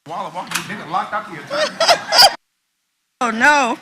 Wall of Honor, they got locked out the attorney. Oh no.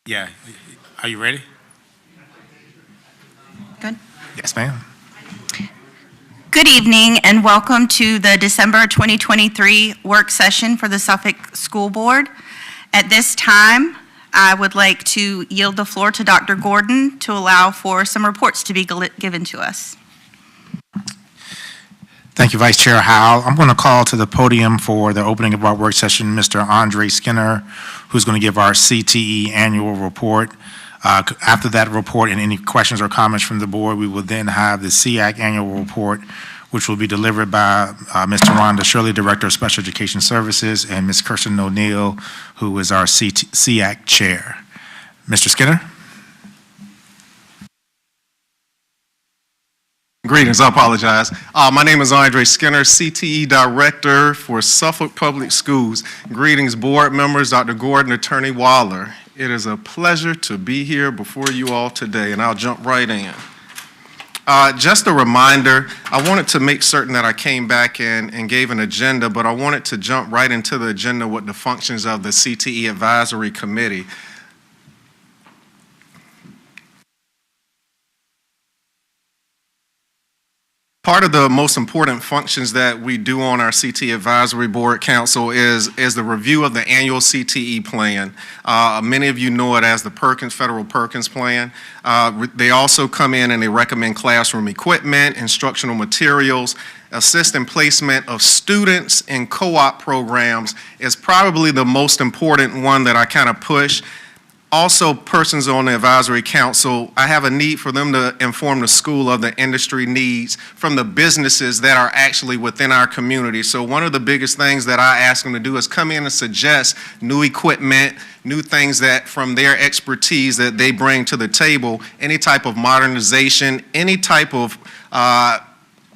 Yeah. Are you ready? Good. Yes, ma'am. Good evening and welcome to the December 2023 work session for the Suffolk School Board. At this time, I would like to yield the floor to Dr. Gordon to allow for some reports to be given to us. Thank you, Vice Chair Howell. I'm going to call to the podium for the opening of our work session Mr. Andre Skinner, who's going to give our CTE annual report. After that report and any questions or comments from the board, we will then have the SEAC annual report, which will be delivered by Ms. Rhonda Shirley, Director of Special Education Services, and Ms. Kirsten O'Neill, who is our SEAC Chair. Mr. Skinner? Greetings, I apologize. My name is Andre Skinner, CTE Director for Suffolk Public Schools. Greetings, board members, Dr. Gordon, Attorney Waller. It is a pleasure to be here before you all today, and I'll jump right in. Just a reminder, I wanted to make certain that I came back and gave an agenda, but I wanted to jump right into the agenda with the functions of the CTE Advisory Committee. Part of the most important functions that we do on our CTE Advisory Board Council is the review of the annual CTE plan. Many of you know it as the Federal Perkins Plan. They also come in and they recommend classroom equipment, instructional materials, assist in placement of students in co-op programs is probably the most important one that I kind of push. Also, persons on the advisory council, I have a need for them to inform the school of the industry needs from the businesses that are actually within our community. So one of the biggest things that I ask them to do is come in and suggest new equipment, new things that from their expertise that they bring to the table, any type of modernization, any type of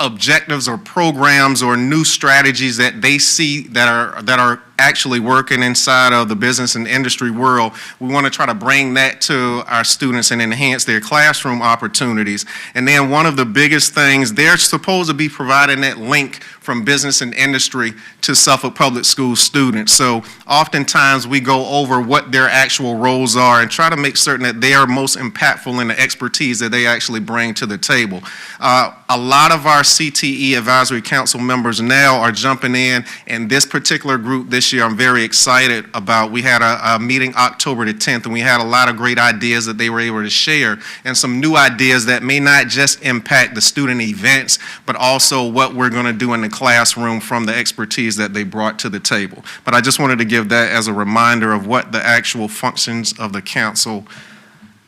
objectives or programs or new strategies that they see that are actually working inside of the business and industry world. We want to try to bring that to our students and enhance their classroom opportunities. And then one of the biggest things, they're supposed to be providing that link from business and industry to Suffolk Public School students. So oftentimes we go over what their actual roles are and try to make certain that they are most impactful in the expertise that they actually bring to the table. A lot of our CTE Advisory Council members now are jumping in, and this particular group this year I'm very excited about. We had a meeting October the 10th, and we had a lot of great ideas that they were able to share, and some new ideas that may not just impact the student events, but also what we're going to do in the classroom from the expertise that they brought to the table. But I just wanted to give that as a reminder of what the actual functions of the council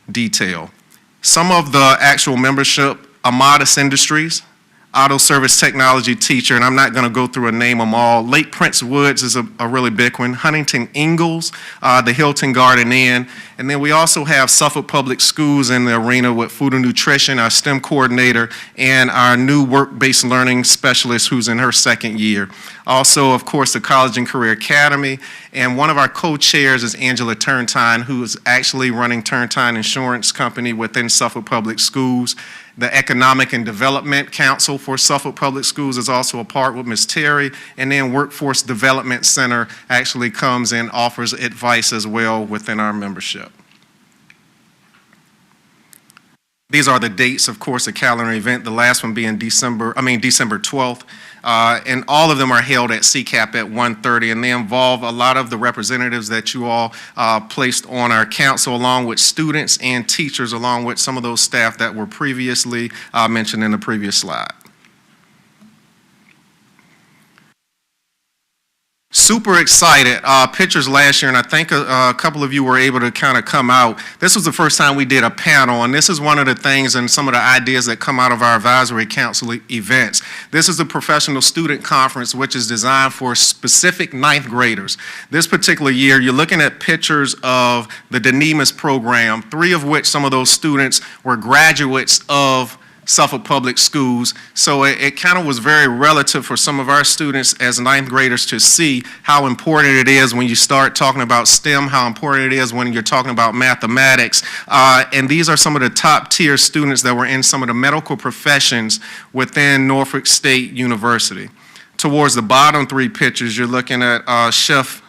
detail. Some of the actual membership: Amadas Industries, Auto Service Technology Teacher, and I'm not going to go through and name them all. Lake Prince Woods is a really big one. Huntington Ingalls, the Hilton Garden Inn, and then we also have Suffolk Public Schools in the arena with Food and Nutrition, our STEM coordinator, and our new work-based learning specialist who's in her second year. Also, of course, the College and Career Academy, and one of our co-chairs is Angela Turntine, who is actually running Turntine Insurance Company within Suffolk Public Schools. The Economic and Development Council for Suffolk Public Schools is also a part with Ms. Terry, and then Workforce Development Center actually comes and offers advice as well within our membership. These are the dates, of course, the calendar event, the last one being December 12th. And all of them are held at CCAP at 1:30, and they involve a lot of the representatives that you all placed on our council, along with students and teachers, along with some of those staff that were previously mentioned in the previous slide. Super excited. Pictures last year, and I think a couple of you were able to kind of come out. This was the first time we did a panel, and this is one of the things and some of the ideas that come out of our advisory council events. This is the Professional Student Conference, which is designed for specific ninth graders. This particular year, you're looking at pictures of the DeNemus program, 3 of which some of those students were graduates of Suffolk Public Schools. So it kind of was very relative for some of our students as ninth graders to see how important it is when you start talking about STEM, how important it is when you're talking about mathematics. And these are some of the top tier students that were in some of the medical professions within Norfolk State University. Towards the bottom 3 pictures, you're looking at Chef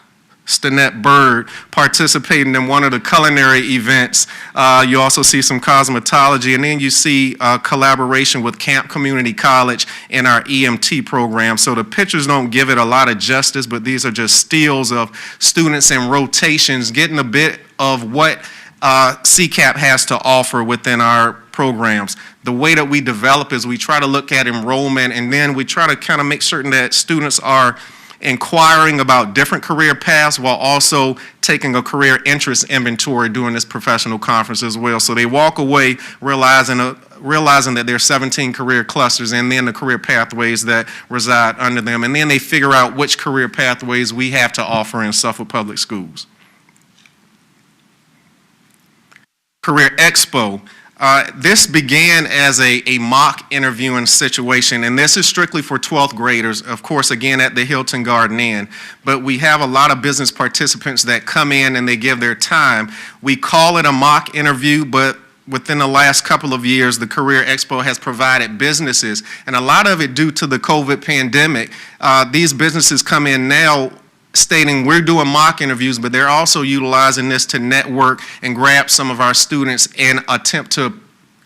Stanette Bird participating in one of the culinary events. You also see some cosmetology, and then you see collaboration with Camp Community College in our EMT program. So the pictures don't give it a lot of justice, but these are just stills of students in rotations getting a bit of what CCAP has to offer within our programs. The way that we develop is we try to look at enrollment, and then we try to kind of make certain that students are inquiring about different career paths while also taking a career interest inventory during this professional conference as well. So they walk away realizing that there are 17 career clusters and then the career pathways that reside under them. And then they figure out which career pathways we have to offer in Suffolk Public Schools. Career Expo. This began as a mock interviewing situation, and this is strictly for 12th graders, of course, again, at the Hilton Garden Inn. But we have a lot of business participants that come in and they give their time. We call it a mock interview, but within the last couple of years, the Career Expo has provided businesses, and a lot of it due to the COVID pandemic. These businesses come in now stating we're doing mock interviews, but they're also utilizing this to network and grab some of our students and attempt to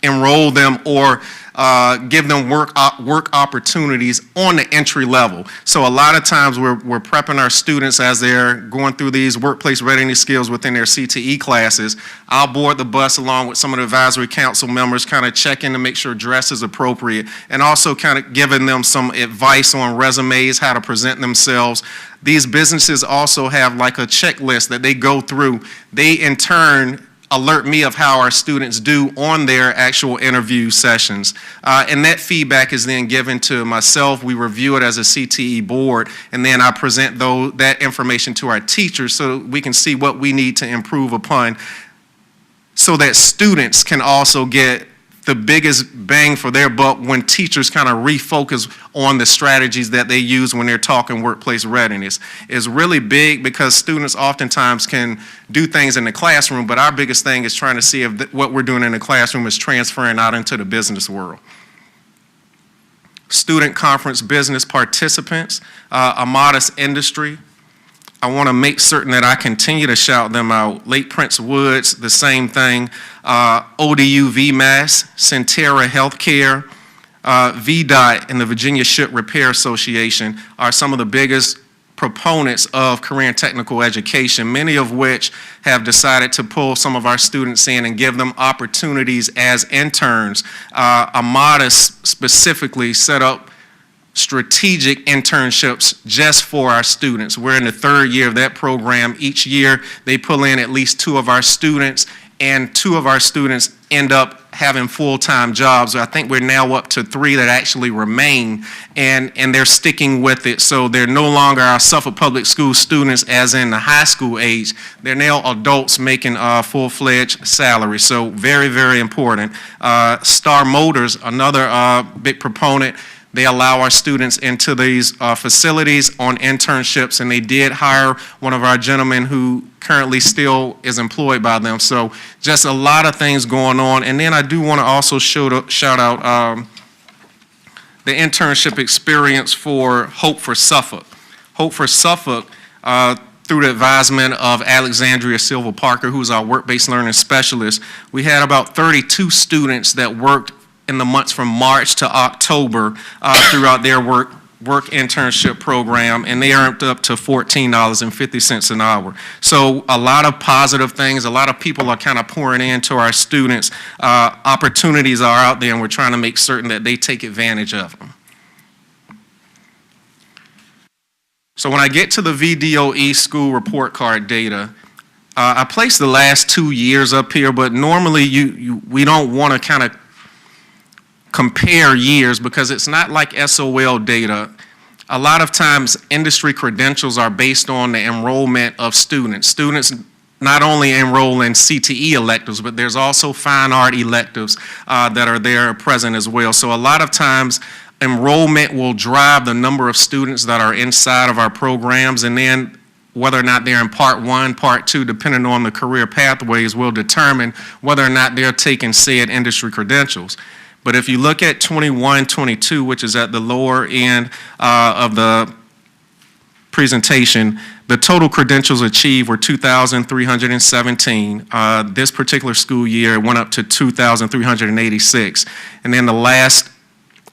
enroll them or give them work opportunities on the entry level. So a lot of times we're prepping our students as they're going through these workplace readiness skills within their CTE classes. I'll board the bus along with some of the advisory council members, kind of checking to make sure dress is appropriate, and also kind of giving them some advice on resumes, how to present themselves. These businesses also have like a checklist that they go through. They in turn alert me of how our students do on their actual interview sessions. And that feedback is then given to myself. We review it as a CTE board, and then I present that information to our teachers so we can see what we need to improve upon so that students can also get the biggest bang for their buck when teachers kind of refocus on the strategies that they use when they're talking workplace readiness. It's really big because students oftentimes can do things in the classroom, but our biggest thing is trying to see if what we're doing in the classroom is transferring out into the business world. Student conference business participants, a modest industry. I want to make certain that I continue to shout them out. Lake Prince Woods, the same thing. ODU VMAS, Centera Healthcare, VDOT, and the Virginia Ship Repair Association are some of the biggest proponents of career and technical education, many of which have decided to pull some of our students in and give them opportunities as interns. Amada specifically set up strategic internships just for our students. We're in the third year of that program. Each year they pull in at least 2 of our students, and 2 of our students end up having full-time jobs. I think we're now up to 3 that actually remain, and they're sticking with it. So they're no longer our Suffolk Public School students as in the high school age. They're now adults making full-fledged salaries. So very, very important. Star Motors, another big proponent. They allow our students into these facilities on internships, and they did hire one of our gentlemen who currently still is employed by them. So just a lot of things going on. And then I do want to also shout out the internship experience for Hope for Suffolk. Hope for Suffolk, through the advisement of Alexandria Silva Parker, who's our work-based learning specialist, we had about 32 students that worked in the months from March to October throughout their work internship program, and they earned up to $14.50 an hour. So a lot of positive things. A lot of people are kind of pouring into our students. Opportunities are out there, and we're trying to make certain that they take advantage of them. So when I get to the VDOE school report card data, I placed the last 2 years up here, but normally we don't want to kind of compare years because it's not like SOL data. A lot of times industry credentials are based on the enrollment of students. Students not only enroll in CTE electives, but there's also fine art electives that are there present as well. So a lot of times enrollment will drive the number of students that are inside of our programs, and then whether or not they're in part 1, part 2, depending on the career pathways, will determine whether or not they're taking said industry credentials. But if you look at 21-22, which is at the lower end of the presentation, The total credentials achieved were 2,317. This particular school year, it went up to 2,386. And then the last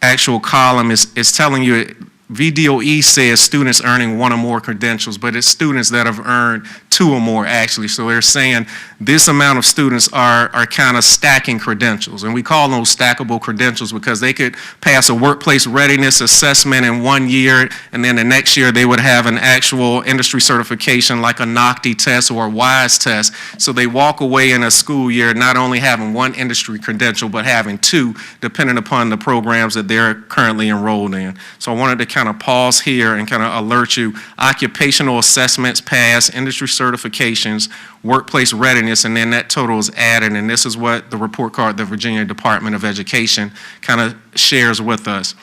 actual column is telling you, VDOE says students earning one or more credentials, but it's students that have earned two or more, actually. So they're saying this amount of students are kind of stacking credentials. And we call those stackable credentials because they could pass a workplace readiness assessment in 1 year, and then the next year they would have an actual industry certification like a NOCTI test or a WISE test. So they walk away in a school year not only having one industry credential, but having two, depending upon the programs that they're currently enrolled in. So I wanted to kind of pause here and kind of alert you, occupational assessments pass, industry certifications, workplace readiness, and then that total is added, and this is what the report card the Virginia Department of Education kind of shares with us.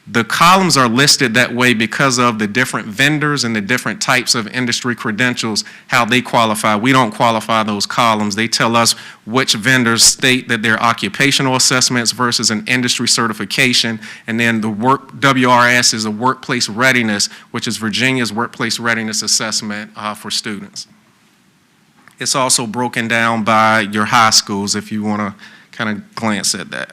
The columns are listed that way because of the different vendors and the different types of industry credentials, how they qualify. We don't qualify those columns. They tell us which vendors state that they're occupational assessments versus an industry certification, and then the WRS is a workplace readiness, which is Virginia's workplace readiness assessment for students. It's also broken down by your high schools if you want to kind of glance at that.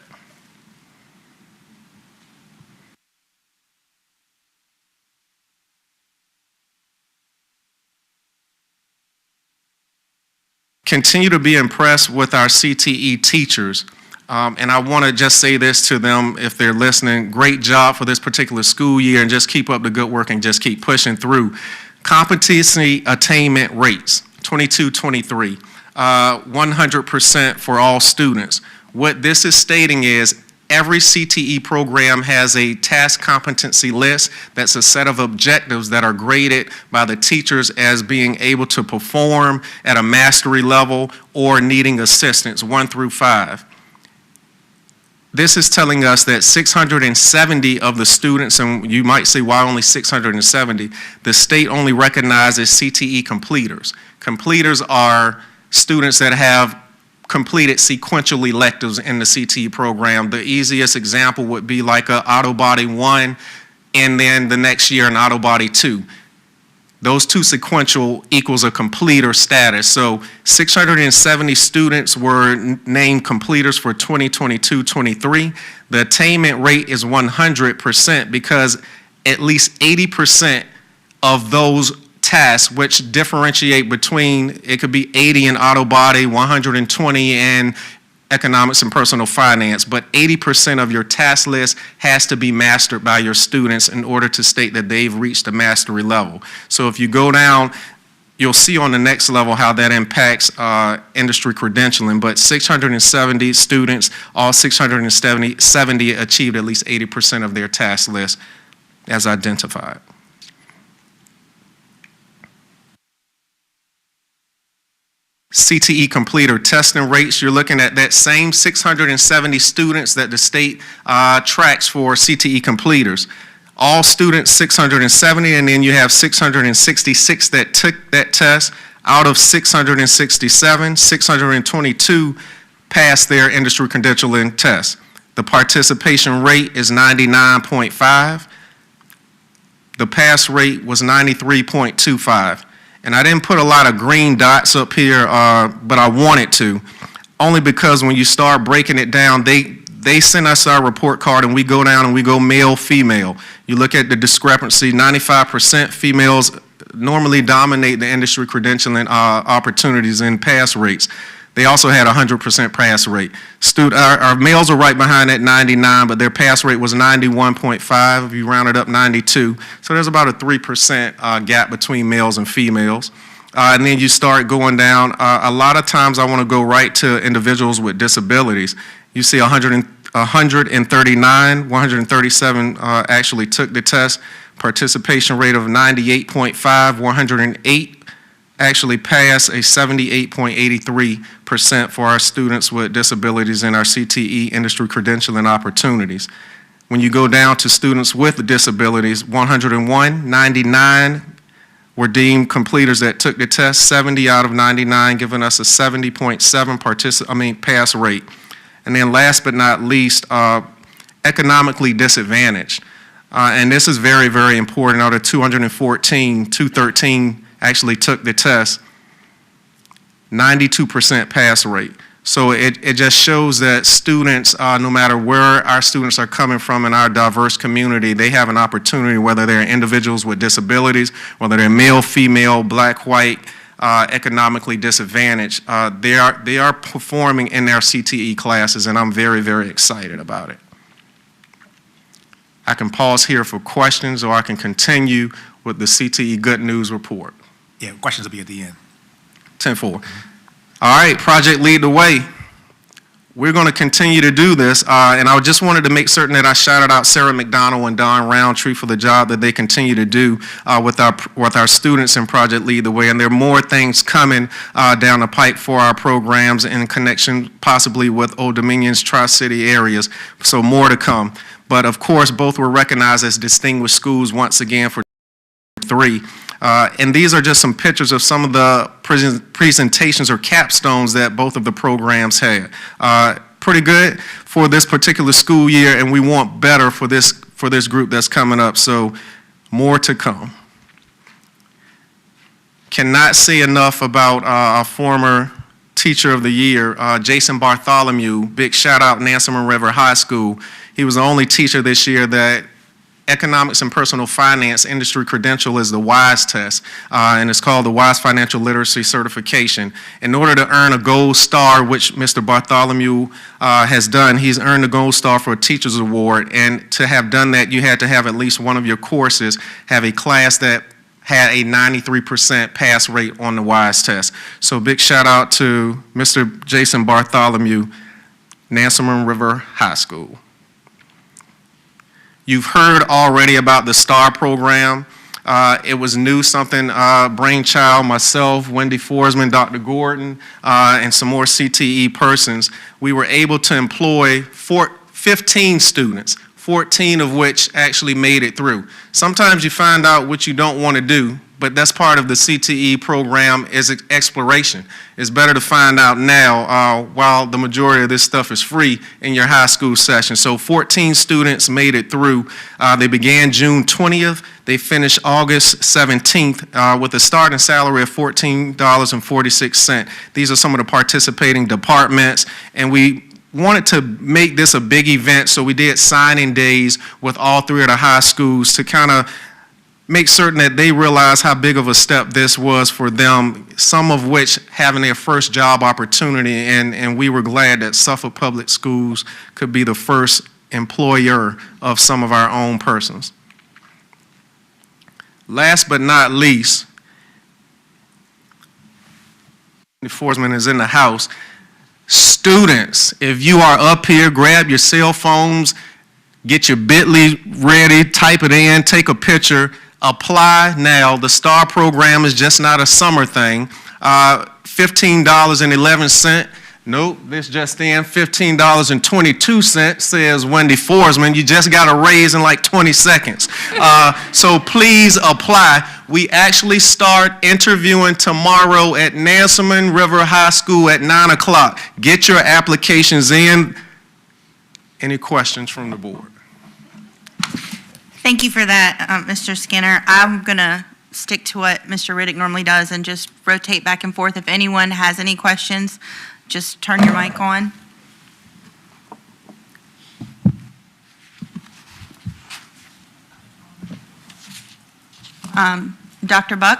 Continue to be impressed with our CTE teachers. And I want to just say this to them if they're listening. Great job for this particular school year, and just keep up the good work and just keep pushing through. Competency attainment rates, 22-23, 100% for all students. What this is stating is every CTE program has a task competency list that's a set of objectives that are graded by the teachers as being able to perform at a mastery level or needing assistance, 1 through 5. This is telling us that 670 of the students, and you might say, why only 670? The state only recognizes CTE completers. Completers are students that have completed sequential electives in the CTE program. The easiest example would be like a auto body 1, and then the next year an auto body 2. Those two sequential equals a completer status. So 670 students were named completers for 2022-23. The attainment rate is 100% because at least 80% of those tasks, which differentiate between, it could be 80 in auto body, 120 in economics and personal finance, but 80% of your task list has to be mastered by your students in order to state that they've reached a mastery level. So if you go down, you'll see on the next level how that impacts industry credentialing, but 670 students, all 670 achieved at least 80% of their task list as identified. CTE completer testing rates, you're looking at that same 670 students that the state tracks for CTE completers. All students 670, and then you have 666 that took that test. Out of 667, 622 passed their industry credentialing test. The participation rate is 99.5. The pass rate was 93.25. And I didn't put a lot of green dots up here, but I wanted to, only because when you start breaking it down, they send us our report card and we go down and we go male, female. You look at the discrepancy, 95% females normally dominate the industry credentialing opportunities and pass rates. They also had 100% pass rate. Our males are right behind at 99, but their pass rate was 91.5. If you round it up, 92. So there's about a 3% gap between males and females. And then you start going down. A lot of times I want to go right to individuals with disabilities. You see 139, 137 actually took the test. Participation rate of 98.5, 108 actually passed, a 78.83% for our students with disabilities in our CTE industry credentialing opportunities. When you go down to students with disabilities, 101, 99 were deemed completers that took the test, 70 out of 99, giving us a 70.7 pass rate. And then last but not least, economically disadvantaged. And this is very, very important. Out of 214, 213 actually took the test, 92% pass rate. So it just shows that students, no matter where our students are coming from in our diverse community, they have an opportunity, whether they're individuals with disabilities, whether they're male, female, black, white, economically disadvantaged, they are performing in their CTE classes, and I'm very, very excited about it. I can pause here for questions, or I can continue with the CTE Good News report. Yeah, questions will be at the end. 10-4. All right, Project Lead the Way. We're going to continue to do this, and I just wanted to make certain that I shouted out Sarah McDonald and Don Roundtree for the job that they continue to do with our students in Project Lead the Way, and there are more things coming down the pipe for our programs in connection possibly with Old Dominion's Tri-City areas, so more to come. But of course, both were recognized as distinguished schools once again for 3. And these are just some pictures of some of the presentations or capstones that both of the programs had. Pretty good for this particular school year, and we want better for this group that's coming up, so more to come. Cannot say enough about our former Teacher of the Year, Jason Bartholomew. Big shout out Nansemond River High School. He was the only teacher this year that Economics and Personal Finance industry credential is the WISE test, and it's called the WISE Financial Literacy Certification. In order to earn a gold star, which Mr. Bartholomew has done, he's earned a gold star for a teacher's award, and to have done that, you had to have at least one of your courses have a class that had a 93% pass rate on the WISE test. So big shout out to Mr. Jason Bartholomew, Nansemond River High School. You've heard already about the STAR program. It was new, something brainchild, myself, Wendy Forsman, Dr. Gordon, and some more CTE persons. We were able to employ 15 students, 14 of which actually made it through. Sometimes you find out what you don't want to do, but that's part of the CTE program is exploration. It's better to find out now while the majority of this stuff is free in your high school session. So 14 students made it through. They began June 20th. They finished August 17th with a starting salary of $14.46. These are some of the participating departments, and we wanted to make this a big event, so we did signing days with all 3 of the high schools to kind of make certain that they realize how big of a step this was for them, some of which having their first job opportunity, and we were glad that Suffolk Public Schools could be the first employer of some of our own persons. Last but not least, the Forsman is in the house. Students, if you are up here, grab your cell phones, get your Bitly ready, type it in, take a picture, apply now. The STAR program is just not a summer thing. $15.11. Nope, this just in, $15.22, says Wendy Forsman. You just got a raise in like 20 seconds. So please apply. We actually start interviewing tomorrow at Nansemond River High School at 9 o'clock. Get your applications in. Any questions from the board? Thank you for that, Mr. Skinner. I'm going to stick to what Mr. Riddick normally does and just rotate back and forth. If anyone has any questions, just turn your mic on. Dr. Buck?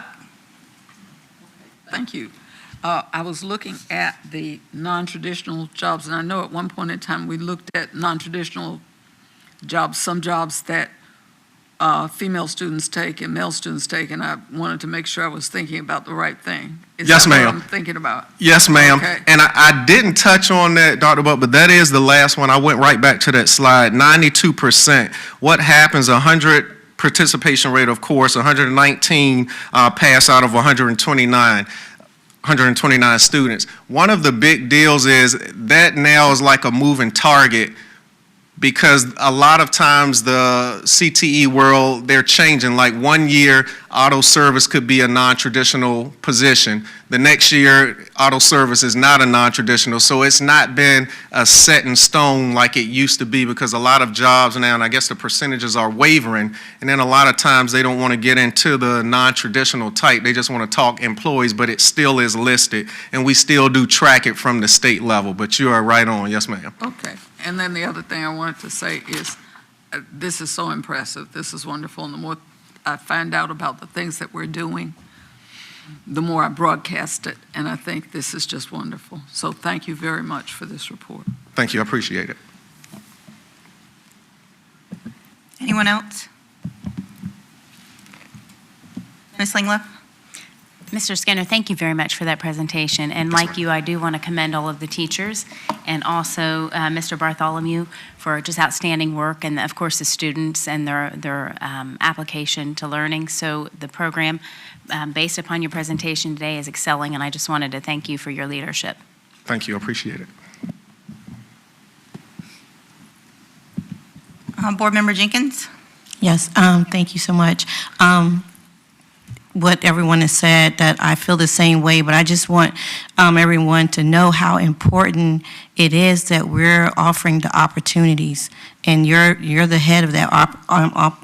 Thank you. I was looking at the non-traditional jobs, and I know at one point in time we looked at non-traditional jobs, some jobs that female students take and male students take, and I wanted to make sure I was thinking about the right thing. Yes, ma'am. What I'm thinking about? Yes, ma'am. Okay. And I didn't touch on that, Dr. Buck, but that is the last one. I went right back to that slide, 92%. What happens, 100 participation rate, of course, 119 pass out of 129 students. One of the big deals is that now is like a moving target because a lot of times the CTE world, they're changing. Like 1 year, auto service could be a non-traditional position. The next year, auto service is not a non-traditional. So it's not been a set in stone like it used to be, because a lot of jobs now, and I guess the percentages are wavering, and then a lot of times they don't want to get into the non-traditional type. They just want to talk employees, but it still is listed, and we still do track it from the state level. But you are right on. Yes, ma'am. Okay. And then the other thing I wanted to say is, this is so impressive. This is wonderful. And the more I find out about the things that we're doing, the more I broadcast it. And I think this is just wonderful. So thank you very much for this report. Thank you. I appreciate it. Anyone else? Ms. Lingleff? Mr. Skinner, thank you very much for that presentation. And like you, I do want to commend all of the teachers and also Mr. Bartholomew for just outstanding work, and of course the students and their application to learning. So the program, based upon your presentation today, is excelling, and I just wanted to thank you for your leadership. Thank you. I appreciate it. Board Member Jenkins? Yes, thank you so much. What everyone has said, that I feel the same way, but I just want everyone to know how important it is that we're offering the opportunities, and you're the head of that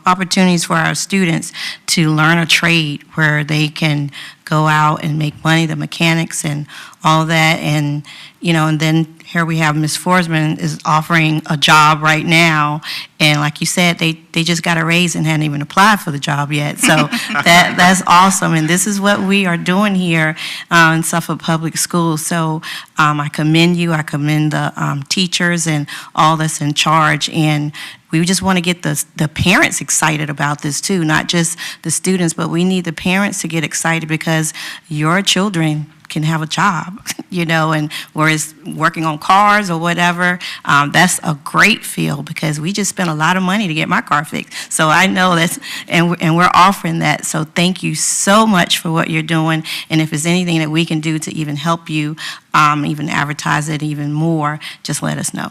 opportunities for our students to learn a trade where they can go out and make money, the mechanics and all that, and and then here we have Ms. Forsman is offering a job right now, and like you said, they just got a raise and hadn't even applied for the job yet. So that's awesome, and this is what we are doing here in Suffolk Public Schools. So I commend you. I commend the teachers and all that's in charge, and we just want to get the parents excited about this too, not just the students, but we need the parents to get excited because your children can have a job, and whereas working on cars or whatever, that's a great field because we just spent a lot of money to get my car fixed. So I know that's, and we're offering that. So thank you so much for what you're doing. And if there's anything that we can do to even help you, even advertise it even more, just let us know.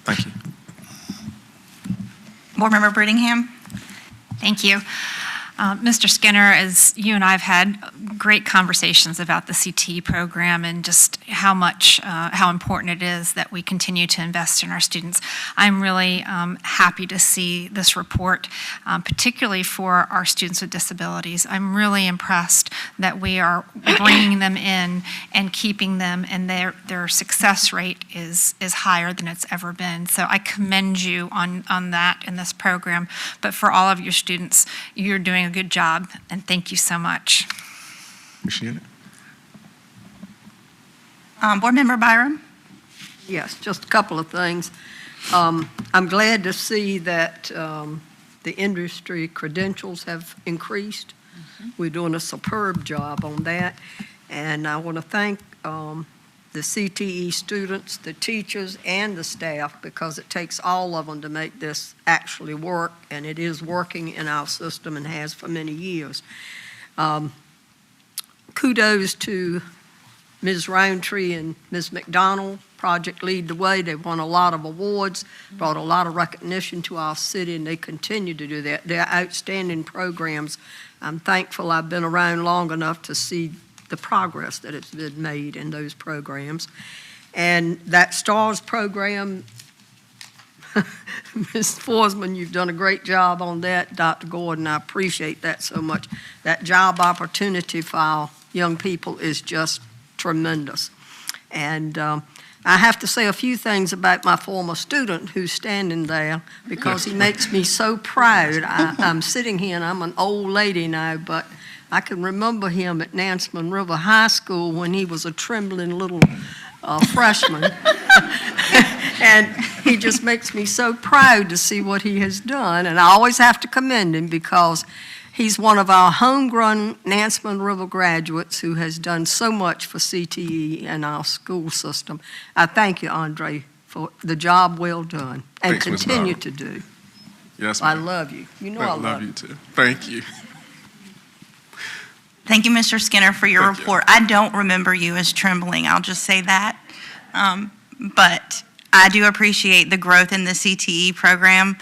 Thank you. Board Member Brittingham? Thank you. Mr. Skinner, as you and I have had great conversations about the CTE program and just how important it is that we continue to invest in our students, I'm really happy to see this report, particularly for our students with disabilities. I'm really impressed that we are bringing them in and keeping them, and their success rate is higher than it's ever been. So I commend you on that in this program. But for all of your students, you're doing a good job, and thank you so much. Appreciate it. Board Member Byram? Yes, just a couple of things. I'm glad to see that the industry credentials have increased. We're doing a superb job on that. And I want to thank the CTE students, the teachers, and the staff, because it takes all of them to make this actually work, and it is working in our system and has for many years. Kudos to Ms. Roundtree and Ms. McDonald, Project Lead the Way. They won a lot of awards, brought a lot of recognition to our city, and they continue to do that. They're outstanding programs. I'm thankful I've been around long enough to see the progress that has been made in those programs. And that STARS program, Ms. Forsman, you've done a great job on that. Dr. Gordon, I appreciate that so much. That job opportunity for our young people is just tremendous. And I have to say a few things about my former student who's standing there because he makes me so proud. I'm sitting here and I'm an old lady now, but I can remember him at Nansemond River High School when he was a trembling little freshman. And he just makes me so proud to see what he has done. And I always have to commend him because he's one of our homegrown Nansemond River graduates who has done so much for CTE and our school system. I thank you, Andre, for the job well done and Thanks, Ms. continue Bowden. to do. Yes, I ma'am. love you. You know I love you. too. Thank you. Thank you, Mr. Skinner, for your Thank you. report. I don't remember you as trembling, I'll just say that. But I do appreciate the growth in the CTE program.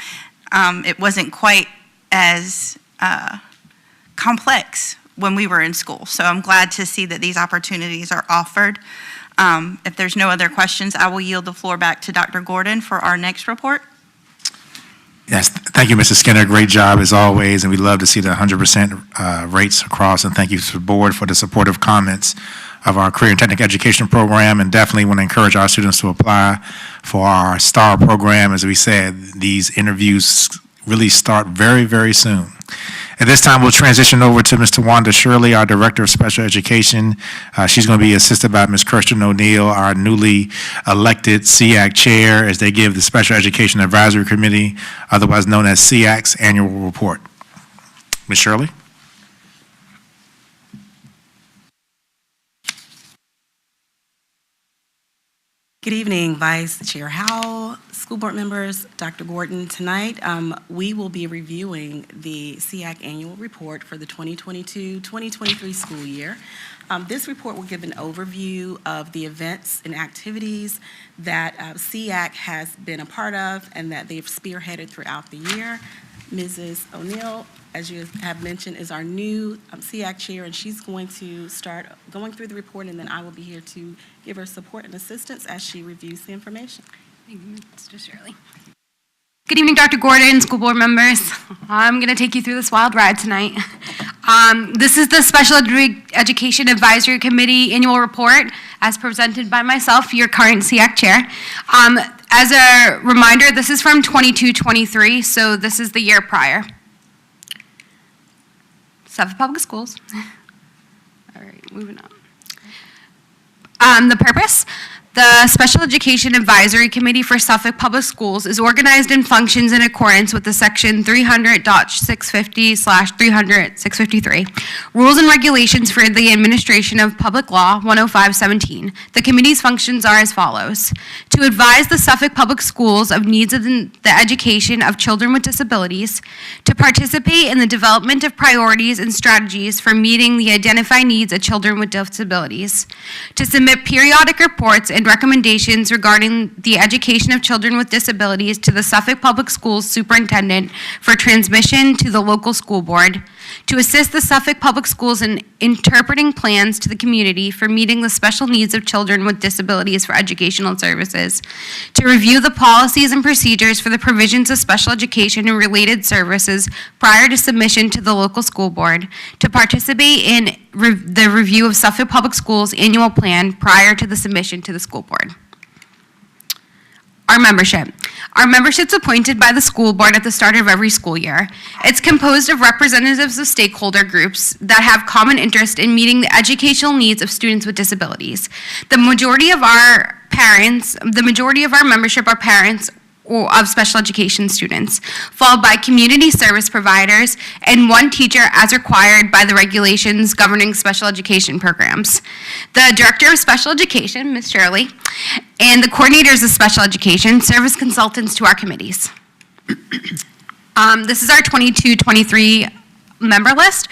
It wasn't quite as complex when we were in school, so I'm glad to see that these opportunities are offered. If there's no other questions, I will yield the floor back to Dr. Gordon for our next report. Yes, thank you, Mr. Skinner. Great job as always, and we love to see the 100% rates across, and thank you to the board for the supportive comments of our career and technical education program, and definitely want to encourage our students to apply for our STAR program. As we said, these interviews really start very, very soon. At this time, we'll transition over to Mr. Wanda Shirley, our Director of Special Education. She's going to be assisted by Ms. Kirsten O'Neill, our newly elected SEAC Chair, as they give the Special Education Advisory Committee, otherwise known as SEAC's annual report. Ms. Shirley? Good evening, Vice Chair Howell, school board members, Dr. Gordon. Tonight, we will be reviewing the SEAC annual report for the 2022-2023 school year. This report will give an overview of the events and activities that SEAC has been a part of and that they've spearheaded throughout the year. Mrs. O'Neill, as you have mentioned, is our new SEAC chair, and she's going to start going through the report, and then I will be here to give her support and assistance as she reviews the information. Thank you, Mr. Shirley. Good evening, Dr. Gordon, school board members. I'm going to take you through this wild ride tonight. This is the Special Education Advisory Committee annual report as presented by myself, your current SEAC chair. As a reminder, this is from 22-23, so this is the year prior. Suffolk Public Schools. All right, moving on. The purpose. The Special Education Advisory Committee for Suffolk Public Schools is organized and functions in accordance with the Section 300.650/300-653 Rules and Regulations for the Administration of Public Law 105-17. The committee's functions are as follows: to advise the Suffolk Public Schools of needs of the education of children with disabilities, to participate in the development of priorities and strategies for meeting the identified needs of children with disabilities, to submit periodic reports and recommendations regarding the education of children with disabilities to the Suffolk Public Schools Superintendent for transmission to the local school board, to assist the Suffolk Public Schools in interpreting plans to the community for meeting the special needs of children with disabilities for educational services, to review the policies and procedures for the provisions of special education and related services prior to submission to the local school board, to participate in the review of Suffolk Public Schools annual plan prior to the submission to the school board. Our membership. Our membership's appointed by the school board at the start of every school year. It's composed of representatives of stakeholder groups that have common interest in meeting the educational needs of students with disabilities. The majority of our membership are parents of special education students, followed by community service providers and one teacher as required by the regulations governing special education programs. The Director of Special Education, Ms. Shirley, and the coordinators of special education serve as consultants to our committees. This is our 22-23 member list.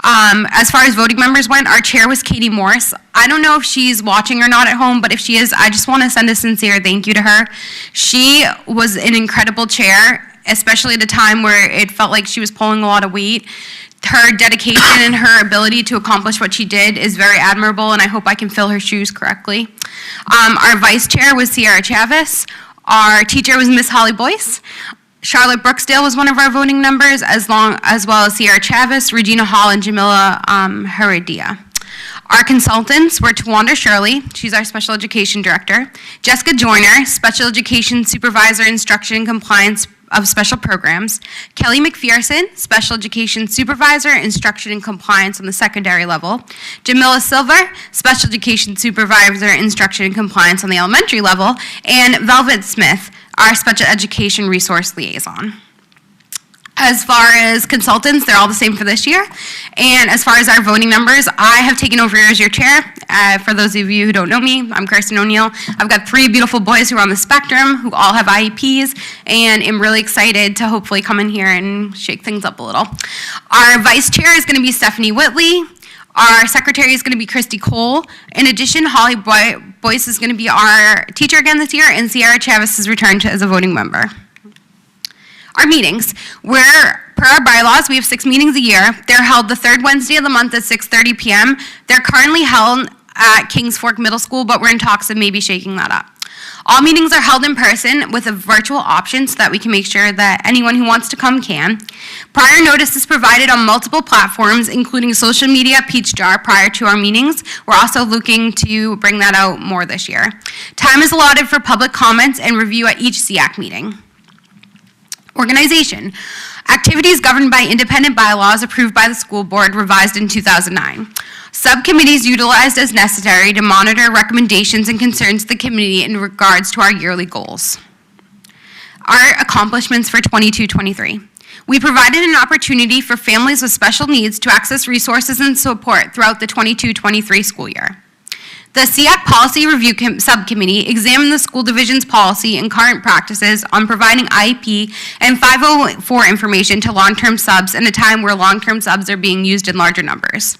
As far as voting members went, our chair was Katie Morris. I don't know if she's watching or not at home, but if she is, I just want to send a sincere thank you to her. She was an incredible chair, especially at a time where it felt like she was pulling a lot of weight. Her dedication and her ability to accomplish what she did is very admirable, and I hope I can fill her shoes correctly. Our vice chair was Sierra Chavez. Our teacher was Miss Holly Boyce. Charlotte Brooksdale was one of our voting members, as well as Sierra Chavez, Regina Hall, and Jamila Heredia. Our consultants were Tawanda Shirley, she's our special education director, Jessica Joyner, special education supervisor, instruction and compliance of special programs, Kelly McPherson, special education supervisor, instruction and compliance on the secondary level, Jamila Silver, special education supervisor, instruction and compliance on the elementary level, and Velvet Smith, our special education resource liaison. As far as consultants, they're all the same for this year. And as far as our voting members, I have taken over as your chair. For those of you who don't know me, I'm Kirsten O'Neill. I've got 3 beautiful boys who are on the spectrum, who all have IEPs, and am really excited to hopefully come in here and shake things up a little. Our vice chair is going to be Stephanie Whitley. Our secretary is going to be Christy Cole. In addition, Holly Boyce is going to be our teacher again this year, and Sierra Chavez has returned as a voting member. Our meetings. Per our bylaws, we have 6 meetings a year. They're held the third Wednesday of the month at 6:30 p.m. They're currently held at Kings Fork Middle School, but we're in talks of maybe shaking that up. All meetings are held in person with a virtual option so that we can make sure that anyone who wants to come can. Prior notice is provided on multiple platforms, including social media, Peach Jar, prior to our meetings. We're also looking to bring that out more this year. Time is allotted for public comments and review at each SEAC meeting. Organization. Activities governed by independent bylaws approved by the school board, revised in 2009. Subcommittees utilized as necessary to monitor recommendations and concerns of the committee in regards to our yearly goals. Our accomplishments for 22-23. We provided an opportunity for families with special needs to access resources and support throughout the 22-23 school year. The SEAC Policy Review Subcommittee examined the school division's policy and current practices on providing IEP and 504 information to long-term subs in a time where long-term subs are being used in larger numbers.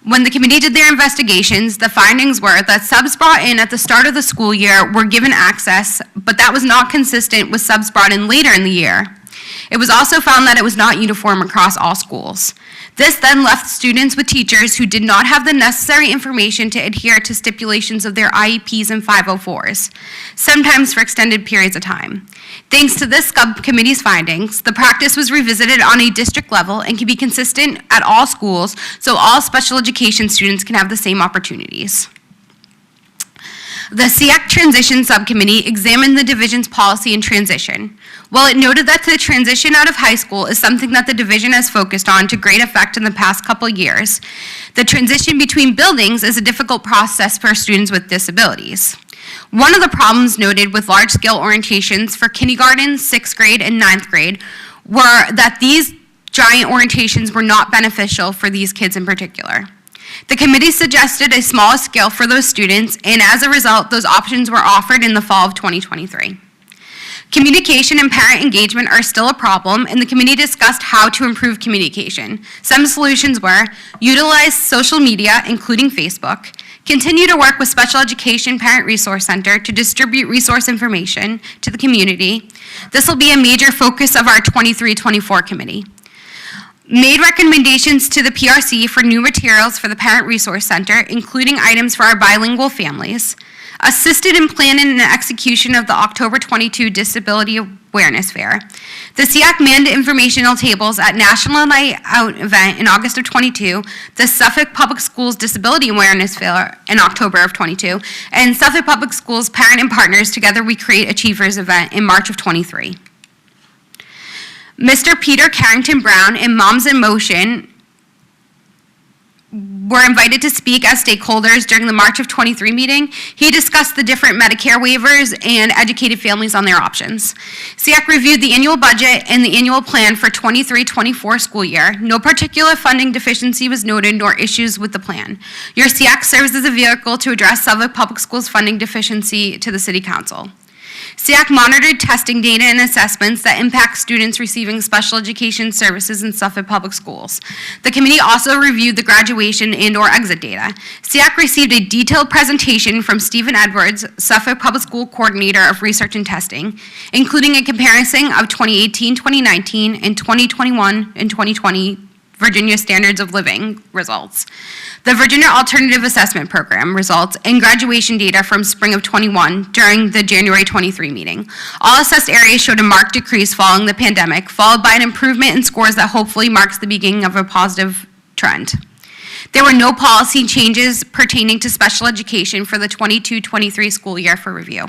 When the committee did their investigations, the findings were that subs brought in at the start of the school year were given access, but that was not consistent with subs brought in later in the year. It was also found that it was not uniform across all schools. This then left students with teachers who did not have the necessary information to adhere to stipulations of their IEPs and 504s, sometimes for extended periods of time. Thanks to this subcommittee's findings, the practice was revisited on a district level and can be consistent at all schools so all special education students can have the same opportunities. The SEAC Transition Subcommittee examined the division's policy and transition. While it noted that the transition out of high school is something that the division has focused on to great effect in the past couple years, the transition between buildings is a difficult process for students with disabilities. One of the problems noted with large-scale orientations for kindergarten, 6th grade, and 9th grade were that these giant orientations were not beneficial for these kids in particular. The committee suggested a smaller scale for those students, and as a result, those options were offered in the fall of 2023. Communication and parent engagement are still a problem, and the committee discussed how to improve communication. Some solutions were utilize social media, including Facebook, continue to work with Special Education Parent Resource Center to distribute resource information to the community. This will be a major focus of our 23-24 committee. Made recommendations to the PRC for new materials for the Parent Resource Center, including items for our bilingual families. Assisted in planning and execution of the October 22 Disability Awareness Fair. The SEAC manned informational tables at National Night Out event in August of 22, the Suffolk Public Schools Disability Awareness Fair in October of 22, and Suffolk Public Schools Parent and Partners Together We Create Achievers event in March of 23. Mr. Peter Carrington Brown and Moms in Motion were invited to speak as stakeholders during the March of 23 meeting. He discussed the different Medicare waivers and educated families on their options. SEAC reviewed the annual budget and the annual plan for 23-24 school year. No particular funding deficiency was noted nor issues with the plan. Your SEAC serves as a vehicle to address Suffolk Public Schools funding deficiency to the City Council. SEAC monitored testing data and assessments that impact students receiving special education services in Suffolk Public Schools. The committee also reviewed the graduation and/or exit data. SEAC received a detailed presentation from Stephen Edwards, Suffolk Public School Coordinator of Research and Testing, including a comparison of 2018-2019 and 2021 and 2020 Virginia Standards of Living results, the Virginia Alternative Assessment Program results, and graduation data from spring of 21 during the January 23 meeting. All assessed areas showed a marked decrease following the pandemic, followed by an improvement in scores that hopefully marks the beginning of a positive trend. There were no policy changes pertaining to special education for the 22-23 school year for review.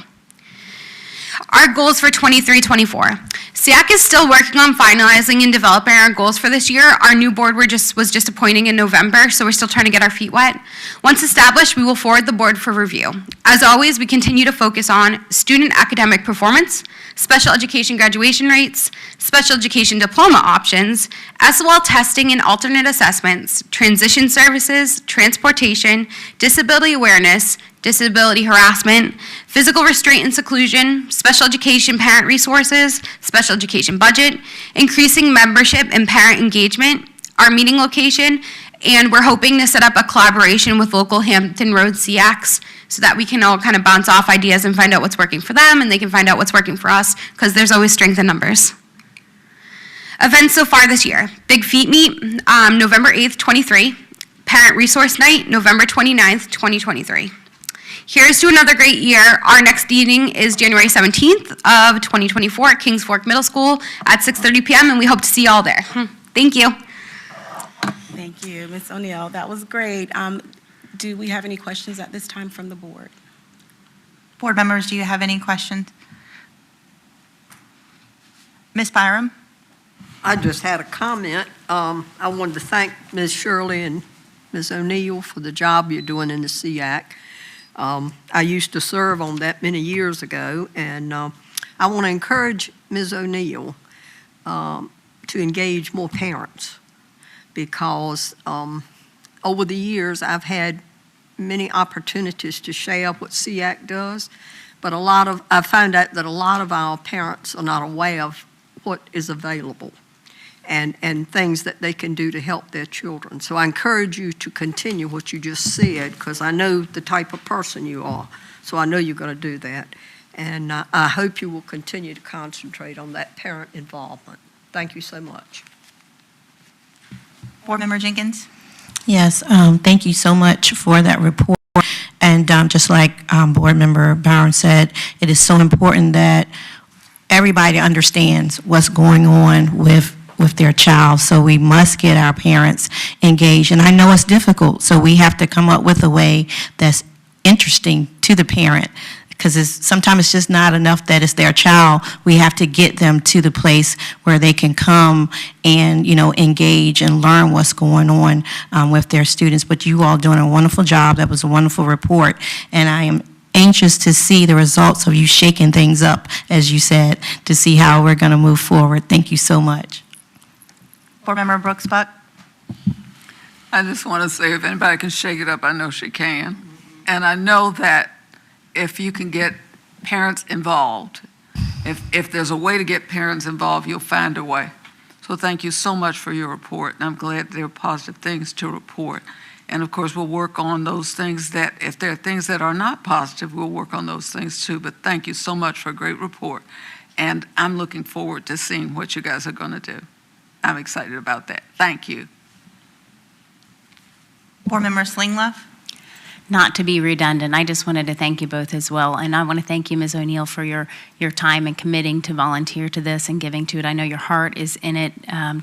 Our goals for 23-24. SEAC is still working on finalizing and developing our goals for this year. Our new board was just appointing in November, so we're still trying to get our feet wet. Once established, we will forward the board for review. As always, we continue to focus on student academic performance, special education graduation rates, special education diploma options, SOL testing and alternate assessments, transition services, transportation, disability awareness, disability harassment, physical restraint and seclusion, special education parent resources, special education budget, increasing membership and parent engagement, our meeting location, And we're hoping to set up a collaboration with local Hampton Road SEACs so that we can all kind of bounce off ideas and find out what's working for them, and they can find out what's working for us, because there's always strength in numbers. Events so far this year: Big Feet Meet, November 8th, 23. Parent Resource Night, November 29th, 2023. Here's to another great year. Our next meeting is January 17th of 2024 at Kings Fork Middle School at 6:30 p.m., and we hope to see you all there. Thank you. Thank you, Ms. O'Neill. That was great. Do we have any questions at this time from the board? Board members, do you have any questions? Ms. Byram? I just had a comment. I wanted to thank Ms. Shirley and Ms. O'Neill for the job you're doing in the SEAC. I used to serve on that many years ago, and I want to encourage Ms. O'Neill to engage more parents, because over the years I've had many opportunities to share what SEAC does, but I found out that a lot of our parents are not aware of what is available and things that they can do to help their children. So I encourage you to continue what you just said, because I know the type of person you are, so I know you're going to do that. And I hope you will continue to concentrate on that parent involvement. Thank you so much. Board Member Jenkins? Yes, thank you so much for that report. And just like Board Member Byron said, it is so important that everybody understands what's going on with their child. So we must get our parents engaged. And I know it's difficult, so we have to come up with a way that's interesting to the parent, because sometimes it's just not enough that it's their child. We have to get them to the place where they can come and, engage and learn what's going on with their students. But you all doing a wonderful job. That was a wonderful report. And I am anxious to see the results of you shaking things up, as you said, to see how we're going to move forward. Thank you so much. Board Member Brooks Buck? I just want to say, if anybody can shake it up, I know she can. And I know that if you can get parents involved, if there's a way to get parents involved, you'll find a way. So thank you so much for your report, and I'm glad there are positive things to report. And of course, we'll work on those things that, if there are things that are not positive, we'll work on those things too. But thank you so much for a great report. And I'm looking forward to seeing what you guys are going to do. I'm excited about that. Thank you. Board Member Slingluff? Not to be redundant, I just wanted to thank you both as well. And I want to thank you, Ms. O'Neill, for your time and committing to volunteer to this and giving to it. I know your heart is in it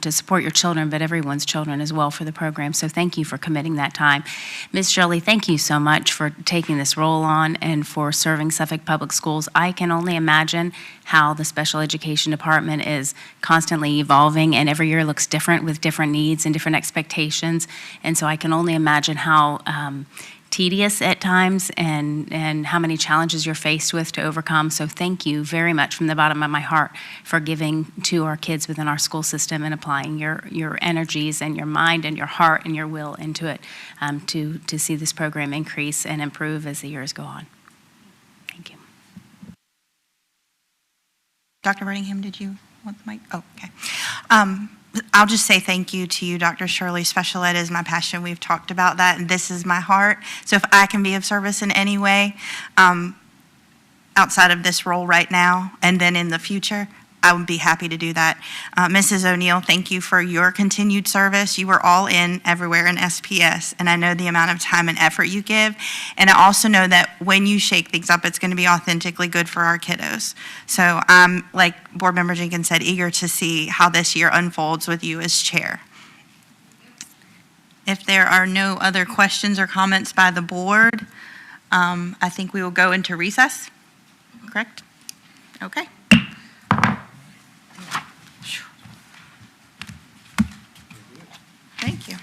to support your children, but everyone's children as well for the program. So thank you for committing that time. Ms. Shirley, thank you so much for taking this role on and for serving Suffolk Public Schools. I can only imagine how the special education department is constantly evolving, and every year looks different with different needs and different expectations. And so I can only imagine how tedious at times and how many challenges you're faced with to overcome. So thank you very much from the bottom of my heart for giving to our kids within our school system and applying your energies and your mind and your heart and your will into it to see this program increase and improve as the years go on. Thank you. Dr. Birmingham, did you want the mic? Oh, okay. I'll just say thank you to you, Dr. Shirley. Special ed is my passion. We've talked about that, and this is my heart. So if I can be of service in any way outside of this role right now and then in the future, I would be happy to do that. Mrs. O'Neill, thank you for your continued service. You were all in everywhere in SPS, and I know the amount of time and effort you give. And I also know that when you shake things up, it's going to be authentically good for our kiddos. So I'm, like Board Member Jenkins said, eager to see how this year unfolds with you as chair. If there are no other questions or comments by the board, I think we will go into recess. Correct? Okay. Thank you.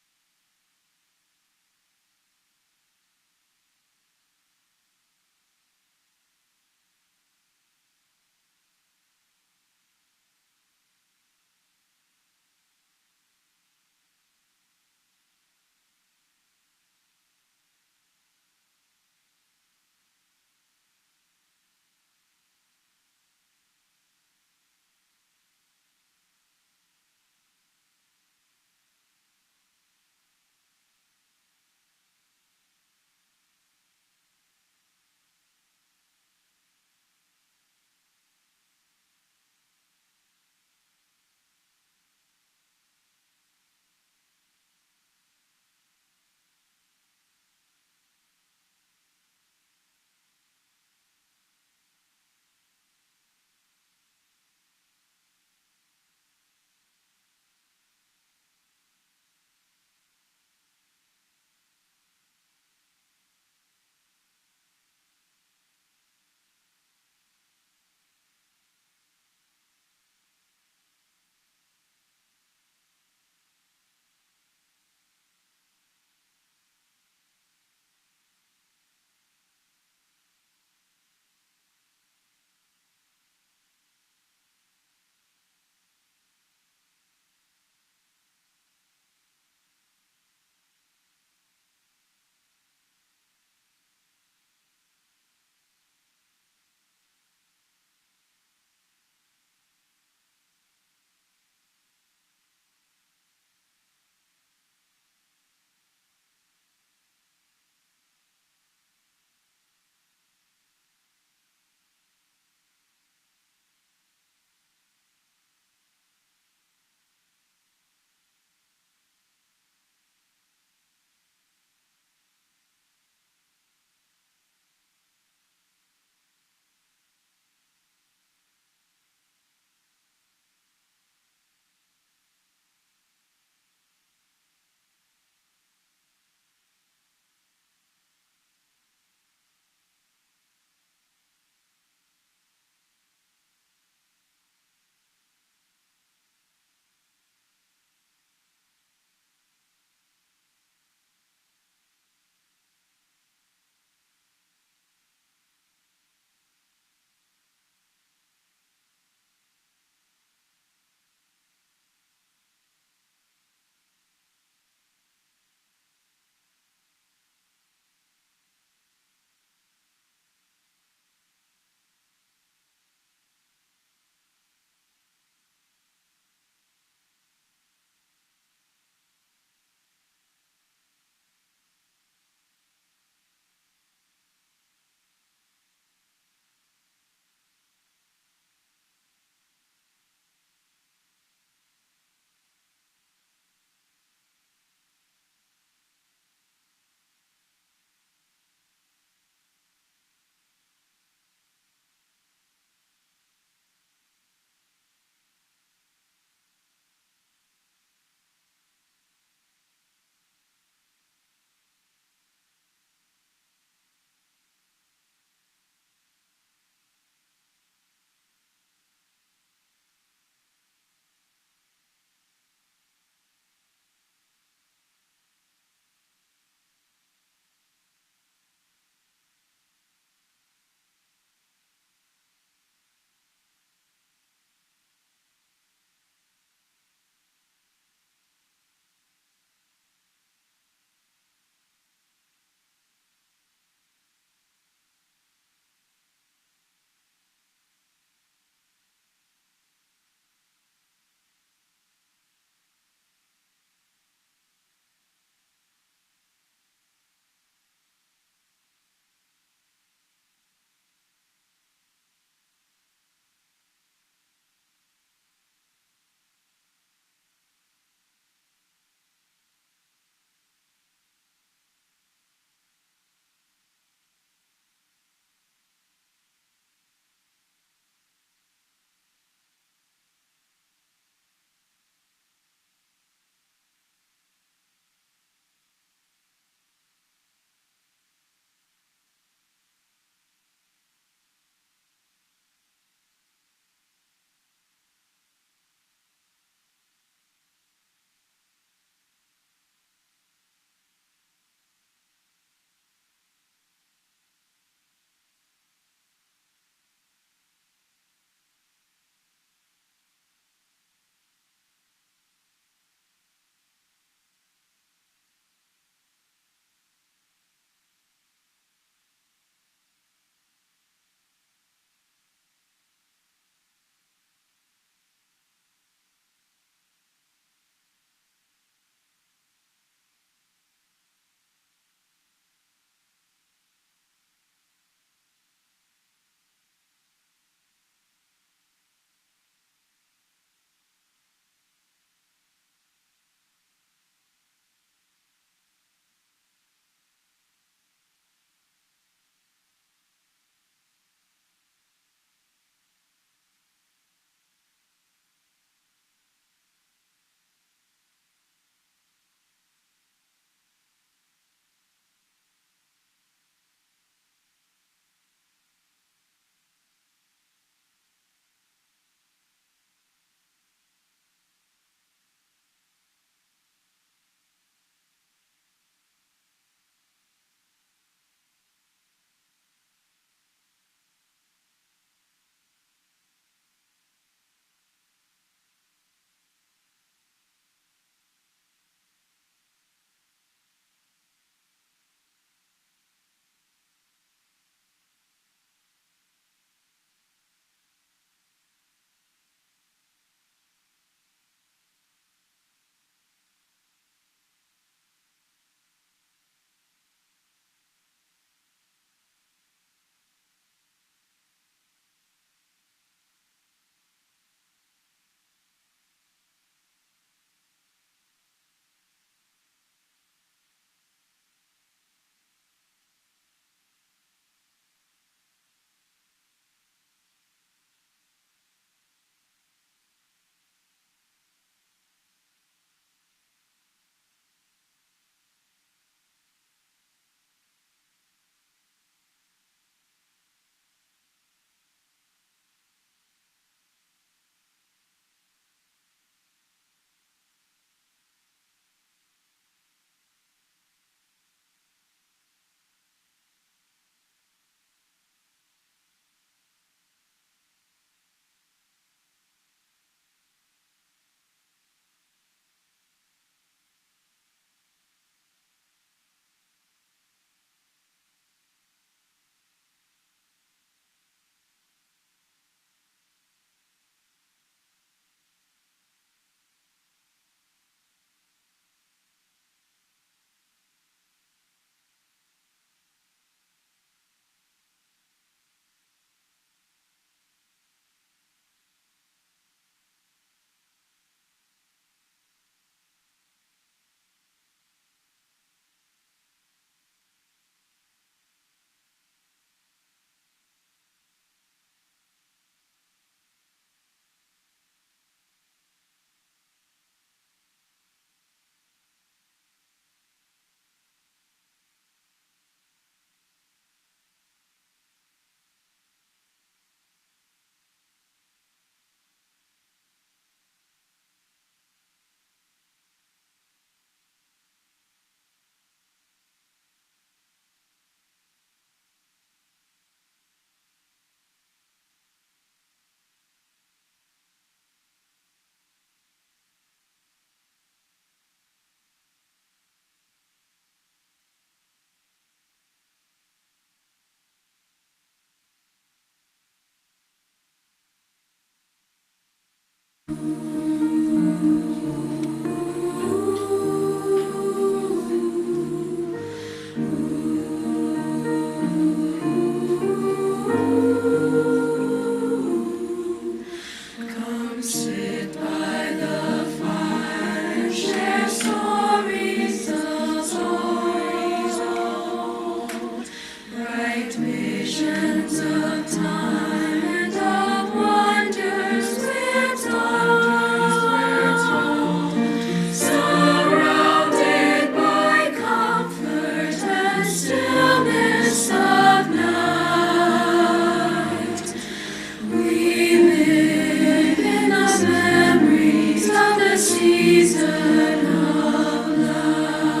Season of light.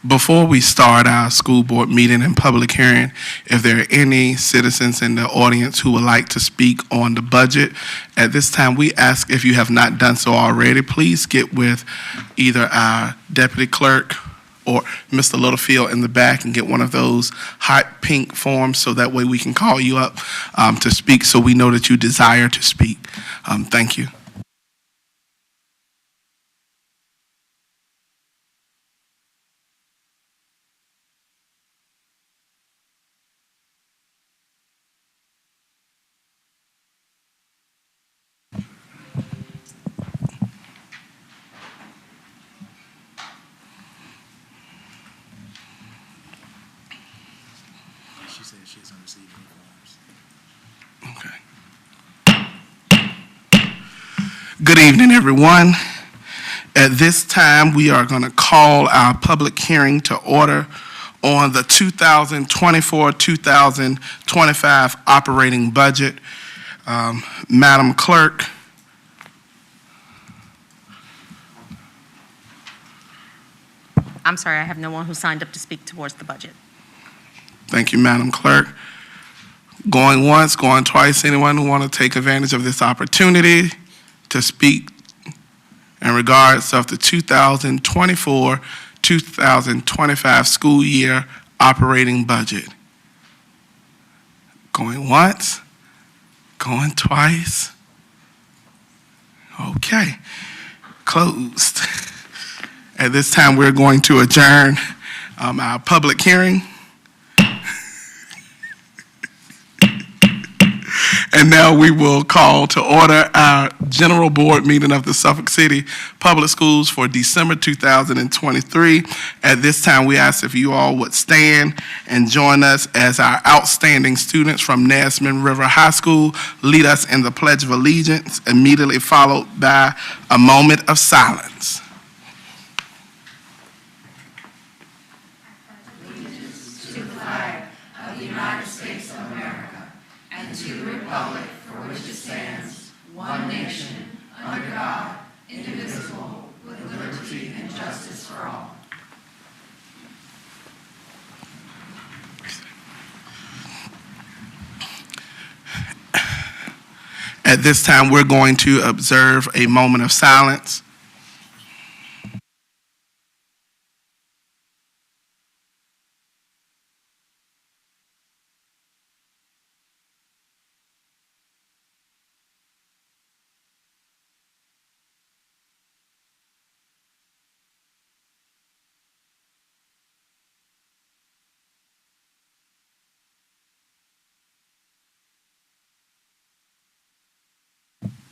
Before we start our school board meeting and public hearing, if there are any citizens in the audience who would like to speak on the budget, at this time we ask, if you have not done so already, please get with either our deputy clerk or Mr. Littlefield in the back and get one of those hot pink forms so that way we can call you up to speak so we know that you desire to speak. Thank you. She said she hasn't received any forms. Okay. Good evening, everyone. At this time, we are going to call our public hearing to order on the 2024-2025 operating budget. Madam Clerk. I'm sorry, I have no one who signed up to speak towards the budget. Thank you, Madam Clerk. Going once, going twice. Anyone who want to take advantage of this opportunity to speak in regards of the 2024-2025 school year operating budget? Going once, going twice. Okay, closed. At this time, we're going to adjourn our public hearing. And now we will call to order our general board meeting of the Suffolk City Public Schools for December 2023. At this time, we ask if you all would stand and join us as our outstanding students from Nasman River High School lead us in the Pledge of Allegiance, immediately followed by a moment of silence. At this time, we're going to observe a moment of silence.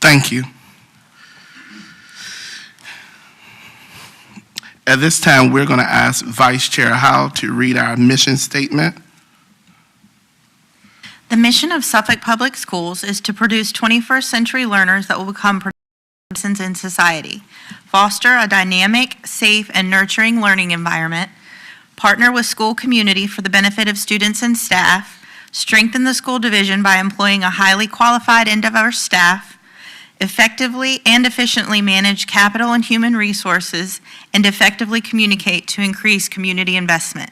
Thank you. At this time, we're going to ask Vice Chair Howell to read our mission statement. The mission of Suffolk Public Schools is to produce 21st century learners that will become citizens in society, foster a dynamic, safe, and nurturing learning environment, partner with school community for the benefit of students and staff, strengthen the school division by employing a highly qualified and diverse staff, effectively and efficiently manage capital and human resources, and effectively communicate to increase community investment.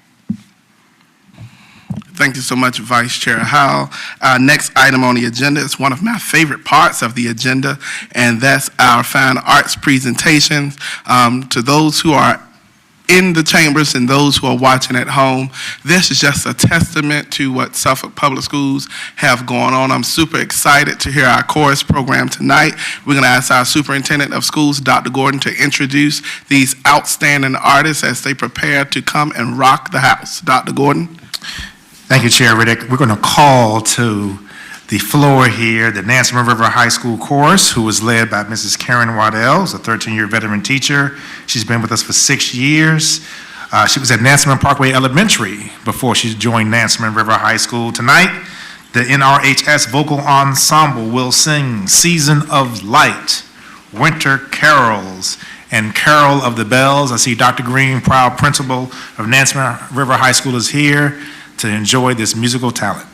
Thank you so much, Vice Chair Howell. Our next item on the agenda is one of my favorite parts of the agenda, and that's our fine arts presentations. To those who are in the chambers and those who are watching at home, this is just a testament to what Suffolk Public Schools have going on. I'm super excited to hear our chorus program tonight. We're going to ask our Superintendent of Schools, Dr. Gordon, to introduce these outstanding artists as they prepare to come and rock the house. Dr. Gordon. Thank you, Chair Riddick. We're going to call to the floor here the Nasman River High School Chorus, who is led by Mrs. Karen Waddell, who's a 13-year veteran teacher. She's been with us for 6 years. She was at Nasman Parkway Elementary before she joined Nasman River High School. Tonight, the NRHS Vocal Ensemble will sing Season of Light, Winter Carols, and Carol of the Bells. I see Dr. Green, proud principal of Nasman River High School, is here to enjoy this musical talent.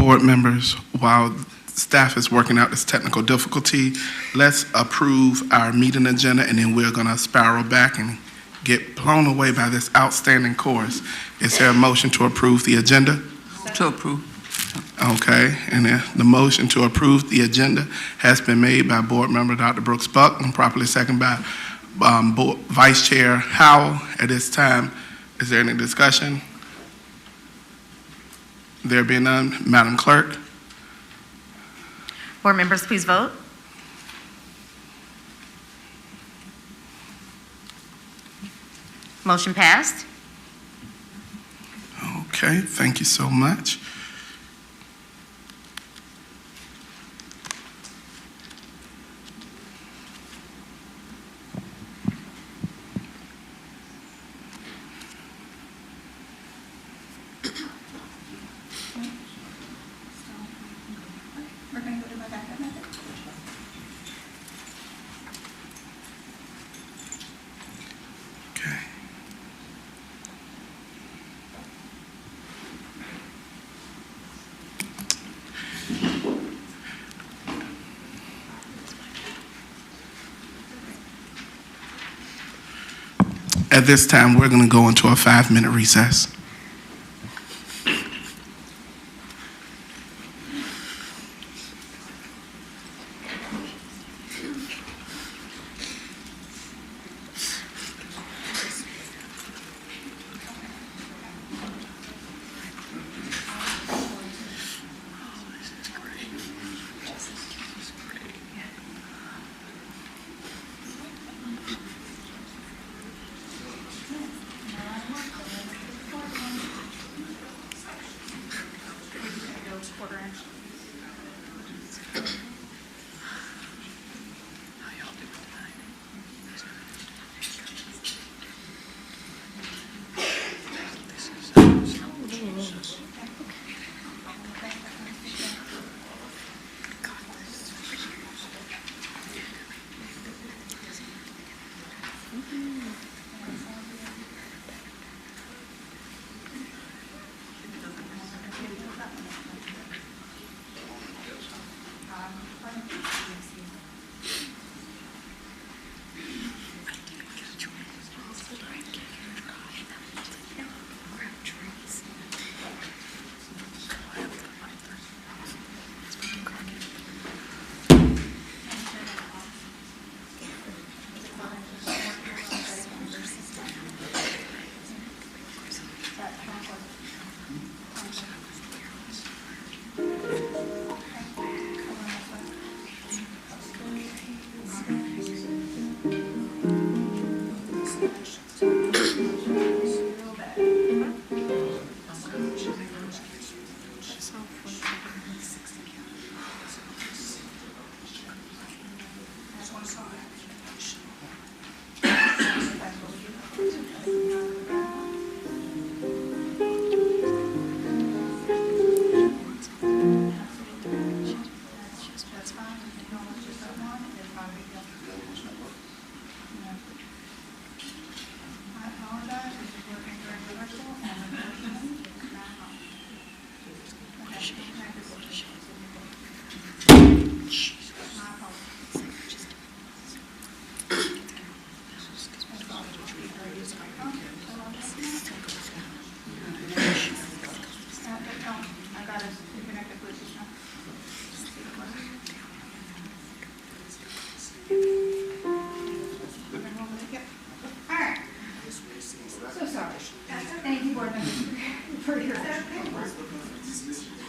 board members, while staff is working out this technical difficulty, let's approve our meeting agenda, and then we're going to spiral back and get blown away by this outstanding course. Is there a motion to approve the agenda? To approve. Okay, and the motion to approve the agenda has been made by Board Member Dr. Brooks Buck and properly seconded by Vice Chair Howell. At this time, is there any discussion? There being none, Madam Clerk. Board members, please vote. Motion passed. Okay, thank you so much. Okay. At this time, we're going to go into a 5-minute recess.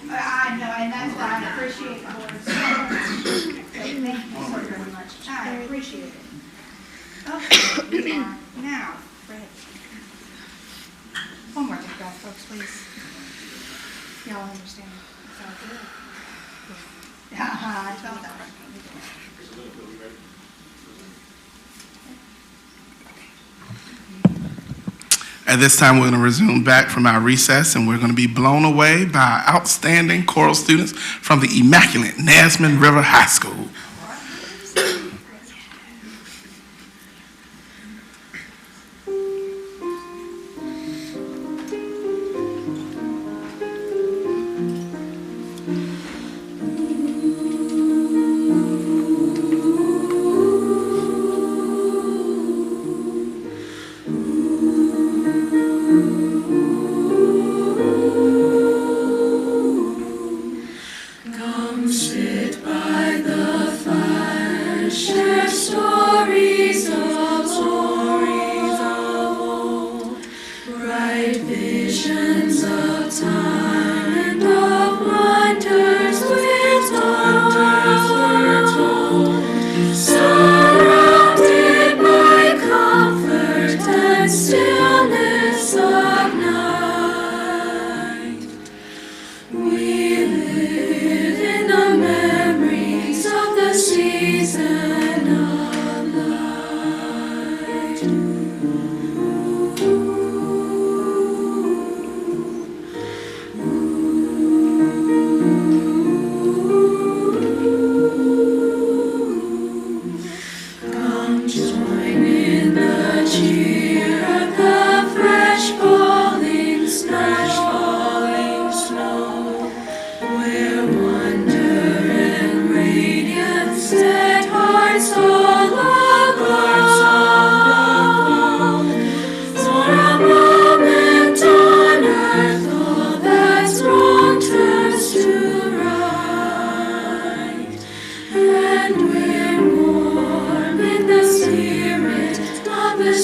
I know, and that's why I appreciate the board's support. Thank you very much. I appreciate it. Okay, we are now ready. One more take off, folks, please. Y'all understand? It's all good. Yeah, I felt that. At this time, we're going to resume back from our recess, and we're going to be blown away by outstanding choral students from the immaculate Nesman River High School.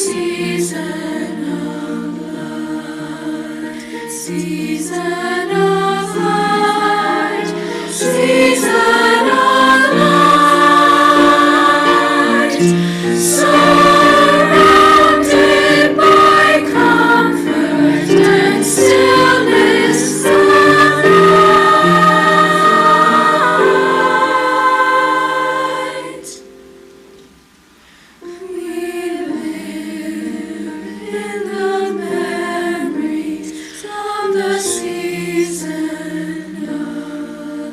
season of light, season of light, season of light, surrounded by comfort and stillness of light. We live in the memories of the season of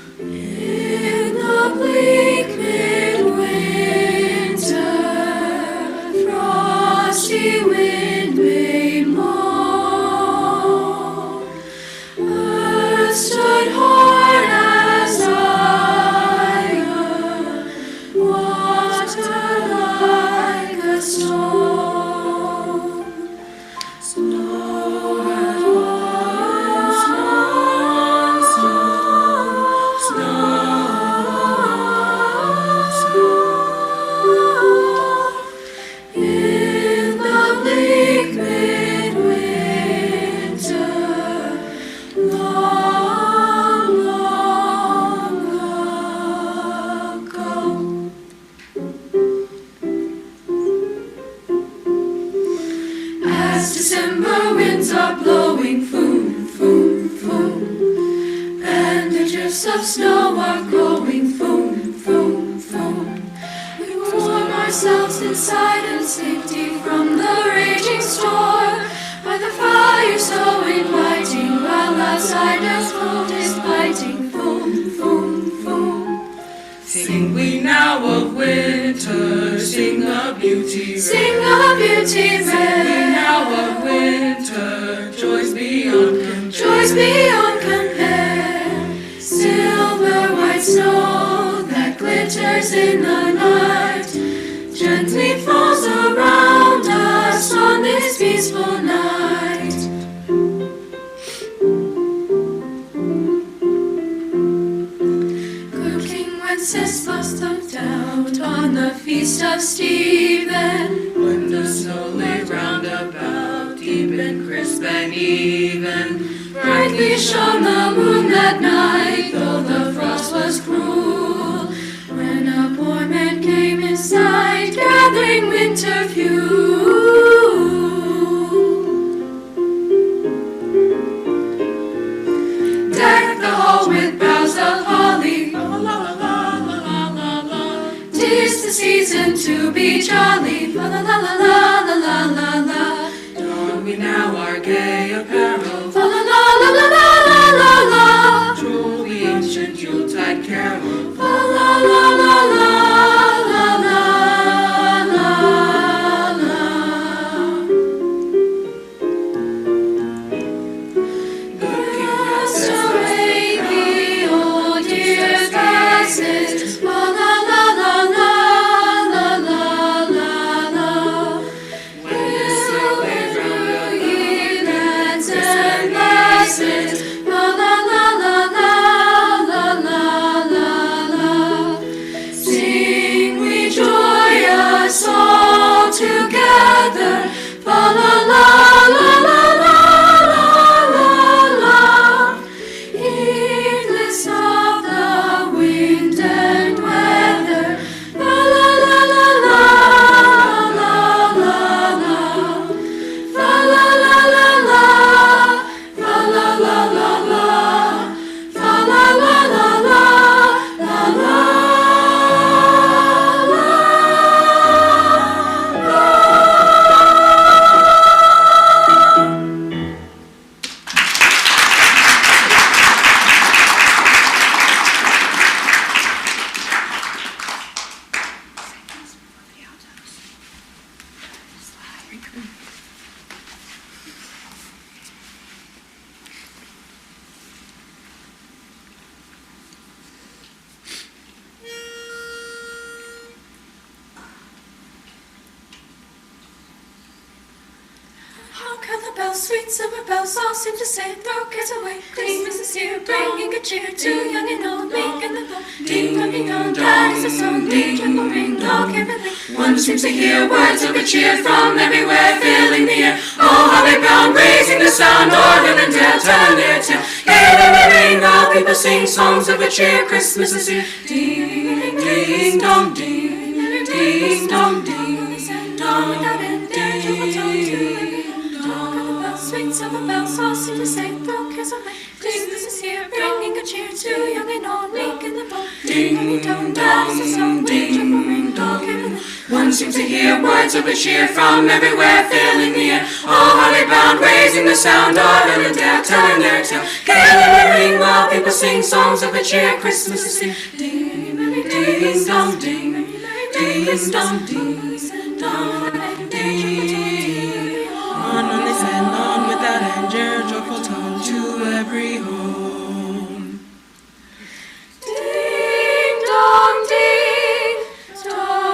in the bleak midwinter, frosty wind made moan. Earth stood hard as iron, water like a stone. Snow and in the bleak midwinter, long, long ago. As December winds are blowing, foom, foom, foom, and the drifts of snow are growing, foom, foom, foom. We warm ourselves inside in safety from the raging storm, by the fire so inviting, while outside the cold is biting, foom, foom, foom. Sing we now of winter, sing the beauty rare. Sing the beauty Sing we rare. now of winter, joys beyond compare. Joys beyond compare. Silver white snow that glitters in the night gently falls around us on this peaceful night. Cooking Wenceslas of doubt on the feast of Stephen, When the snow lay round about, deep and crisp and even, brightly shone the moon that night, though the frost was cruel. When a poor man came in sight, gathering winter fuel. Deck the hall with boughs of holly, la la la la la la la la. 'Tis the season to be jolly, la la la la la la la la la. don we now our gay apparel, La la la la la la la la la. troll the ancient Yuletide carol. La la la la la la la la la. Restoring the old year's glasses. La la la la la la la la la. Will through ye lands and masses. La la la la la la la la la. bells, sweet silver bells, all seem to say, throw cares away. Christmas is here, bringing good cheer to young and old, meek and the bold. Ding dong, that is the song, ding joyful ring, all carefully. One seems to hear words of good cheer from everywhere, filling the air. Oh, Holly Brown, raising the sound, Northern and Dale, telling their tale. Ring, all people sing songs of good cheer, Christmas is here. Ding, ding dong, ding, ding dong, ding, dong without end, dare joyful tone to the bells, sweet silver bells, all seem to say, throw cares away. Christmas is here, bringing good cheer to young and old, meek and the bold. Ding dong, that is the song, ding joyful ring, all carefully. One seems to hear words of good cheer from everywhere, filling the air. Oh, Holly Brown, raising the sound, Northern and Dale, telling their tale. Ring, while people sing songs of good cheer, Christmas is here. Ding, ding dong, ding, ding dong, ding, dong, ding. On this and on without end, joyful tone to every home. Ding dong, ding dong.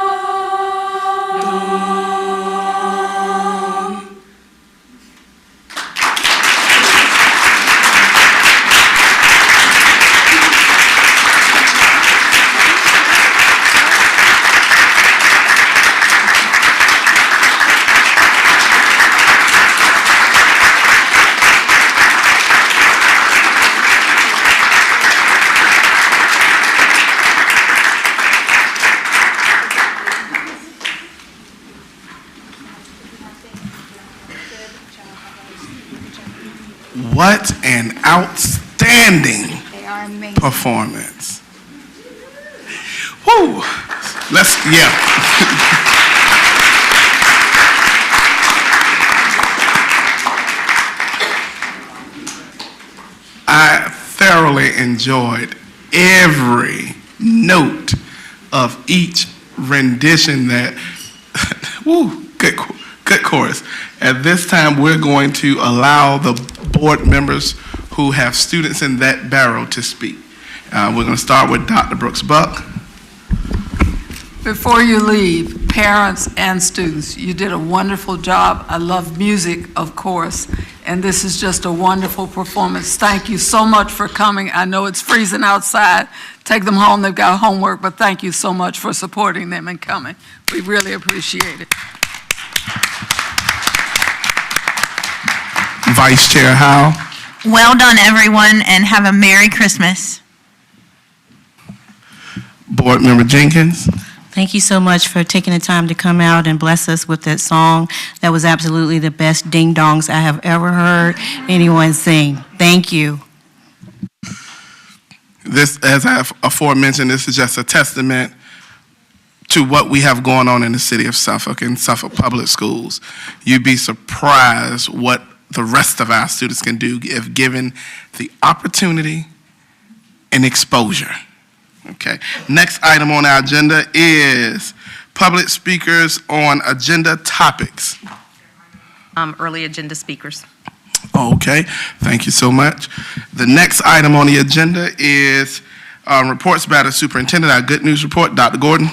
What an outstanding They are amazing. performance. Woo! Yeah. I thoroughly enjoyed every note of each rendition that, woo, good chorus. At this time, we're going to allow the board members who have students in that barrel to speak. We're going to start with Dr. Brooks Buck. Before you leave, parents and students, you did a wonderful job. I love music, of course, and this is just a wonderful performance. Thank you so much for coming. I know it's freezing outside. Take them home, they've got homework, but thank you so much for supporting them and coming. We really appreciate it. Vice Chair Howe. Well done, everyone, and have a Merry Christmas. Board Member Jenkins. Thank you so much for taking the time to come out and bless us with that song. That was absolutely the best ding-dongs I have ever heard anyone sing. Thank you. This, as I have aforementioned, this is just a testament to what we have going on in the city of Suffolk and Suffolk Public Schools. You'd be surprised what the rest of our students can do if given the opportunity and exposure. Okay. Next item on our agenda is public speakers on agenda topics. Early agenda speakers. Okay, thank you so much. The next item on the agenda is reports by the superintendent. Our good news report, Dr. Gordon.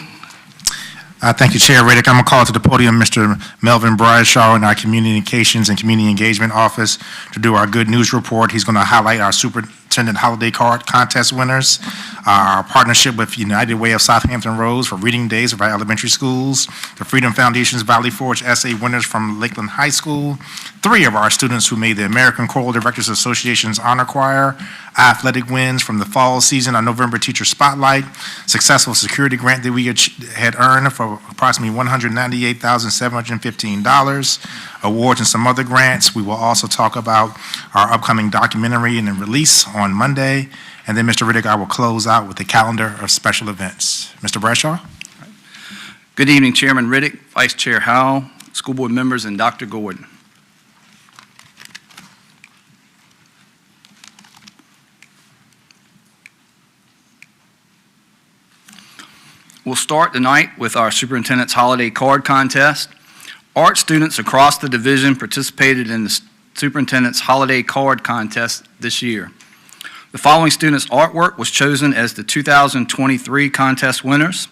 Thank you, Chair Riddick. I'm going to call to the podium Mr. Melvin Bradshaw in our Communications and Community Engagement Office to do our good news report. He's going to highlight our Superintendent Holiday Card Contest winners, our partnership with United Way of Southampton Roads for Reading Days of our elementary schools, the Freedom Foundation's Valley Forge essay winners from Lakeland High School, 3 of our students who made the American Choral Directors Association's Honor Choir, athletic wins from the fall season, our November Teacher Spotlight, successful security grant that we had earned for approximately $198,715, awards and some other grants. We will also talk about our upcoming documentary and the release on Monday. And then, Mr. Riddick, I will close out with the calendar of special events. Mr. Bradshaw? Good evening, Chairman Riddick, Vice Chair Howell, school board members, and Dr. Gordon. We'll start tonight with our Superintendent's Holiday Card Contest. Art students across the division participated in the Superintendent's Holiday Card Contest this year. The following students' artwork was chosen as the 2023 contest winners.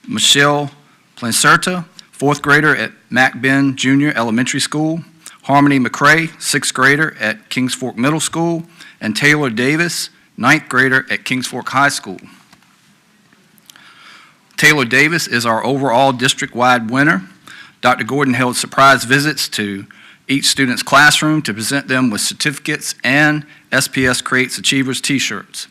Michelle Plancerta, 4th grader at Mac Ben Junior Elementary School. Harmony McCray, 6th grader at Kings Fork Middle School, and Taylor Davis, 9th grader at Kings Fork High School. Taylor Davis is our overall district-wide winner. Dr. Gordon held surprise visits to each student's classroom to present them with certificates and SPS Creates Achievers t-shirts.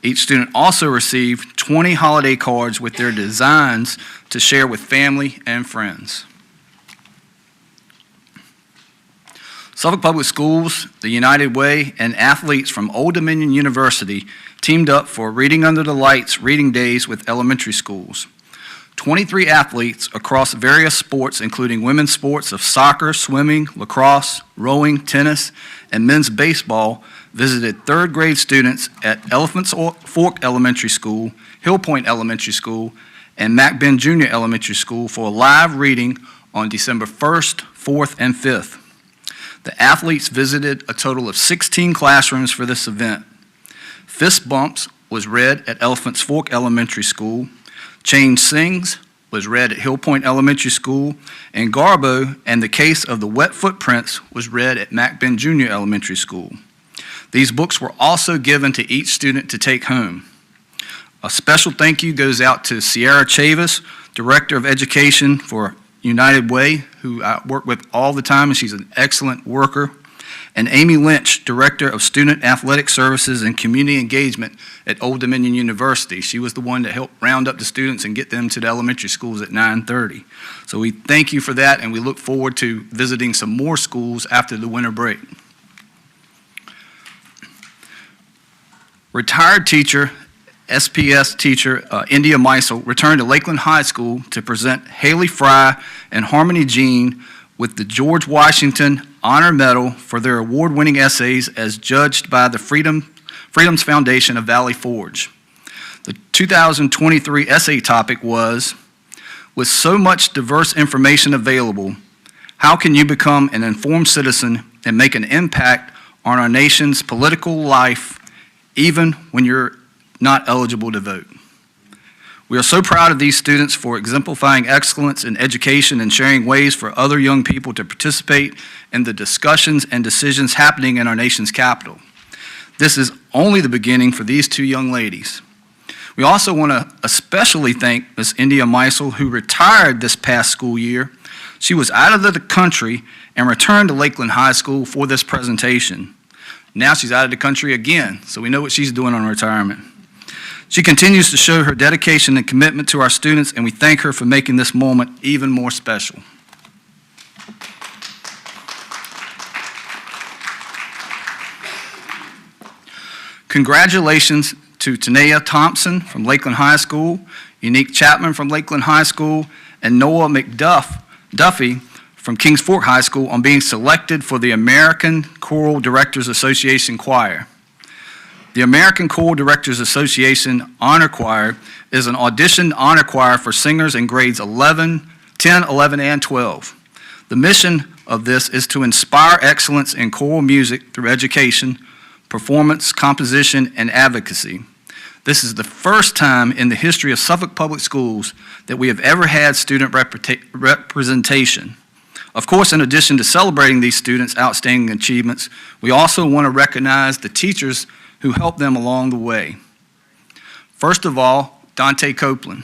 Each student also received 20 holiday cards with their designs to share with family and friends. Suffolk Public Schools, the United Way, and athletes from Old Dominion University teamed up for Reading Under the Lights Reading Days with elementary schools. 23 athletes across various sports, including women's sports of soccer, swimming, lacrosse, rowing, tennis, and men's baseball, visited third grade students at Elephants Fork Elementary School, Hill Point Elementary School, and Mac Ben Jr. Elementary School for a live reading on December 1st, 4th, and 5th. The athletes visited a total of 16 classrooms for this event. Fist Bumps was read at Elephants Fork Elementary School, Change Sings was read at Hill Point Elementary School, and Garbo and the Case of the Wet Footprints was read at Mac Ben Jr. Elementary School. These books were also given to each student to take home. A special thank you goes out to Sierra Chavis, Director of Education for United Way, who I work with all the time, and she's an excellent worker, and Amy Lynch, Director of Student Athletic Services and Community Engagement at Old Dominion University. She was the one that helped round up the students and get them to the elementary schools at 9:30. So we thank you for that, and we look forward to visiting some more schools after the winter break. Retired teacher, SPS teacher India Meisel returned to Lakeland High School to present Haley Fry and Harmony Jean with the George Washington Honor Medal for their award-winning essays as judged by the Freedom's Foundation of Valley Forge. The 2023 essay topic was, with so much diverse information available, how can you become an informed citizen and make an impact on our nation's political life even when you're not eligible to vote? We are so proud of these students for exemplifying excellence in education and sharing ways for other young people to participate in the discussions and decisions happening in our nation's capital. This is only the beginning for these two young ladies. We also want to especially thank Ms. India Meisel, who retired this past school year. She was out of the country and returned to Lakeland High School for this presentation. Now she's out of the country again, so we know what she's doing on retirement. She continues to show her dedication and commitment to our students, and we thank her for making this moment even more special. Congratulations to Tanea Thompson from Lakeland High School, Unique Chapman from Lakeland High School, and Noah McDuffie from Kings Fork High School on being selected for the American Choral Directors Association Choir. The American Choral Directors Association Honor Choir is an auditioned honor choir for singers in grades 10, 11, and 12. The mission of this is to inspire excellence in choral music through education, performance, composition, and advocacy. This is the first time in the history of Suffolk Public Schools that we have ever had student representation. Of course, in addition to celebrating these students' outstanding achievements, we also want to recognize the teachers who helped them along the way. First of all, Dante Copeland.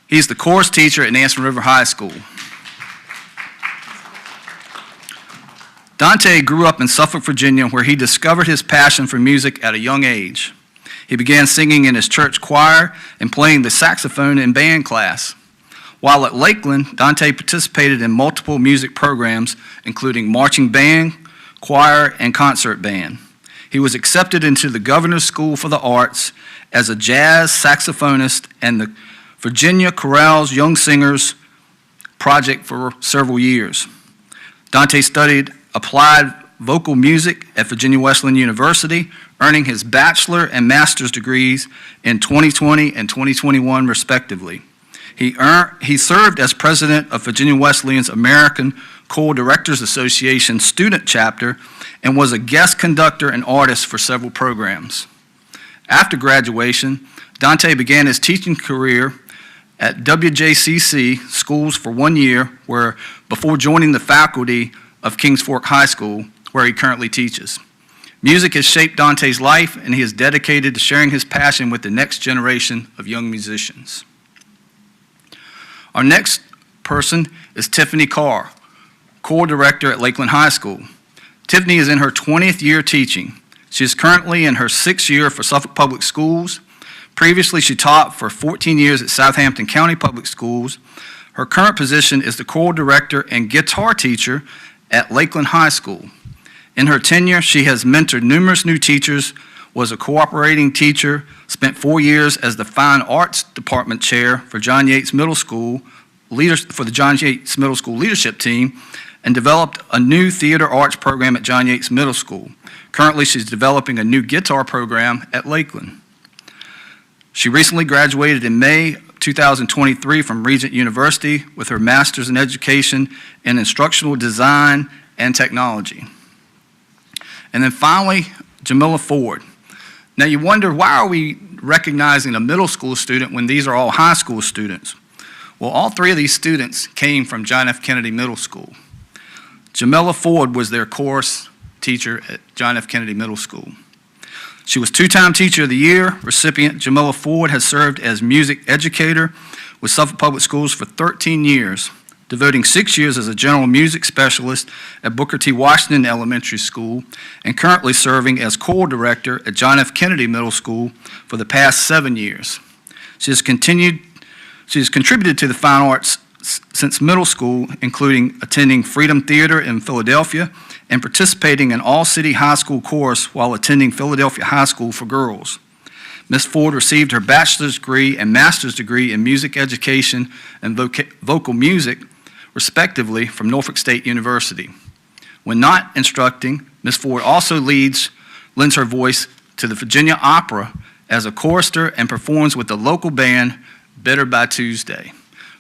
He's the chorus teacher at Nansemond River High School. Dante grew up in Suffolk, Virginia, where he discovered his passion for music at a young age. He began singing in his church choir and playing the saxophone in band class. While at Lakeland, Dante participated in multiple music programs, including marching band, choir, and concert band. He was accepted into the Governor's School for the Arts as a jazz saxophonist and the Virginia Chorale's Young Singers Project for several years. Dante studied applied vocal music at Virginia Wesleyan University, earning his bachelor and master's degrees in 2020 and 2021, respectively. He served as president of Virginia Wesleyan's American Choral Directors Association student chapter and was a guest conductor and artist for several programs. After graduation, Dante began his teaching career at WJCC schools for 1 year, where before joining the faculty of Kings Fork High School, where he currently teaches. Music has shaped Dante's life, and he is dedicated to sharing his passion with the next generation of young musicians. Our next person is Tiffany Carr, Choir Director at Lakeland High School. Tiffany is in her 20th year teaching. She is currently in her 6th year for Suffolk Public Schools. Previously, she taught for 14 years at Southampton County Public Schools. Her current position is the Choir Director and Guitar Teacher at Lakeland High School. In her tenure, she has mentored numerous new teachers, was a cooperating teacher, spent 4 years as the Fine Arts Department Chair for John Yates Middle School, for the John Yates Middle School leadership team, and developed a new theater arts program at John Yates Middle School. Currently, she's developing a new guitar program at Lakeland. She recently graduated in May 2023 from Regent University with her Master's in Education in Instructional Design and Technology. And then finally, Jamila Ford. Now you wonder, why are we recognizing a middle school student when these are all high school students? Well, all 3 of these students came from John F. Kennedy Middle School. Jamila Ford was their chorus teacher at John F. Kennedy Middle School. She was 2-time Teacher of the Year recipient. Jamila Ford has served as music educator with Suffolk Public Schools for 13 years, devoting 6 years as a general music specialist at Booker T. Washington Elementary School, and currently serving as choir director at John F. Kennedy Middle School for the past 7 years. She has contributed to the fine arts since middle school, including attending Freedom Theater in Philadelphia and participating in all-city high school chorus while attending Philadelphia High School for Girls. Ms. Ford received her bachelor's degree and master's degree in music education and vocal music, respectively, from Norfolk State University. When not instructing, Ms. Ford also lends her voice to the Virginia Opera as a chorister and performs with the local band Better by Tuesday.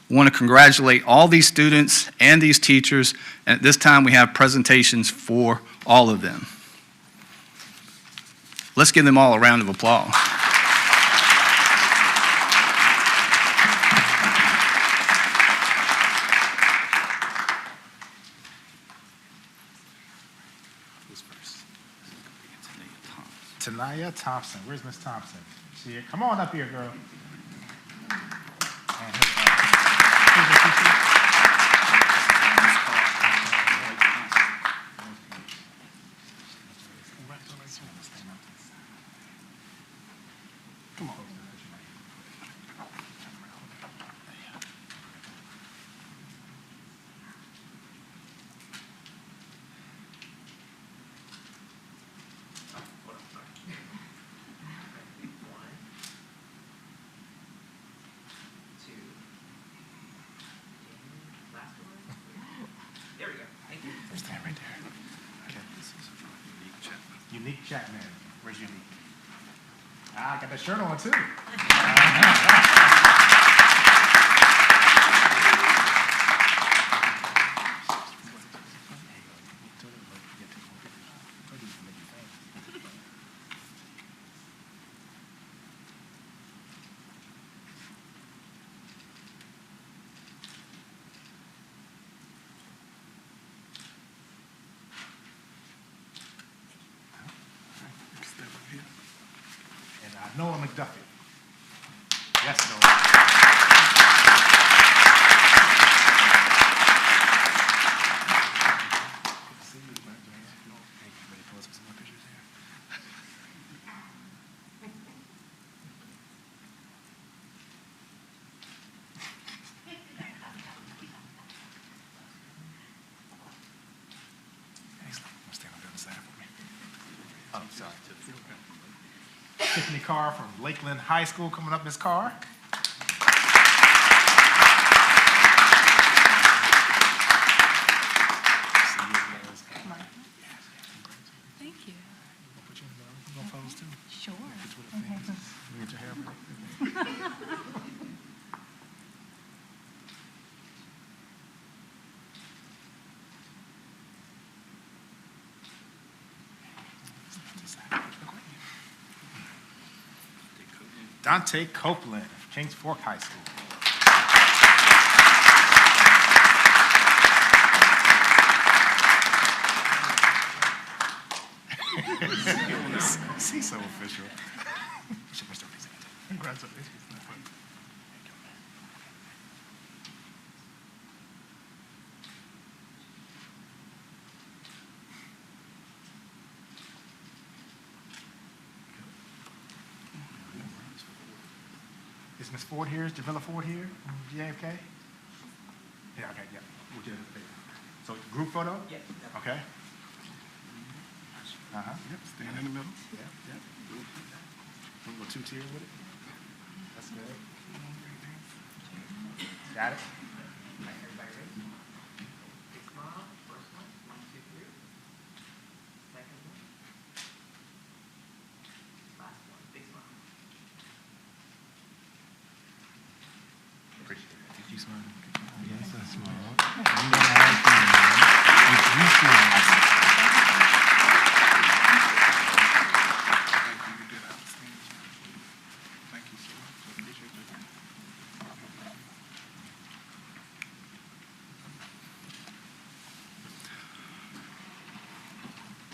I want to congratulate all these students and these teachers, and at this time we have presentations for all of them. Let's give them all a round of applause. Tanaya Thompson. Where's Miss Thompson? She here? Come on up here, girl. And come on. Stand right there. Okay. Unique Chapman. Where's Unique? Ah, I got that shirt on too. And Noah McDuffie. Yes, Noah. Stand on the other side for me. Oh, sorry. Tiffany Carr from Lakeland High School coming up, Ms. Carr. Thank you. Put you in the pose too. Sure. You get your hair back. Dante Copeland, Kings Fork High School. He's so official. Congratulations. Is Ms. Ford here? Is Jamila Ford here? JFK? Yeah, okay, yeah. We'll get it. So group photo? Yeah. Okay. Uh-huh. Yep, stand in the middle. Yep, yep. A little two-tier with it. That's good. Got it? Everybody ready? Big smile. First one. 1, 2, 3. Second one. Last one. Big smile. Appreciate it. Did you smile? Yes, I smiled. Did you smile?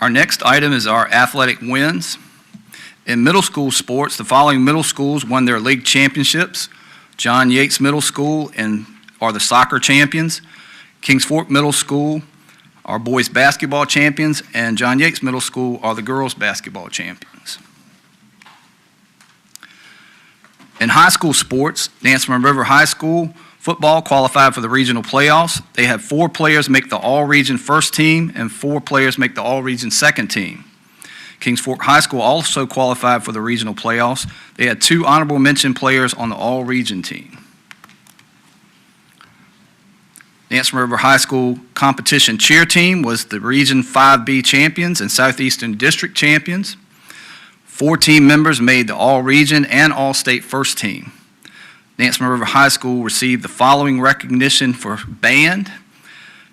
Our next item is our athletic wins. In middle school sports, the following middle schools won their league championships. John Yates Middle School are the soccer champions. Kings Fork Middle School are boys basketball champions, and John Yates Middle School are the girls basketball champions. In high school sports, Nansemond River High School football qualified for the regional playoffs. They had 4 players make the all-region first team and 4 players make the all-region second team. Kings Fork High School also qualified for the regional playoffs. They had 2 honorable mention players on the all-region team. Nansemond River High School competition cheer team was the Region 5B champions and Southeastern District champions. 4 team members made the all-region and all-state first team. Nansemond River High School received the following recognition for band: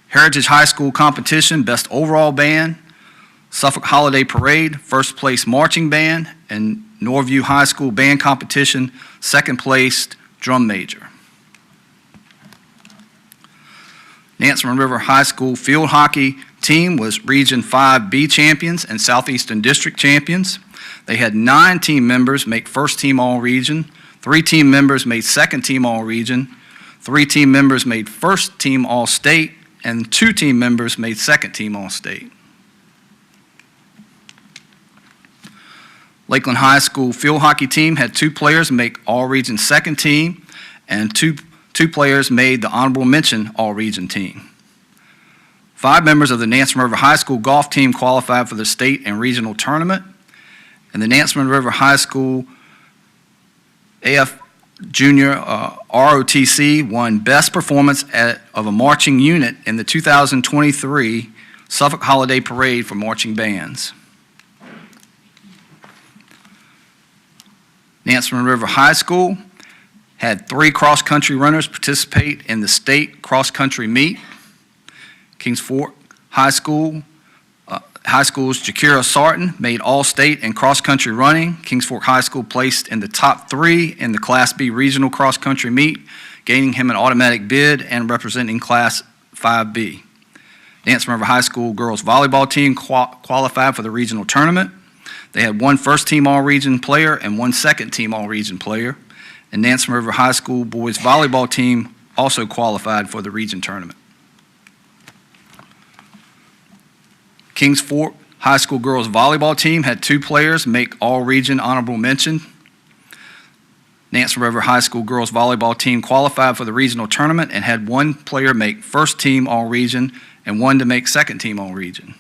Heritage High School competition, best overall band; Suffolk Holiday Parade, first place marching band; and Norview High School band competition, second placed drum major. Nansemond River High School field hockey team was Region 5B champions and Southeastern District champions. They had 9 team members make first team all-region, 3 team members made second team all-region, 3 team members made first team all-state, and 2 team members made second team all-state. Lakeland High School field hockey team had 2 players make all-region second team, and two players made the honorable mention all-region team. 5 members of the Nansemond River High School golf team qualified for the state and regional tournament, and the Nansemond River High School AF Junior ROTC won Best Performance of a Marching Unit in the 2023 Suffolk Holiday Parade for marching bands. Nansemond River High School had 3 cross-country runners participate in the state cross-country meet. Kings Fork High School's Jakira Sarton made all-state in cross-country running. Kings Fork High School placed in the top 3 in the Class B regional cross-country meet, gaining him an automatic bid and representing Class 5B. Nansemond River High School girls volleyball team qualified for the regional tournament. They had 1 first-team all-region player and 1 second-team all-region player. And Nansemond River High School boys volleyball team also qualified for the region tournament. Kings Fork High School girls volleyball team had 2 players make all-region honorable mention. Nansemond River High School girls volleyball team qualified for the regional tournament and had 1 player make first team all-region and 1 to make second team all-region.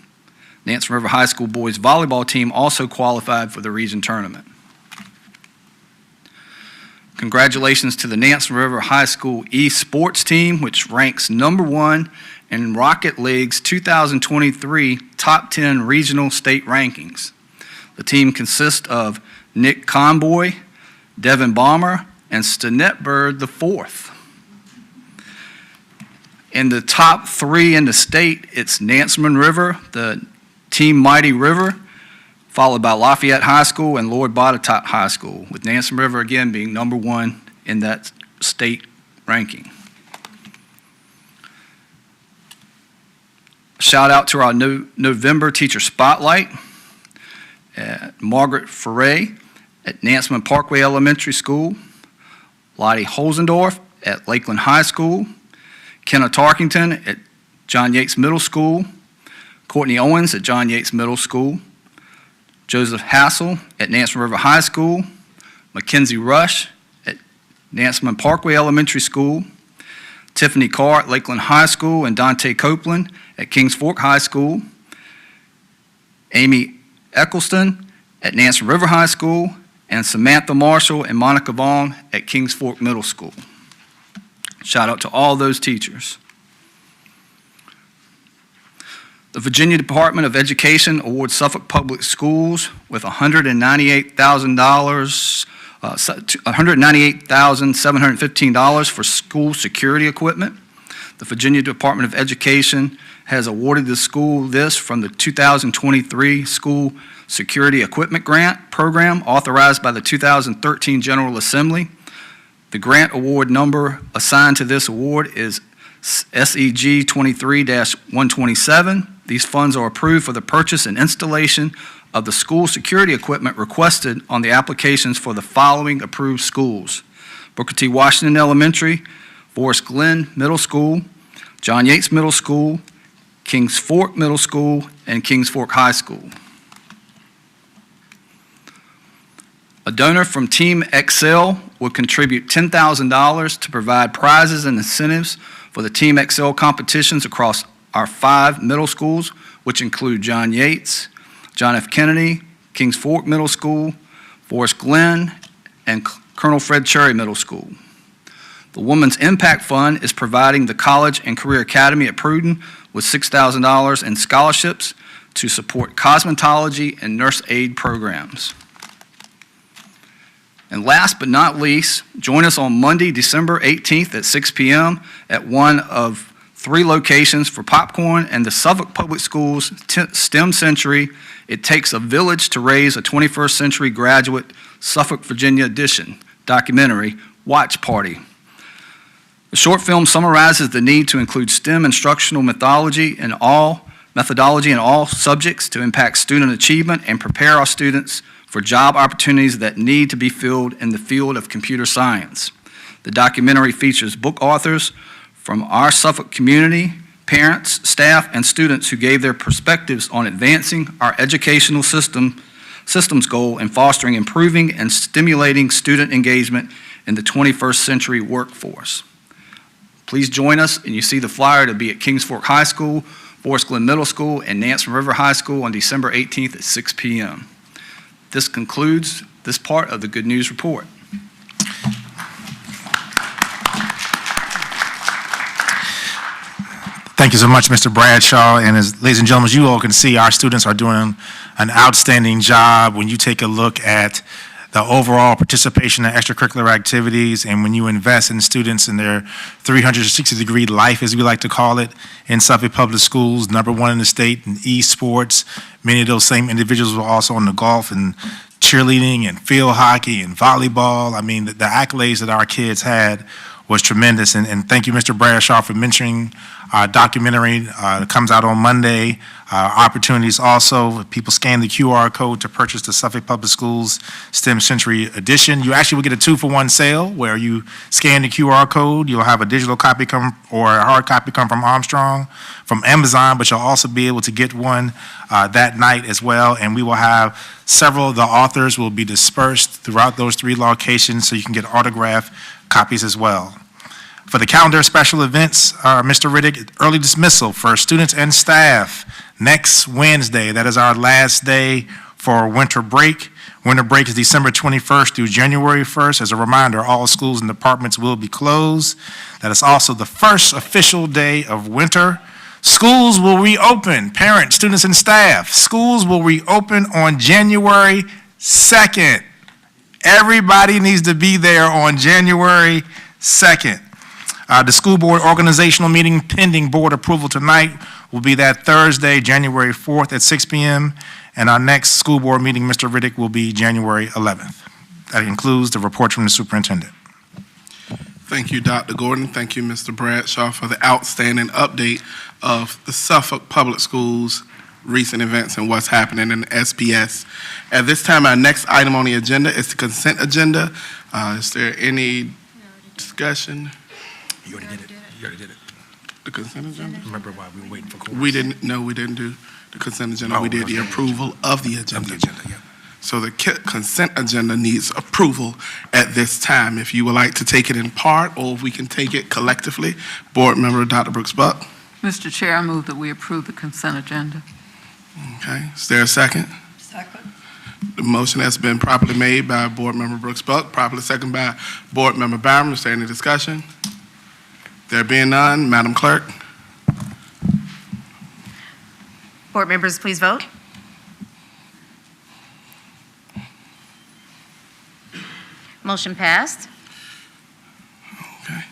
Nansemond River High School boys volleyball team also qualified for the region tournament. Congratulations to the Nansemond River High School eSports team, which ranks #1 in Rocket League's 2023 Top 10 Regional State Rankings. The team consists of Nick Conboy, Devin Balmer, and Stanetberg IV. In the top 3 in the state, it's Nansemond River, the Team Mighty River, followed by Lafayette High School and Lord Botetourt High School, with Nansemond River again being #1 in that state ranking. Shout out to our November Teacher Spotlight. Margaret Foray at Nansemond Parkway Elementary School, Lottie Holzendorf at Lakeland High School, Kenna Tarkington at John Yates Middle School, Courtney Owens at John Yates Middle School, Joseph Hassel at Nansemond River High School, Mackenzie Rush at Nansemond Parkway Elementary School, Tiffany Carr at Lakeland High School, and Dante Copeland at Kings Fork High School, Amy Eccleston at Nansemond River High School, and Samantha Marshall and Monica Vaughn at Kings Fork Middle School. Shout out to all those teachers. The Virginia Department of Education awards Suffolk Public Schools with $198,715 for school security equipment. The Virginia Department of Education has awarded the school this from the 2023 School Security Equipment Grant Program authorized by the 2013 General Assembly. The grant award number assigned to this award is SEG 23-127. These funds are approved for the purchase and installation of the school security equipment requested on the applications for the following approved schools: Booker T. Washington Elementary, Forest Glen Middle School, John Yates Middle School, Kings Fork Middle School, and Kings Fork High School. A donor from Team Excel will contribute $10,000 to provide prizes and incentives for the Team Excel competitions across our 5 middle schools, which include John Yates, John F. Kennedy, Kings Fork Middle School, Forest Glen, and Colonel Fred Cherry Middle School. The Women's Impact Fund is providing the College and Career Academy at Pruden with $6,000 in scholarships to support cosmetology and nurse aid programs. And last but not least, join us on Monday, December 18th at 6 p.m. at one of 3 locations for popcorn and the Suffolk Public Schools STEM Century. It Takes a Village to Raise a 21st Century Graduate Suffolk, Virginia edition documentary watch party. The short film summarizes the need to include STEM instructional methodology in all subjects to impact student achievement and prepare our students for job opportunities that need to be filled in the field of computer science. The documentary features book authors from our Suffolk community, parents, staff, and students who gave their perspectives on advancing our educational systems goal in fostering, improving, and stimulating student engagement in the 21st century workforce. Please join us, and you see the flyer to be at Kings Fork High School, Forest Glen Middle School, and Nansemond River High School on December 18th at 6 p.m. This concludes this part of the Good News Report. Thank you so much, Mr. Bradshaw. And ladies and gentlemen, as you all can see, our students are doing an outstanding job when you take a look at the overall participation in extracurricular activities, and when you invest in students in their 360-degree life, as we like to call it, in Suffolk Public Schools, #1 in the state in esports. Many of those same individuals were also in the golf and cheerleading and field hockey and volleyball. I mean, the accolades that our kids had was tremendous. And thank you, Mr. Bradshaw, for mentioning our documentary that comes out on Monday. Opportunities also, people scan the QR code to purchase the Suffolk Public Schools STEM Century Edition. You actually will get a 2-for-1 sale where you scan the QR code. You'll have a digital copy or a hard copy come from Armstrong, from Amazon, but you'll also be able to get one that night as well. And we will have several of the authors will be dispersed throughout those 3 locations so you can get autographed copies as well. For the calendar special events, Mr. Riddick, early dismissal for students and staff next Wednesday. That is our last day for winter break. Winter break is December 21st through January 1st. As a reminder, all schools and departments will be closed. That is also the first official day of winter. Schools will reopen. Parents, students, and staff. Schools will reopen on January 2nd. Everybody needs to be there on January 2nd. The school board organizational meeting pending board approval tonight will be that Thursday, January 4th at 6 p.m. And our next school board meeting, Mr. Riddick, will be January 11th. That includes the report from the superintendent. Thank you, Dr. Gordon. Thank you, Mr. Bradshaw, for the outstanding update of the Suffolk Public Schools recent events and what's happening in the SPS. At this time, our next item on the agenda is the consent agenda. Is there any discussion? You already did it. You already did it. The consent agenda? Remember why we were waiting for chorus? We didn't do the consent agenda. Oh, We did the okay. approval of the agenda. Of the agenda, yeah. So the consent agenda needs approval at this time. If you would like to take it in part, or if we can take it collectively. Board Member Dr. Brooks Buck. Mr. Chair, I move that we approve the consent agenda. Okay, is there a second? Second. The motion has been properly made by Board Member Brooks Buck, properly seconded by Board Member Byram. Is there any discussion? There being none, Madam Clerk. Board members, please vote. Motion passed. Okay.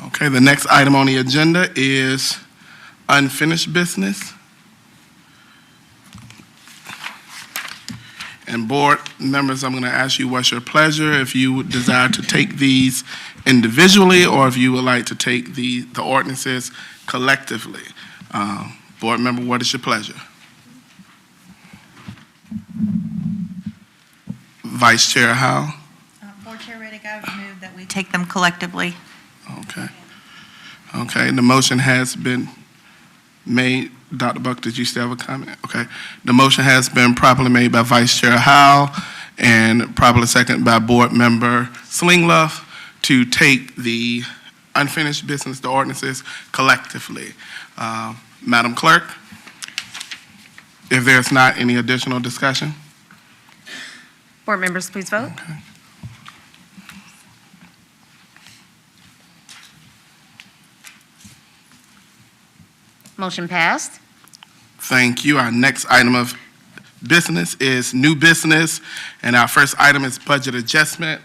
Okay, the next item on the agenda is unfinished business. And board members, I'm going to ask you what's your pleasure, if you would desire to take these individually or if you would like to take the ordinances collectively. Board member, what is your pleasure? Vice Chair Howe? Board Chair Reddick, I would move that we take them collectively. Okay. Okay, the motion has been made. Dr. Buck, did you still have a comment? Okay. The motion has been properly made by Vice Chair Howe and properly seconded by Board Member Slingluff to take the unfinished business, the ordinances, collectively. Madam Clerk, if there's not any additional discussion? Board members, please vote. Okay. Motion passed. Thank you. Our next item of business is new business, and our first item is budget adjustment.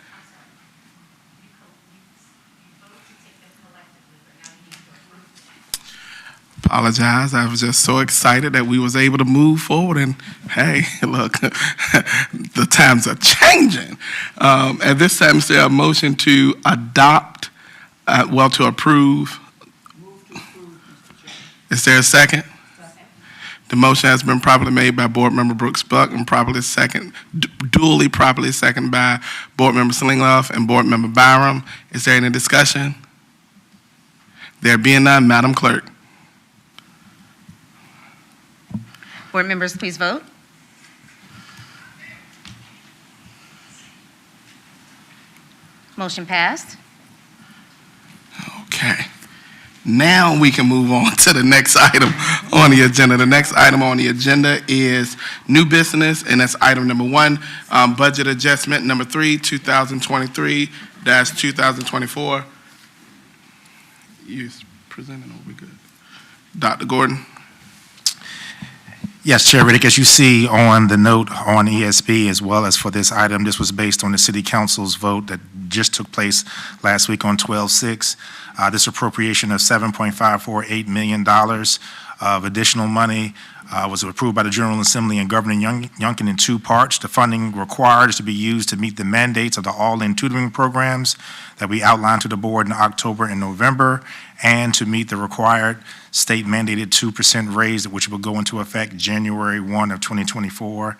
Apologize. I was just so excited that we was able to move forward, and hey, look, the times are changing. At this time, is there a motion to adopt, to approve? Is there a second? The motion has been properly made by Board Member Brooks Buck and duly properly seconded by Board Member Slingloff and Board Member Byram. Is there any discussion? There being none, Madam Clerk. Board members, please vote. Motion passed. Okay. Now we can move on to the next item on the agenda. The next item on the agenda is new business, and that's item number 1, budget adjustment number 3, 2023-2024. You presenting, are we good? Dr. Gordon? Yes, Chair Riddick, as you see on the note on ESB as well as for this item, this was based on the City Council's vote that just took place last week on 12/6. This appropriation of $7.548 million of additional money was approved by the General Assembly and Governor Youngkin in 2 parts. The funding required is to be used to meet the mandates of the all-in tutoring programs that we outlined to the board in October and November, and to meet the required state-mandated 2% raise, which will go into effect January 1 of 2024.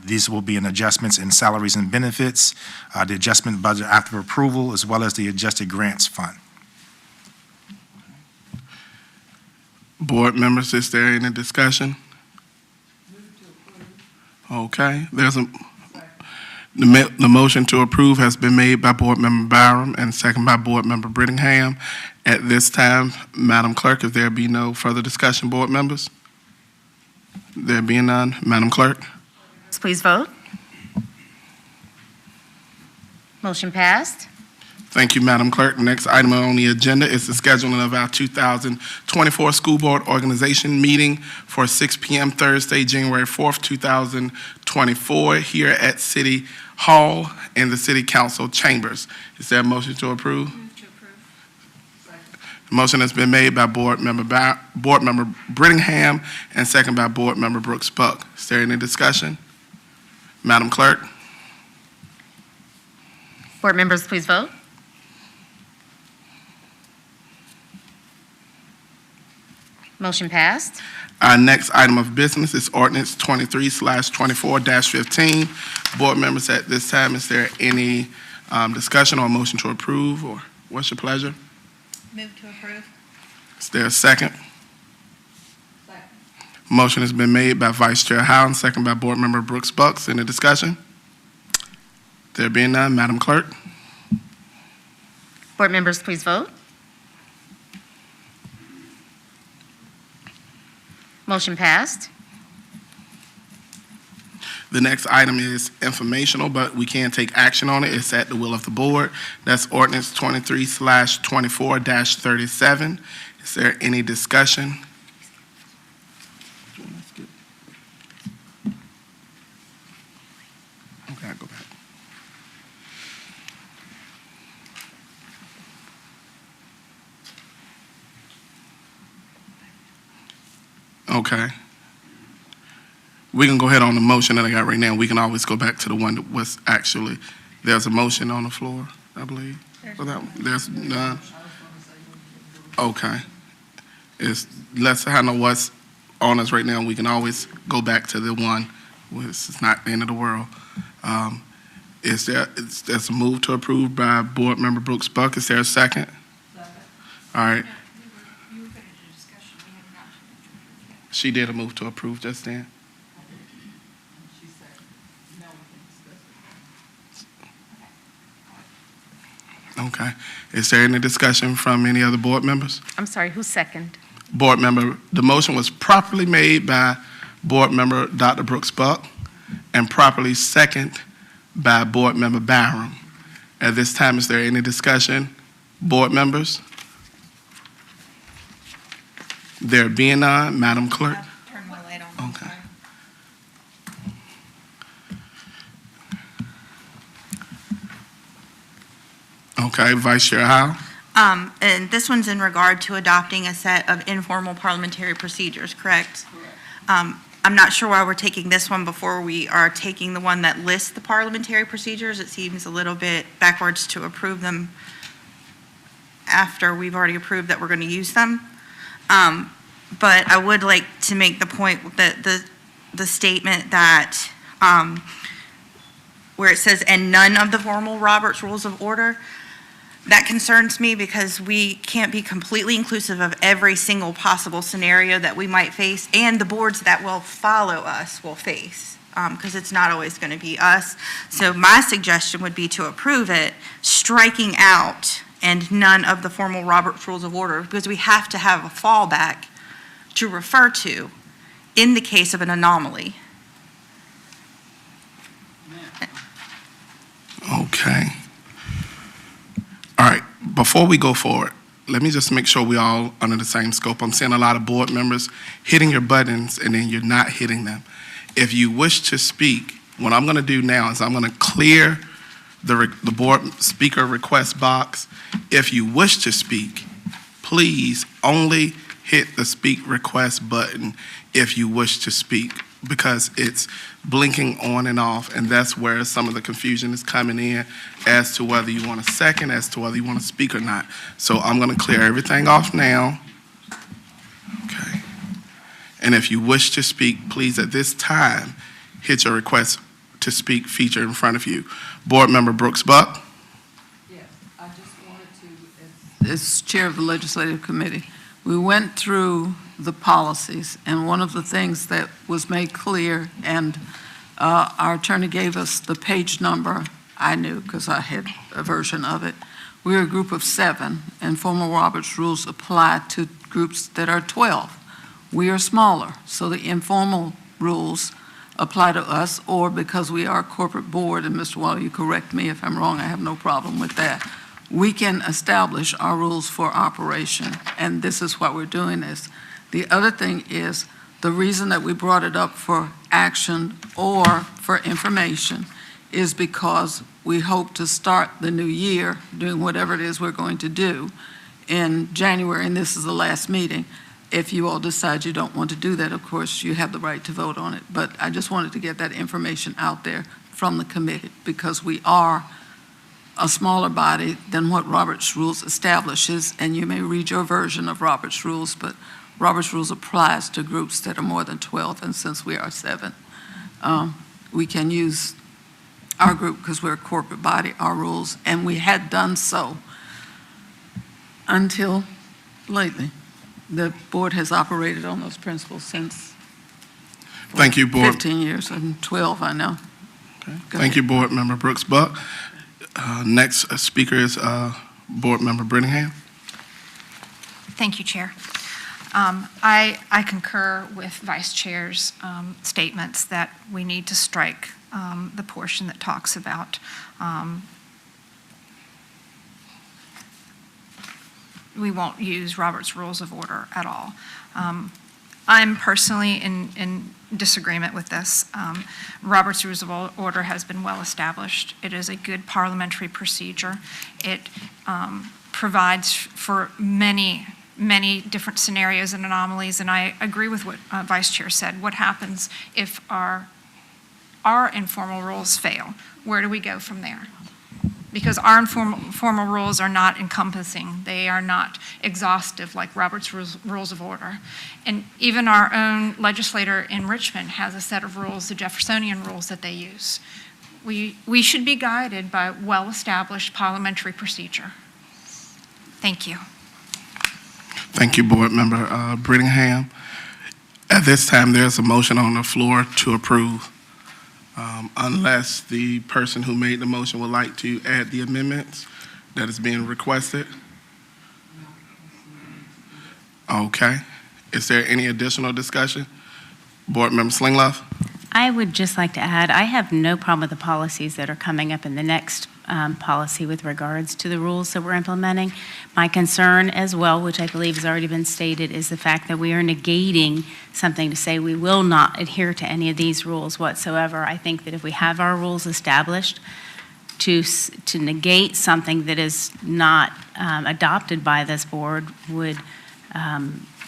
These will be in adjustments in salaries and benefits, the adjustment budget after approval, as well as the adjusted grants fund. Board members, is there any discussion? Okay, the motion to approve has been made by Board Member Byram and seconded by Board Member Brittingham. At this time, Madam Clerk, if there be no further discussion, board members? There being none, Madam Clerk? Please vote. Motion passed. Thank you, Madam Clerk. The next item on the agenda is the scheduling of our 2024 School Board Organization meeting for 6 p.m. Thursday, January 4th, 2024, here at City Hall in the City Council chambers. Is there a motion to approve? The motion has been made by Board Member Brittingham and seconded by Board Member Brooks Buck. Is there any discussion? Madam Clerk? Board members, please vote. Motion passed. Our next item of business is ordinance 23/24-15. Board members, at this time, is there any discussion or motion to approve, or what's your pleasure? Move to approve. Is there a second? Motion has been made by Vice Chair Howe and second by Board Member Brooks Bucks. Any discussion? There being none, Madam Clerk. Board members, please vote. Motion passed. The next item is informational, but we can't take action on it. It's at the will of the board. That's ordinance 23/24-37. Is there any discussion? Okay, I'll go back. Okay. We can go ahead on the motion that I got right now. We can always go back to the one that was actually, there's a motion on the floor, I believe. There's none. Okay. Let's handle what's on us right now. We can always go back to the one, which is not the end of the world. There's a move to approve by Board Member Brooks Buck. Is there a second? All right. She did a move to approve just then. Okay. Is there any discussion from any other board members? I'm sorry, who's second? Board member, the motion was properly made by Board Member Dr. Brooks Buck and properly second by Board Member Byram. At this time, is there any discussion? Board members? There being none, Madam Clerk. Turn my light on. Okay. Okay, Vice Chair Howe. And this one's in regard to adopting a set of informal parliamentary procedures, correct? I'm not sure why we're taking this one before we are taking the one that lists the parliamentary procedures. It seems a little bit backwards to approve them after we've already approved that we're going to use them. But I would like to make the point that the statement that where it says, "and none of the formal Roberts Rules of Order," that concerns me because we can't be completely inclusive of every single possible scenario that we might face and the boards that will follow us will face, because it's not always going to be us. So my suggestion would be to approve it, striking out "and none of the formal Roberts Rules of Order," because we have to have a fallback to refer to in the case of an anomaly. Okay. All right, before we go forward, let me just make sure we all under the same scope. I'm seeing a lot of board members hitting your buttons and then you're not hitting them. If you wish to speak, what I'm going to do now is I'm going to clear the board speaker request box. If you wish to speak, please only hit the speak request button if you wish to speak, because it's blinking on and off, and that's where some of the confusion is coming in as to whether you want a second, as to whether you want to speak or not. So I'm going to clear everything off now. Okay. And if you wish to speak, please at this time hit your request to speak feature in front of you. Board Member Brooks Buck. Yes, I just wanted to, as chair of the legislative committee, we went through the policies, and one of the things that was made clear, and our attorney gave us the page number, I knew because I had a version of it. We're a group of 7, and formal Roberts rules apply to groups that are 12. We are smaller, so the informal rules apply to us, or because we are a corporate board, and Mr. Waller, you correct me if I'm wrong, I have no problem with that. We can establish our rules for operation, and this is what we're doing is. The other thing is, the reason that we brought it up for action or for information is because we hope to start the new year doing whatever it is we're going to do in January, and this is the last meeting. If you all decide you don't want to do that, of course, you have the right to vote on it. But I just wanted to get that information out there from the committee, because we are a smaller body than what Robert's Rules establishes, and you may read your version of Robert's Rules, but Robert's Rules applies to groups that are more than 12, and since we are 7, we can use our group, because we're a corporate body, our rules, and we had done so until lately. The board has operated on those principles since Thank you, Board. 15 years, and 12, I know. Thank you, Board Member Brooks Buck. Next speaker is Board Member Brittingham. Thank you, Chair. I concur with Vice Chair's statements that we need to strike the portion that talks about we won't use Robert's Rules of Order at all. I'm personally in disagreement with this. Robert's Rules of Order has been well established. It is a good parliamentary procedure. It provides for many different scenarios and anomalies, and I agree with what Vice Chair said. What happens if our informal rules fail? Where do we go from there? Because our formal rules are not encompassing. They are not exhaustive like Robert's Rules of Order. And even our own legislator in Richmond has a set of rules, the Jeffersonian rules that they use. We should be guided by well-established parliamentary procedure. Thank you. Thank you, Board Member Brittingham. At this time, there's a motion on the floor to approve. Unless the person who made the motion would like to add the amendments that is being requested. Okay. Is there any additional discussion? Board Member Slingloff? I would just like to add, I have no problem with the policies that are coming up in the next policy with regards to the rules that we're implementing. My concern as well, which I believe has already been stated, is the fact that we are negating something to say we will not adhere to any of these rules whatsoever. I think that if we have our rules established, to negate something that is not adopted by this board would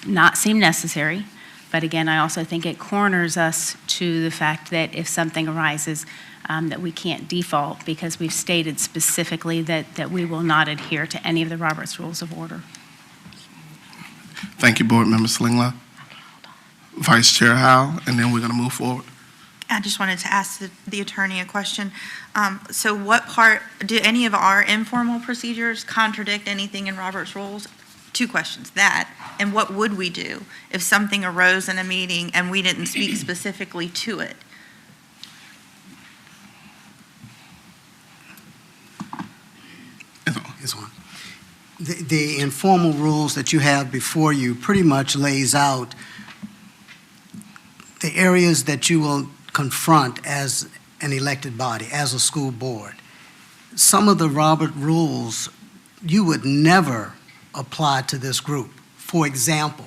not seem necessary. But again, I also think it corners us to the fact that if something arises, that we can't default because we've stated specifically that we will not adhere to any of the Robert's Rules of Order. Thank you, Board Member Slingloff. Vice Chair Howell, and then we're going to move forward. I just wanted to ask the attorney a question. So what part, do any of our informal procedures contradict anything in Robert's Rules? 2 questions, that, and what would we do if something arose in a meeting and we didn't speak specifically to it? It's on. The informal rules that you have before you pretty much lays out the areas that you will confront as an elected body, as a school board. Some of the Robert rules you would never apply to this group. For example,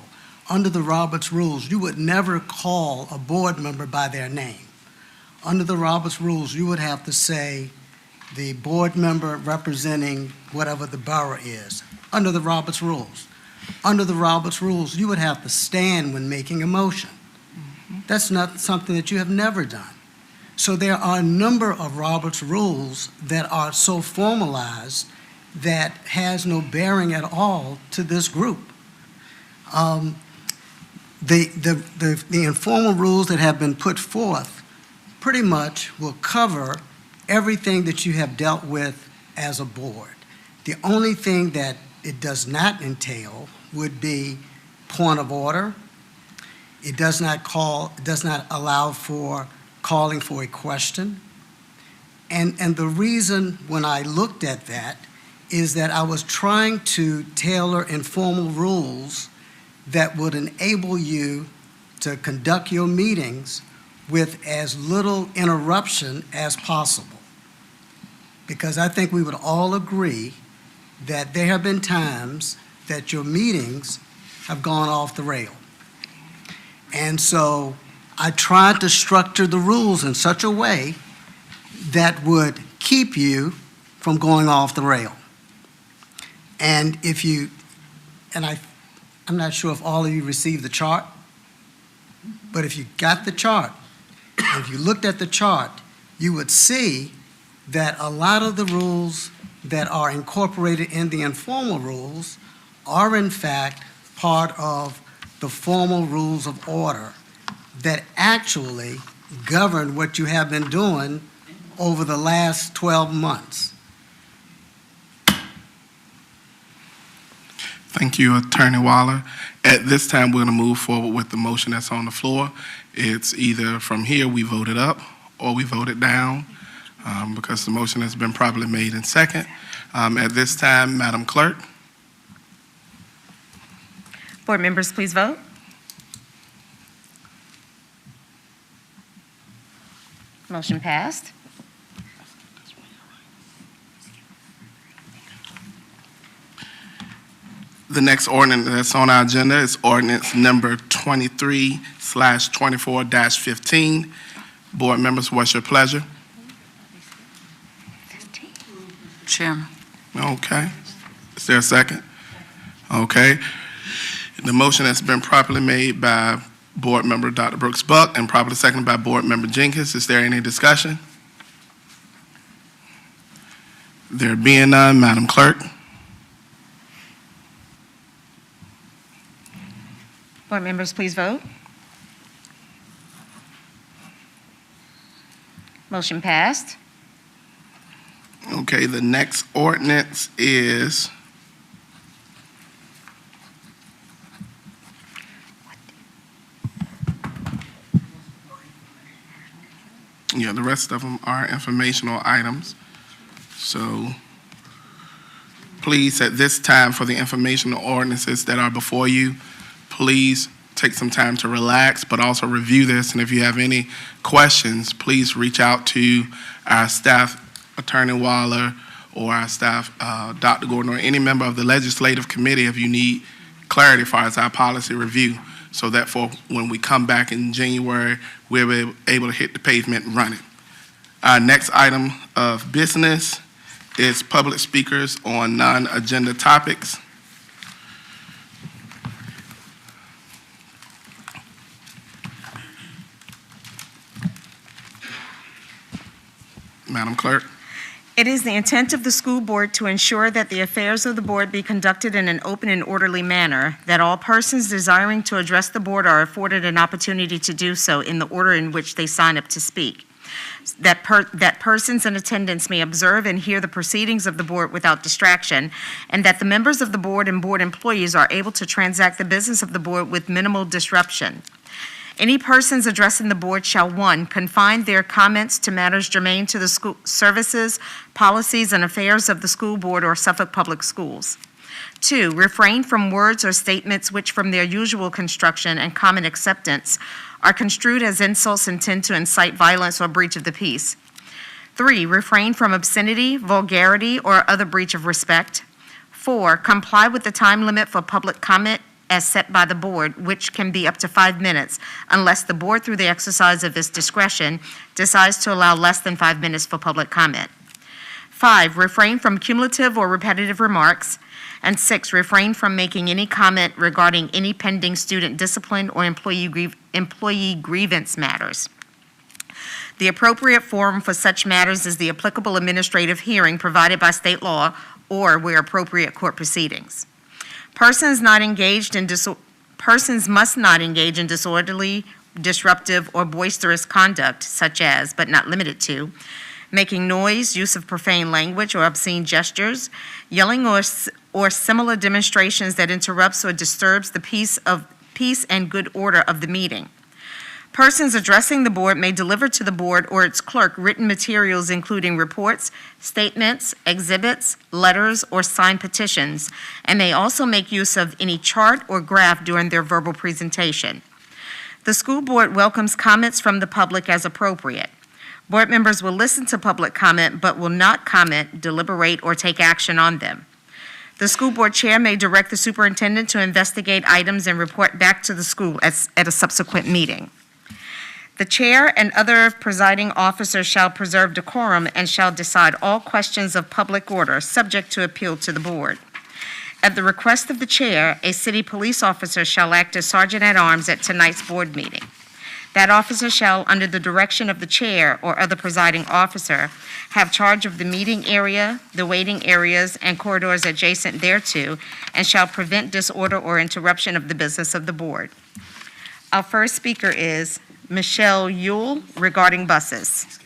under the Roberts rules, you would never call a board member by their name. Under the Roberts rules, you would have to say the board member representing whatever the borough is, under the Roberts rules. Under the Roberts rules, you would have to stand when making a motion. That's not something that you have never done. So there are a number of Roberts rules that are so formalized that has no bearing at all to this group. The informal rules that have been put forth pretty much will cover everything that you have dealt with as a board. The only thing that it does not entail would be point of order. It does not allow for calling for a question. And the reason when I looked at that is that I was trying to tailor informal rules that would enable you to conduct your meetings with as little interruption as possible. Because I think we would all agree that there have been times that your meetings have gone off the rail. And so I tried to structure the rules in such a way that would keep you from going off the rail. And if you, and I'm not sure if all of you received the chart, but if you got the chart, if you looked at the chart, you would see that a lot of the rules that are incorporated in the informal rules are in fact part of the formal rules of order that actually govern what you have been doing over the last 12 months. Thank you, Attorney Waller. At this time, we're going to move forward with the motion that's on the floor. It's either from here, we vote it up, or we vote it down, because the motion has been properly made in second. At this time, Madam Clerk. Board members, please vote. Motion passed. The next ordinance that's on our agenda is ordinance number 23/24-15. Board members, what's your pleasure? Chairman. Okay. Is there a second? Okay. The motion has been properly made by Board Member Dr. Brooks Buck and properly seconded by Board Member Jenkins. Is there any discussion? There being none, Madam Clerk. Board members, please vote. Motion passed. Okay, the next ordinance is the rest of them are informational items. So please, at this time, for the informational ordinances that are before you, please take some time to relax, but also review this. And if you have any questions, please reach out to our staff, Attorney Waller, or our staff, Dr. Gordon, or any member of the legislative committee if you need clarity as far as our policy review, so that for when we come back in January, we'll be able to hit the pavement running. Our next item of business is public speakers on non-agenda topics. Madam Clerk. It is the intent of the school board to ensure that the affairs of the board be conducted in an open and orderly manner, that all persons desiring to address the board are afforded an opportunity to do so in the order in which they sign up to speak, that persons in attendance may observe and hear the proceedings of the board without distraction, and that the members of the board and board employees are able to transact the business of the board with minimal disruption. Any persons addressing the board shall, 1, confine their comments to matters germane to the school services, policies, and affairs of the school board or Suffolk Public Schools. 2, refrain from words or statements which, from their usual construction and common acceptance, are construed as insults intended to incite violence or breach of the peace. 3, refrain from obscenity, vulgarity, or other breach of respect. 4, comply with the time limit for public comment as set by the board, which can be up to 5 minutes, unless the board, through the exercise of its discretion, decides to allow less than 5 minutes for public comment. 5, refrain from cumulative or repetitive remarks. And 6, refrain from making any comment regarding any pending student discipline or employee grievance matters. The appropriate forum for such matters is the applicable administrative hearing provided by state law or, where appropriate, court proceedings. Persons must not engage in disorderly, disruptive, or boisterous conduct, such as, but not limited to, making noise, use of profane language or obscene gestures, yelling or similar demonstrations that interrupts or disturbs the peace and good order of the meeting. Persons addressing the board may deliver to the board or its clerk written materials including reports, statements, exhibits, letters, or signed petitions, and may also make use of any chart or graph during their verbal presentation. The school board welcomes comments from the public as appropriate. Board members will listen to public comment but will not comment, deliberate, or take action on them. The school board chair may direct the superintendent to investigate items and report back to the school at a subsequent meeting. The chair and other presiding officers shall preserve decorum and shall decide all questions of public order subject to appeal to the board. At the request of the chair, a city police officer shall act as sergeant-at-arms at tonight's board meeting. That officer shall, under the direction of the chair or other presiding officer, have charge of the meeting area, the waiting areas, and corridors adjacent thereto, and shall prevent disorder or interruption of the business of the board. Our first speaker is Michelle Yule regarding buses.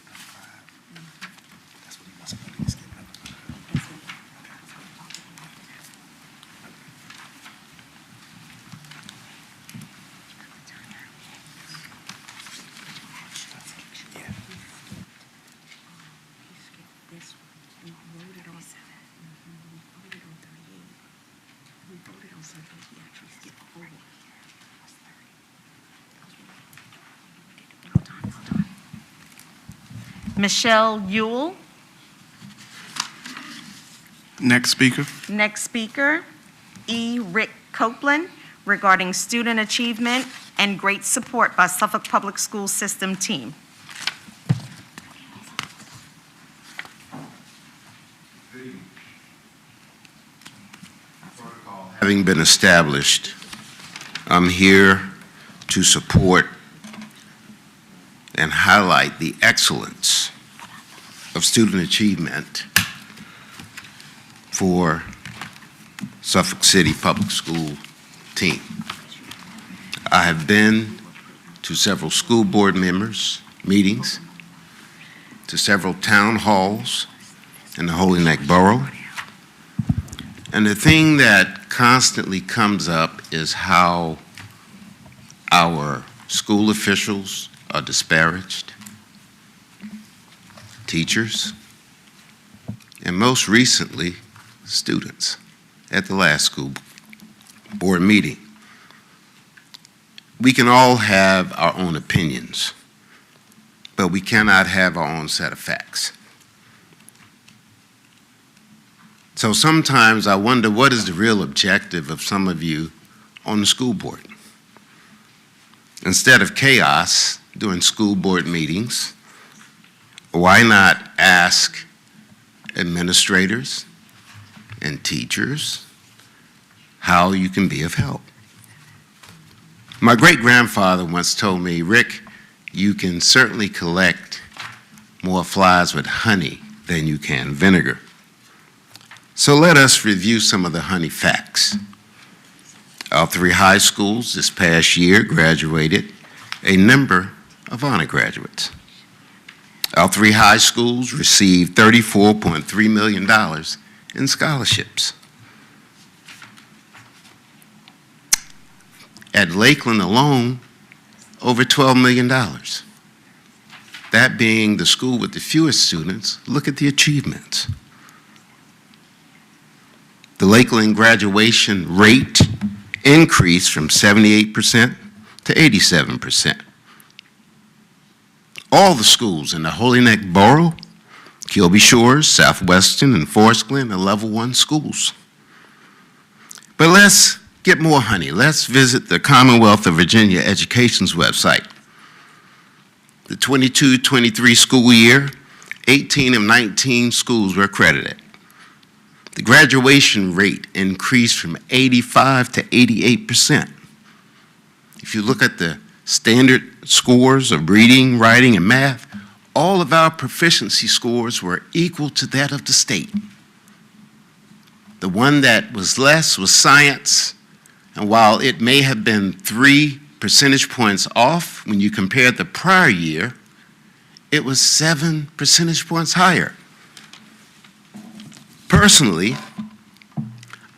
Michelle Yule. Next speaker. Next speaker, E. Rick Copeland, regarding student achievement and great support by Suffolk Public School System team. Having been established, I'm here to support and highlight the excellence of student achievement for Suffolk City Public School team. I have been to several school board members' meetings, to several town halls in the Holy Neck Borough, and the thing that constantly comes up is how our school officials are disparaged, teachers, and most recently, students at the last school board meeting. We can all have our own opinions, but we cannot have our own set of facts. So sometimes I wonder, what is the real objective of some of you on the school board? Instead of chaos during school board meetings, why not ask administrators and teachers how you can be of help? My great-grandfather once told me, Rick, you can certainly collect more flies with honey than you can vinegar. So let us review some of the honey facts. Our 3 high schools this past year graduated a number of honor graduates. Our 3 high schools received $34.3 million in scholarships. At Lakeland alone, over $12 million. That being the school with the fewest students, look at the achievements. The Lakeland graduation rate increased from 78% to 87%. All the schools in the Holy Neck Borough, Kilby Shores, Southwestern, and Forest Glen are level 1 schools. But let's get more honey. Let's visit the Commonwealth of Virginia Education's website. The 22-23 school year, 18 of 19 schools were accredited. The graduation rate increased from 85 to 88%. If you look at the standard scores of reading, writing, and math, all of our proficiency scores were equal to that of the state. The one that was less was science, and while it may have been 3 percentage points off when you compared the prior year, it was 7 percentage points higher. Personally,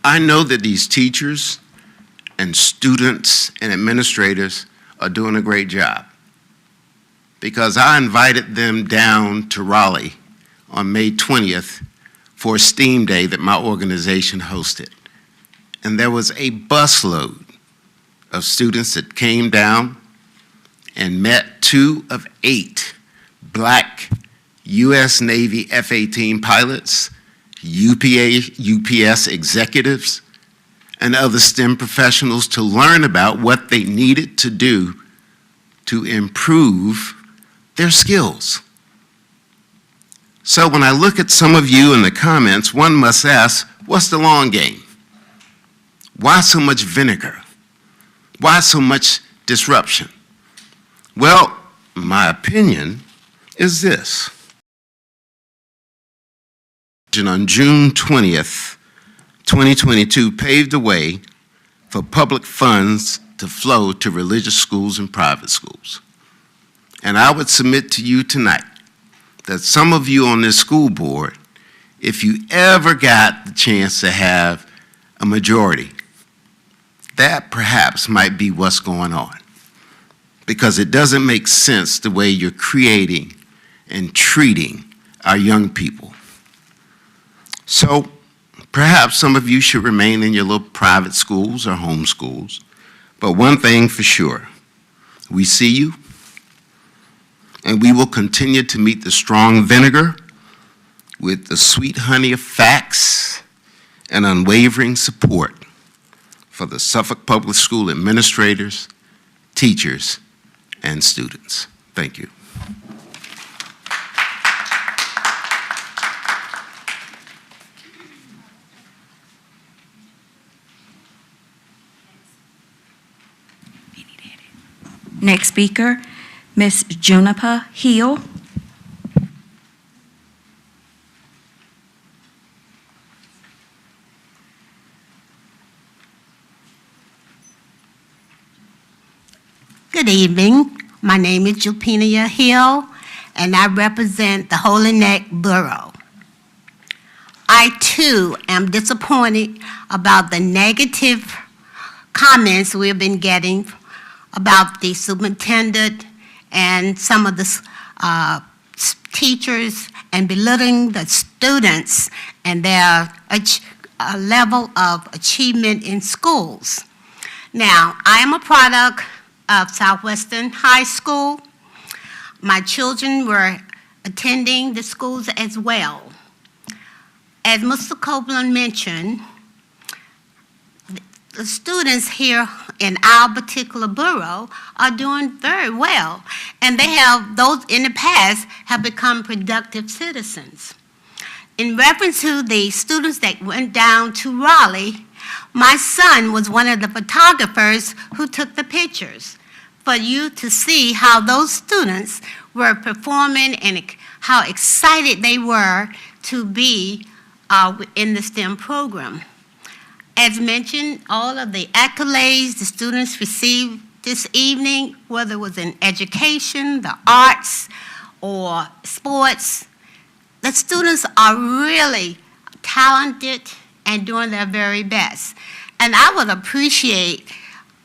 I know that these teachers and students and administrators are doing a great job, because I invited them down to Raleigh on May 20th for a STEAM Day that my organization hosted. And there was a busload of students that came down and met 2 of 8 black U.S. Navy F-18 pilots, UPS executives, and other STEM professionals to learn about what they needed to do to improve their skills. So when I look at some of you in the comments, one must ask, what's the long game? Why so much vinegar? Why so much disruption? Well, my opinion is this. On June 20th, 2022 paved the way for public funds to flow to religious schools and private schools. And I would submit to you tonight that some of you on this school board, if you ever got the chance to have a majority, that perhaps might be what's going on. Because it doesn't make sense the way you're creating and treating our young people. So perhaps some of you should remain in your little private schools or home schools. But one thing for sure, we see you, and we will continue to meet the strong vinegar with the sweet honey of facts and unwavering support for the Suffolk Public School administrators, teachers, and students. Thank you. Next speaker, Ms. Juniper Hill. Good evening. My name is Jupina Hill, and I represent the Holy Neck Borough. I, too, am disappointed about the negative comments we've been getting about the superintendent and some of the teachers, and belittling the students and their level of achievement in schools. Now, I am a product of Southwestern High School. My children were attending the schools as well. As Mr. Copeland mentioned, the students here in our particular borough are doing very well, and they have, those in the past, have become productive citizens. In reference to the students that went down to Raleigh, my son was one of the photographers who took the pictures for you to see how those students were performing and how excited they were to be in the STEM program. As mentioned, all of the accolades the students received this evening, whether it was in education, the arts, or sports, the students are really talented and doing their very best. And I would appreciate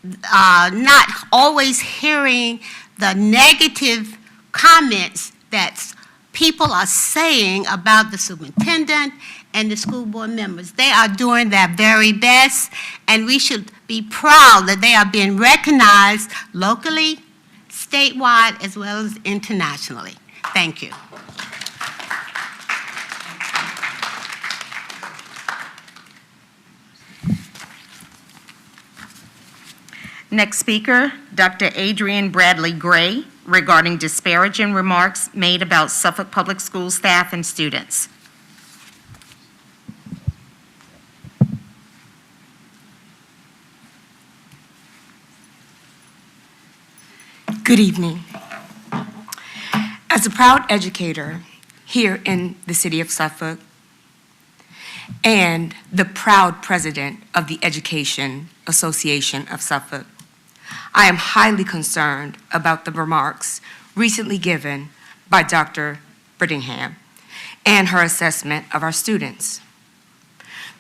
not always hearing the negative comments that people are saying about the superintendent and the school board members. They are doing their very best, and we should be proud that they are being recognized locally, statewide, as well as internationally. Thank you. Next speaker, Dr. Adrian Bradley Gray, regarding disparaging remarks made about Suffolk Public School staff and students. Good evening. As a proud educator here in the city of Suffolk and the proud president of the Education Association of Suffolk, I am highly concerned about the remarks recently given by Dr. Brittingham and her assessment of our students.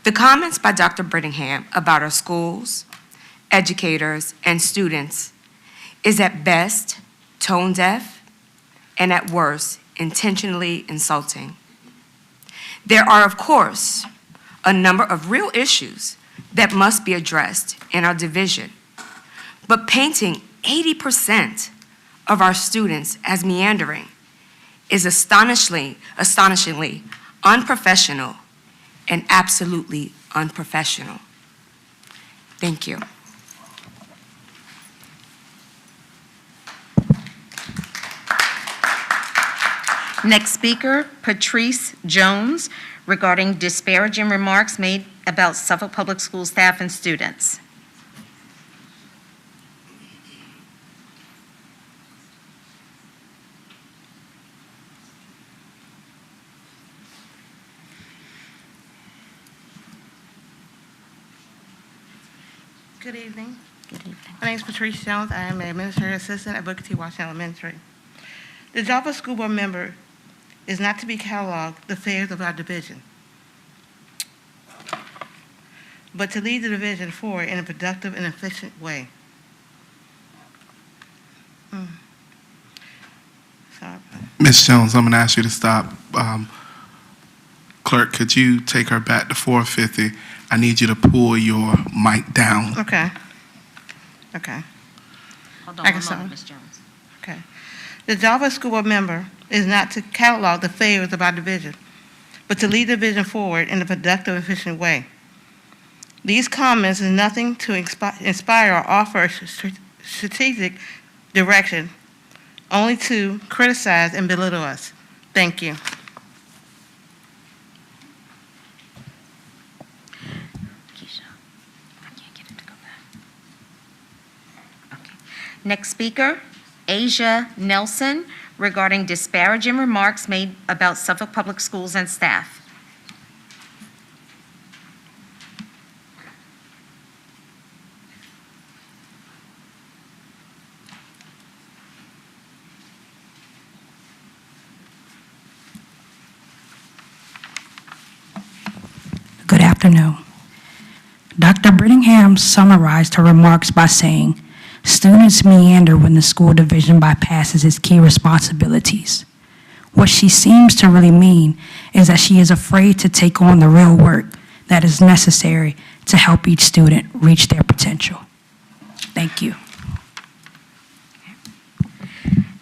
The comments by Dr. Brittingham about our schools, educators, and students is at best tone deaf and at worst intentionally insulting. There are, of course, a number of real issues that must be addressed in our division, but painting 80% of our students as meandering is astonishingly unprofessional and absolutely unprofessional. Thank you. Next speaker, Patrice Jones, regarding disparaging remarks made about Suffolk Public School staff and students. Good evening. My name is Patrice Jones. I am an administrative assistant at Booker T. Washington Elementary. The job of school board member is not to be cataloged the affairs of our division, but to lead the division forward in a productive and efficient way. Sorry. Ms. Jones, I'm going to ask you to stop. Clerk, could you take her back to 450? I need you to pull your mic down. Okay. Okay. Hold I on can one start. moment, Ms. Jones. Okay. The job of school board member is not to catalog the failures of our division, but to lead the division forward in a productive, efficient way. These comments is nothing to inspire or offer strategic direction, only to criticize and belittle us. Thank you. Next speaker, Asia Nelson, regarding disparaging remarks made about Suffolk Public Schools and staff. Good afternoon. Dr. Brittingham summarized her remarks by saying, "Students meander when the school division bypasses its key responsibilities." What she seems to really mean is that she is afraid to take on the real work that is necessary to help each student reach their potential. Thank you.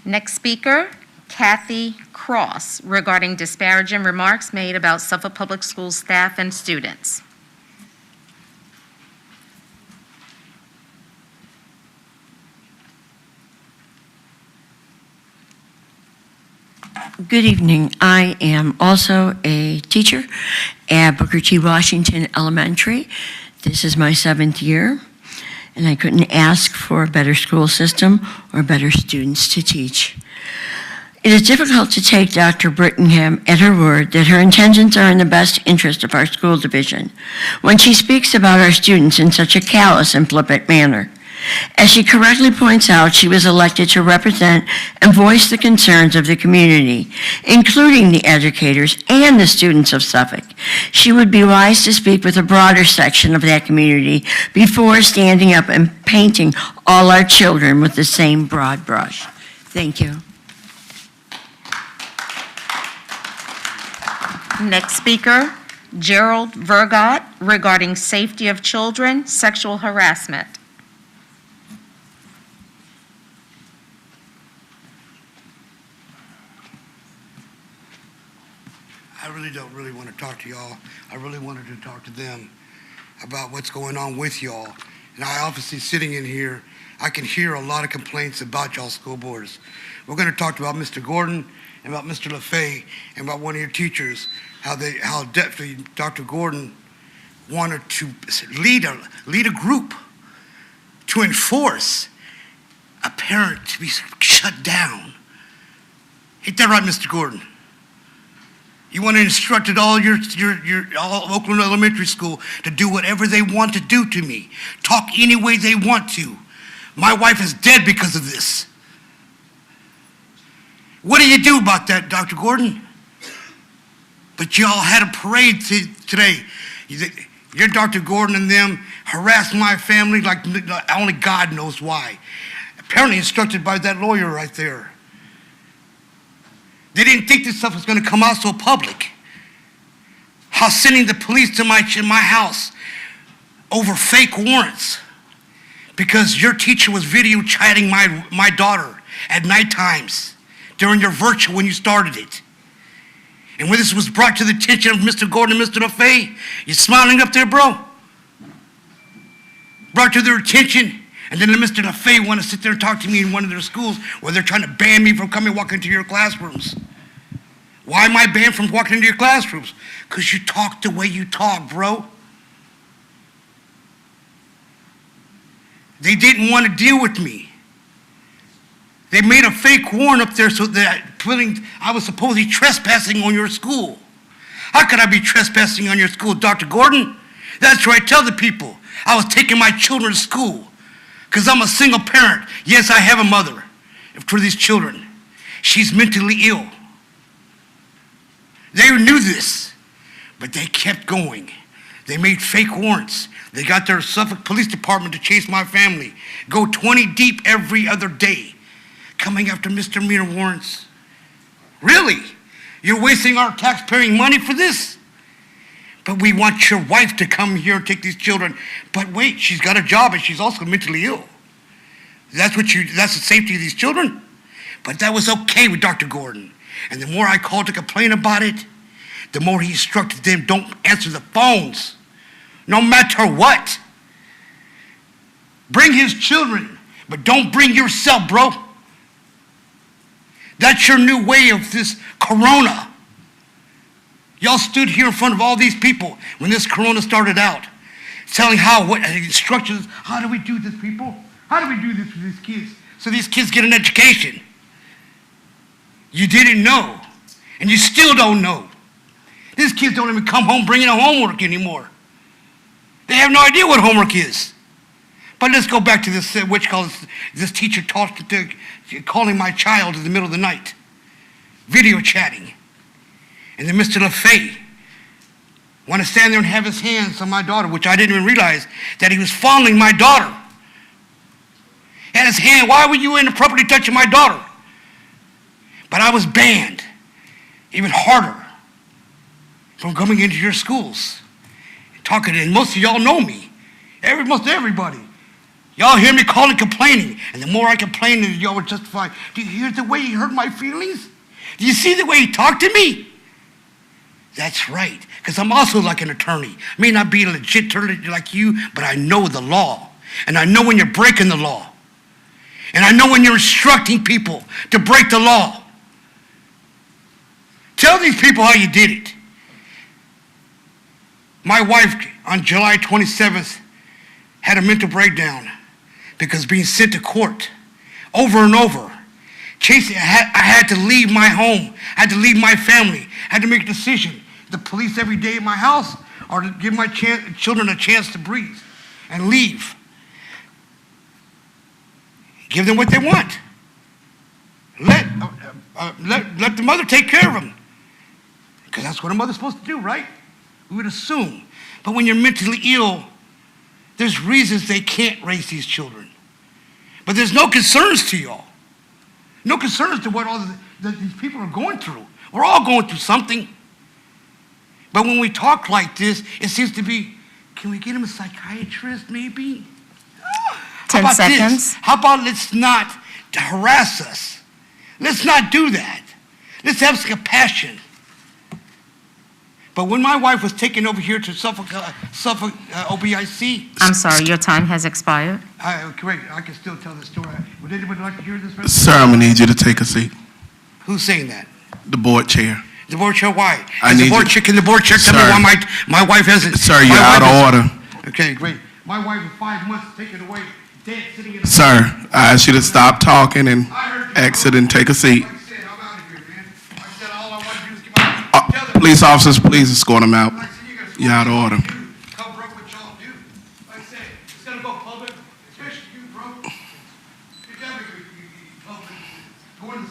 Next speaker, Kathy Cross, regarding disparaging remarks made about Suffolk Public Schools staff and students. Good evening. I am also a teacher at Booker T. Washington Elementary. This is my 7th year, and I couldn't ask for a better school system or better students to teach. It is difficult to take Dr. Brittingham at her word that her intentions are in the best interest of our school division when she speaks about our students in such a callous and flippant manner. As she correctly points out, she was elected to represent and voice the concerns of the community, including the educators and the students of Suffolk. She would be wise to speak with a broader section of that community before standing up and painting all our children with the same broad brush. Thank you. Next speaker, Gerald Vergot, regarding safety of children, sexual harassment. I don't really want to talk to y'all. I really wanted to talk to them about what's going on with y'all. And I obviously sitting in here, I can hear a lot of complaints about y'all school boards. We're going to talk about Mr. Gordon and about Mr. LaFay and about one of your teachers, how definitely Dr. Gordon wanted to lead a group to enforce a parent to be shut down. Ain't that right, Mr. Gordon? You want to instruct all all Oakland Elementary School to do whatever they want to do to me, talk any way they want to. My wife is dead because of this. What do you do about that, Dr. Gordon? But y'all had a parade today. Your Dr. Gordon and them harassed my family like only God knows why. Apparently instructed by that lawyer right there. They didn't think this stuff was going to come out so public. How sending the police to my house over fake warrants because your teacher was video chatting my daughter at night times during your virtual when you started it. And when this was brought to the attention of Mr. Gordon and Mr. LaFay, you smiling up there, bro? Brought to their attention, and then Mr. LaFay want to sit there and talk to me in one of their schools where they're trying to ban me from walking into your classrooms. Why am I banned from walking into your classrooms? Because you talk the way you talk, bro. They didn't want to deal with me. They made a fake warrant up there so that I was supposedly trespassing on your school. How could I be trespassing on your school, Dr. Gordon? That's right, tell the people I was taking my children to school because I'm a single parent. Yes, I have a mother for these children. She's mentally ill. They knew this, but they kept going. They made fake warrants. They got their Suffolk Police Department to chase my family, go 20 deep every other day, coming after misdemeanor warrants. Really? You're wasting our taxpaying money for this? But we want your wife to come here and take these children. But wait, she's got a job and she's also mentally ill. That's the safety of these children? But that was okay with Dr. Gordon. And the more I called to complain about it, the more he instructed them, don't answer the phones, no matter what. Bring his children, but don't bring yourself, bro. That's your new way of this corona. Y'all stood here in front of all these people when this corona started out, telling what instructions, how do we do this, people? How do we do this for these kids? So these kids get an education. You didn't know, and you still don't know. These kids don't even come home bringing a homework anymore. They have no idea what homework is. But let's go back to this, this teacher calling my child in the middle of the night, video chatting. And then Mr. LaFay want to stand there and have his hands on my daughter, which I didn't even realize that he was fondling my daughter. And his hand, why were you inappropriately touching my daughter? But I was banned, even harder, from coming into your schools. Talking, and most of y'all know me. Most everybody. Y'all hear me calling, complaining. And the more I complain, y'all would justify. Do you hear the way he hurt my feelings? Do you see the way he talked to me? That's right, because I'm also like an attorney. I may not be a legit attorney like you, but I know the law. And I know when you're breaking the law. And I know when you're instructing people to break the law. Tell these people how you did it. My wife, on July 27th, had a mental breakdown because being sent to court over and over. Chasing, I had to leave my home. I had to leave my family. I had to make a decision. The police every day at my house or to give my children a chance to breathe and leave. Give them what they want. Let the mother take care of them. Because that's what a mother's supposed to do, right? We would assume. But when you're mentally ill, there's reasons they can't raise these children. But there's no concerns to y'all. No concerns to what all these people are going through. We're all going through something. But when we talk like this, it seems to be, can we get him a psychiatrist maybe? 10 seconds. This? How about let's not harass us? Let's not do that. Let's have some compassion. But when my wife was taken over here to Suffolk OBIC. I'm sorry, your time has expired. Correct, I can still tell the story. Would anybody like to hear this? Sir, I'm going to need you to take a seat. Who's saying that? The board chair. The board chair, why? Can the board chair tell me why my wife hasn't? Sir, you're out of order. Okay, great. My wife was 5 months taken away, dead, sitting in the... Sir, I asked you to stop talking and exit and take a seat. Police officers, please escort him out. You're out of order. Cover up what y'all do. Like I said, it's going to go public, especially you, bro. You're definitely going to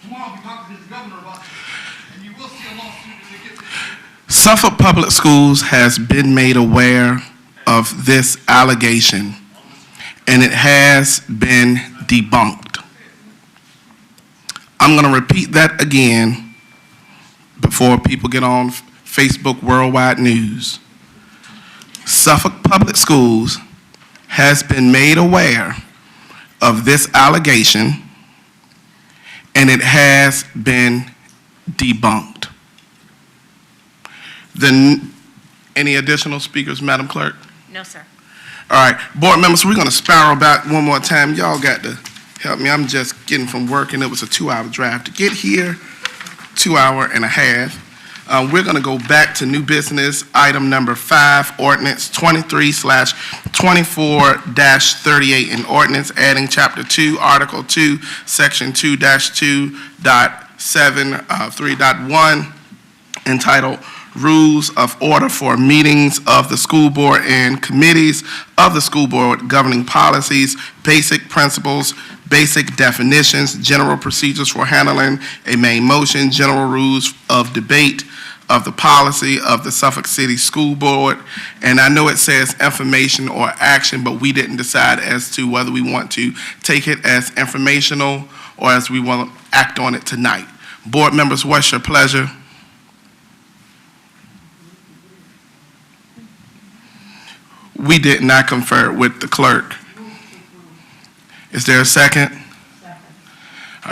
tomorrow I'll be talking to the governor about it, and you will see a lawsuit if it gets it. Suffolk Public Schools has been made aware of this allegation, and it has been debunked. I'm going to repeat that again before people get on Facebook Worldwide News. Suffolk Public Schools has been made aware of this allegation, and it has been debunked. Then, any additional speakers, Madam Clerk? No, sir. All right, board members, we're going to spiral back one more time. Y'all got to help me. I'm just getting from work, and it was a 2-hour drive to get here. 2 hour and a half. We're going to go back to new business, item number 5, ordinance 23/24-38, an ordinance adding chapter 2, article 2, section 2-2.7, 3.1, entitled rules of order for meetings of the school board and committees of the school board, governing policies, basic principles, basic definitions, general procedures for handling a main motion, general rules of debate of the policy of the Suffolk City School Board. And I know it says information or action, but we didn't decide as to whether we want to take it as informational or as we want to act on it tonight. Board members, what's your pleasure? We did not confer with the clerk. Is there a second?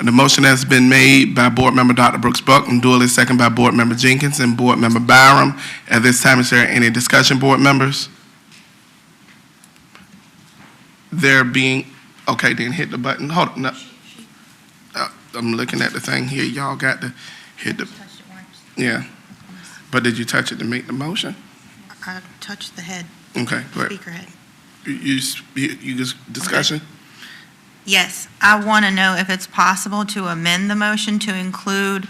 The motion has been made by Board Member Dr. Brooks Buck and duly seconded by Board Member Jenkins and Board Member Byram. At this time, is there any discussion, board members? There being, okay, then hit the button. Hold on. No. I'm looking at the thing here. Y'all got to hit the, yeah. But did you touch it to make the motion? I touched the head. Okay, go ahead. Speaker head. You just discussion? Okay. Yes, I want to know if it's possible to amend the motion to include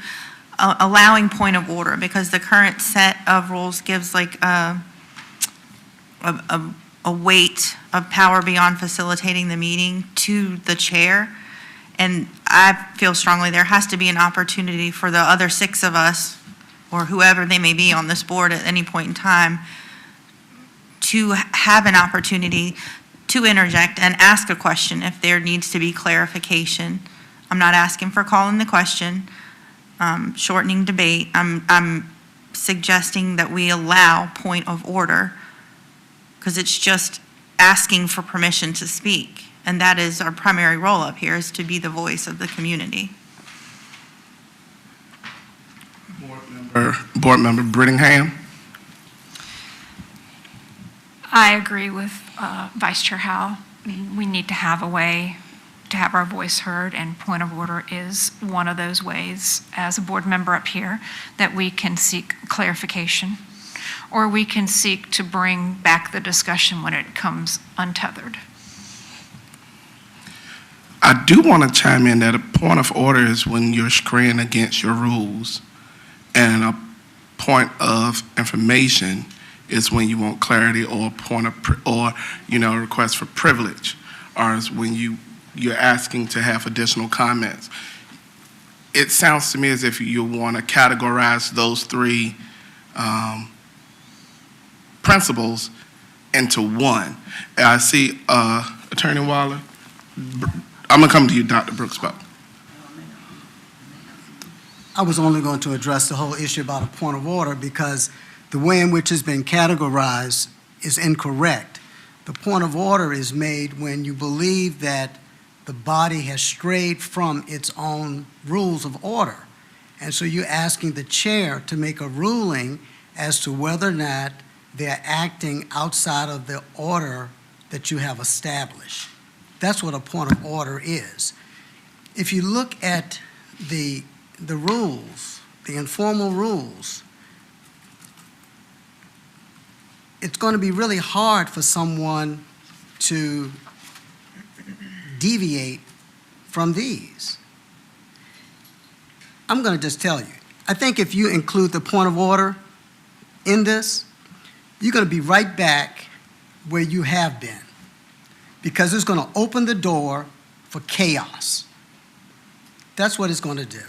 allowing point of order, because the current set of rules gives like a weight of power beyond facilitating the meeting to the chair. And I feel strongly there has to be an opportunity for the other 6 of us, or whoever they may be on this board at any point in time, to have an opportunity to interject and ask a question if there needs to be clarification. I'm not asking for calling the question, shortening debate. I'm suggesting that we allow point of order, because it's just asking for permission to speak. And that is our primary role up here, is to be the voice of the community. Board Member Brittingham. I agree with Vice Chair Howell. We need to have a way to have our voice heard, and point of order is one of those ways as a board member up here that we can seek clarification, or we can seek to bring back the discussion when it comes untethered. I do want to chime in that a point of order is when you're screening against your rules, and a point of information is when you want clarity or point of request for privilege, or is when you're asking to have additional comments. It sounds to me as if you want to categorize those 3 principles into one. I see Attorney Waller. I'm going to come to you, Dr. Brooks. I was only going to address the whole issue about a point of order because the way in which it's been categorized is incorrect. The point of order is made when you believe that the body has strayed from its own rules of order. And so you're asking the chair to make a ruling as to whether or not they're acting outside of the order that you have established. That's what a point of order is. If you look at the rules, the informal rules, it's going to be really hard for someone to deviate from these. I'm going to just tell you, I think if you include the point of order in this, you're going to be right back where you have been, because it's going to open the door for chaos. That's what it's going to do.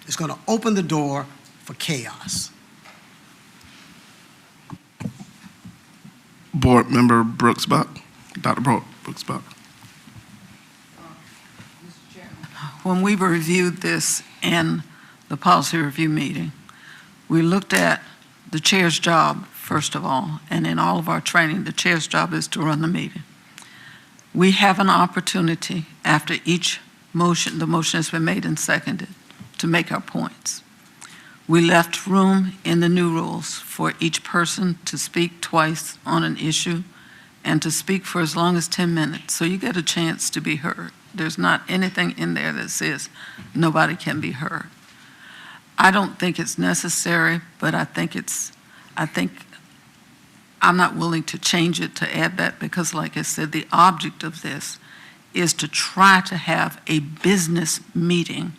It's going to open the door for chaos. Board Member Brooks Buck, Dr. Brooks Buck. When we reviewed this in the policy review meeting, we looked at the chair's job, first of all, and in all of our training, the chair's job is to run the meeting. We have an opportunity after each motion, the motion has been made and seconded, to make our points. We left room in the new rules for each person to speak twice on an issue and to speak for as long as 10 minutes, so you get a chance to be heard. There's not anything in there that says nobody can be heard. I don't think it's necessary, but I think I'm not willing to change it to add that, because like I said, the object of this is to try to have a business meeting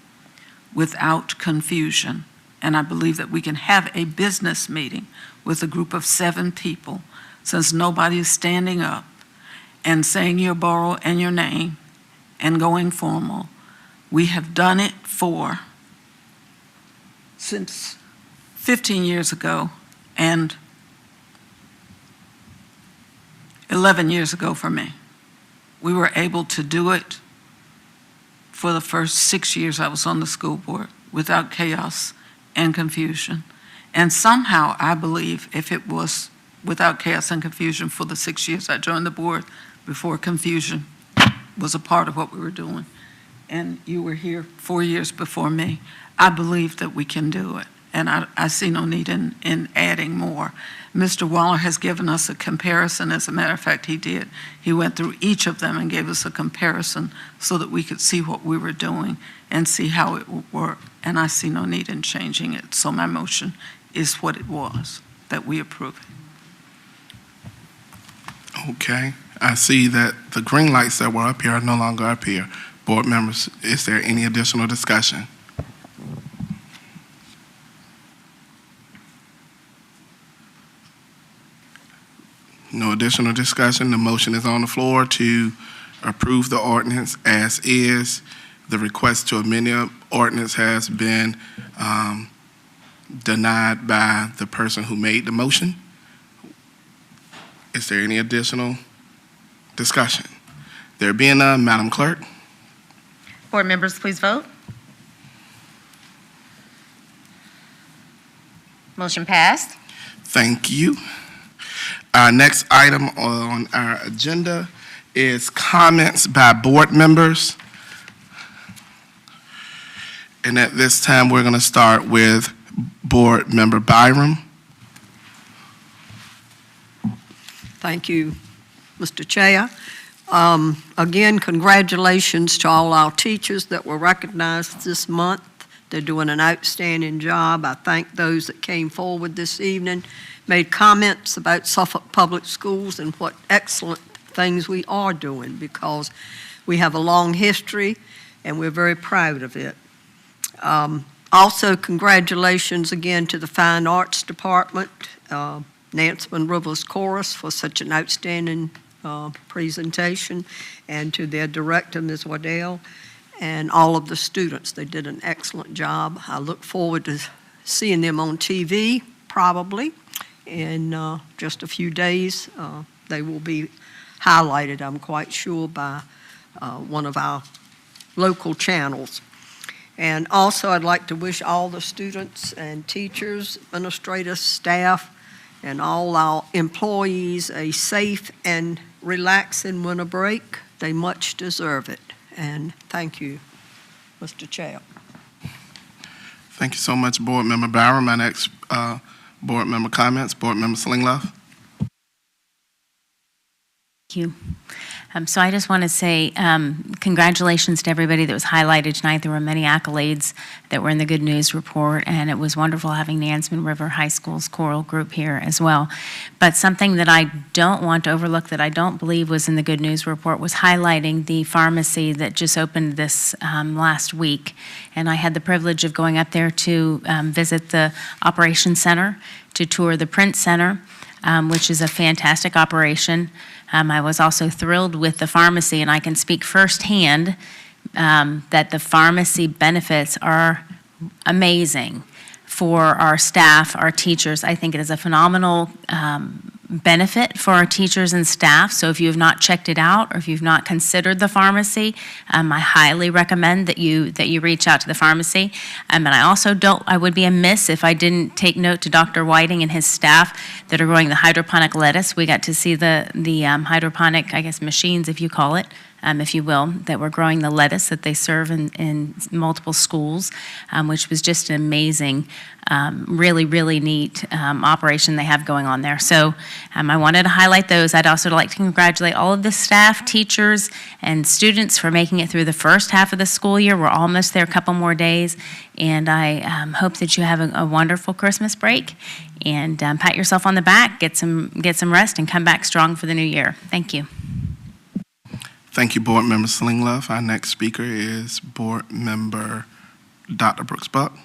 without confusion and I believe that we can have a business meeting with a group of 7 people, since nobody is standing up and saying your borough and your name and going formal. We have done it since 15 years ago and 11 years ago for me. We were able to do it for the first 6 years I was on the school board without chaos and confusion. And somehow, I believe, if it was without chaos and confusion for the 6 years I joined the board, before confusion was a part of what we were doing, and you were here 4 years before me, I believe that we can do it. And I see no need in adding more. Mr. Waller has given us a comparison. As a matter of fact, he did. He went through each of them and gave us a comparison so that we could see what we were doing and see how it would work. And I see no need in changing it. So my motion is what it was, that we approve it. Okay. I see that the green lights that were up here are no longer up here. Board members, is there any additional discussion? No additional discussion. The motion is on the floor to approve the ordinance as is. The request to amend the ordinance has been denied by the person who made the motion. Is there any additional discussion? There being none, Madam Clerk. Board members, please vote. Motion passed. Thank you. Our next item on our agenda is comments by board members. And at this time, we're going to start with Board Member Byram. Thank you, Mr. Chair. Again, congratulations to all our teachers that were recognized this month. They're doing an outstanding job. I thank those that came forward this evening, made comments about Suffolk Public Schools and what excellent things we are doing, because we have a long history and we're very proud of it. Also, congratulations again to the Fine Arts Department, Nansemond Rivers Chorus for such an outstanding presentation, and to their director, Ms. Waddell, and all of the students. They did an excellent job. I look forward to seeing them on TV, probably. In just a few days, they will be highlighted, I'm quite sure, by one of our local channels. And also, I'd like to wish all the students and teachers, administrators, staff, and all our employees a safe and relaxing winter break. They much deserve it. And thank you, Mr. Chair. Thank you so much, Board Member Byram. My next board member comments, Board Member Slingloff. Thank you. So I just want to say congratulations to everybody that was highlighted tonight. There were many accolades that were in the Good News report, and it was wonderful having Nansemond River High School's choral group here as well. But something that I don't want to overlook that I don't believe was in the Good News report was highlighting the pharmacy that just opened this last week. And I had the privilege of going up there to visit the Operations Center, to tour the Print Center, which is a fantastic operation. I was also thrilled with the pharmacy, and I can speak firsthand that the pharmacy benefits are amazing for our staff, our teachers. I think it is a phenomenal benefit for our teachers and staff. So if you have not checked it out, or if you've not considered the pharmacy, I highly recommend that you reach out to the pharmacy. And I would be amiss if I didn't take note to Dr. Whiting and his staff that are growing the hydroponic lettuce. We got to see the hydroponic, I guess, machines, if you call it, if you will, that were growing the lettuce that they serve in multiple schools, which was just an amazing, really, really neat operation they have going on there. So I wanted to highlight those. I'd also like to congratulate all of the staff, teachers, and students for making it through the first half of the school year. We're almost there, a couple more days, and I hope that you have a wonderful Christmas break, and pat yourself on the back, get some rest, and come back strong for the new year. Thank you. Thank you, Board Member Slingloff. Our next speaker is Board Member Dr. Brooks Buck.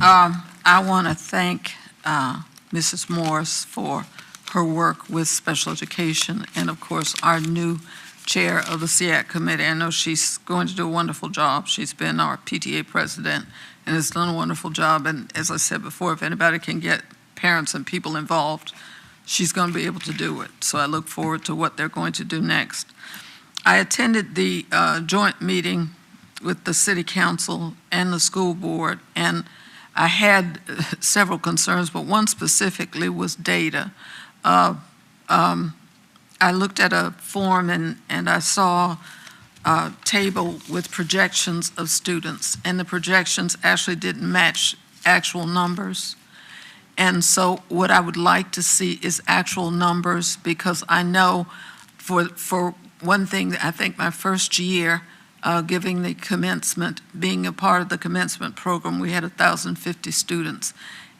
I want to thank Mrs. Morris for her work with special education, and of course, our new chair of the SEAC committee. I know she's going to do a wonderful job. She's been our PTA president and has done a wonderful job. And as I said before, if anybody can get parents and people involved, she's going to be able to do it. So I look forward to what they're going to do next. I attended the joint meeting with the city council and the school board, and I had several concerns, but one specifically was data. I looked at a form and I saw a table with projections of students, and the projections actually didn't match actual numbers. And so what I would like to see is actual numbers, because I know for one thing, I think my first year giving the commencement, being a part of the commencement program, we had 1,050 students.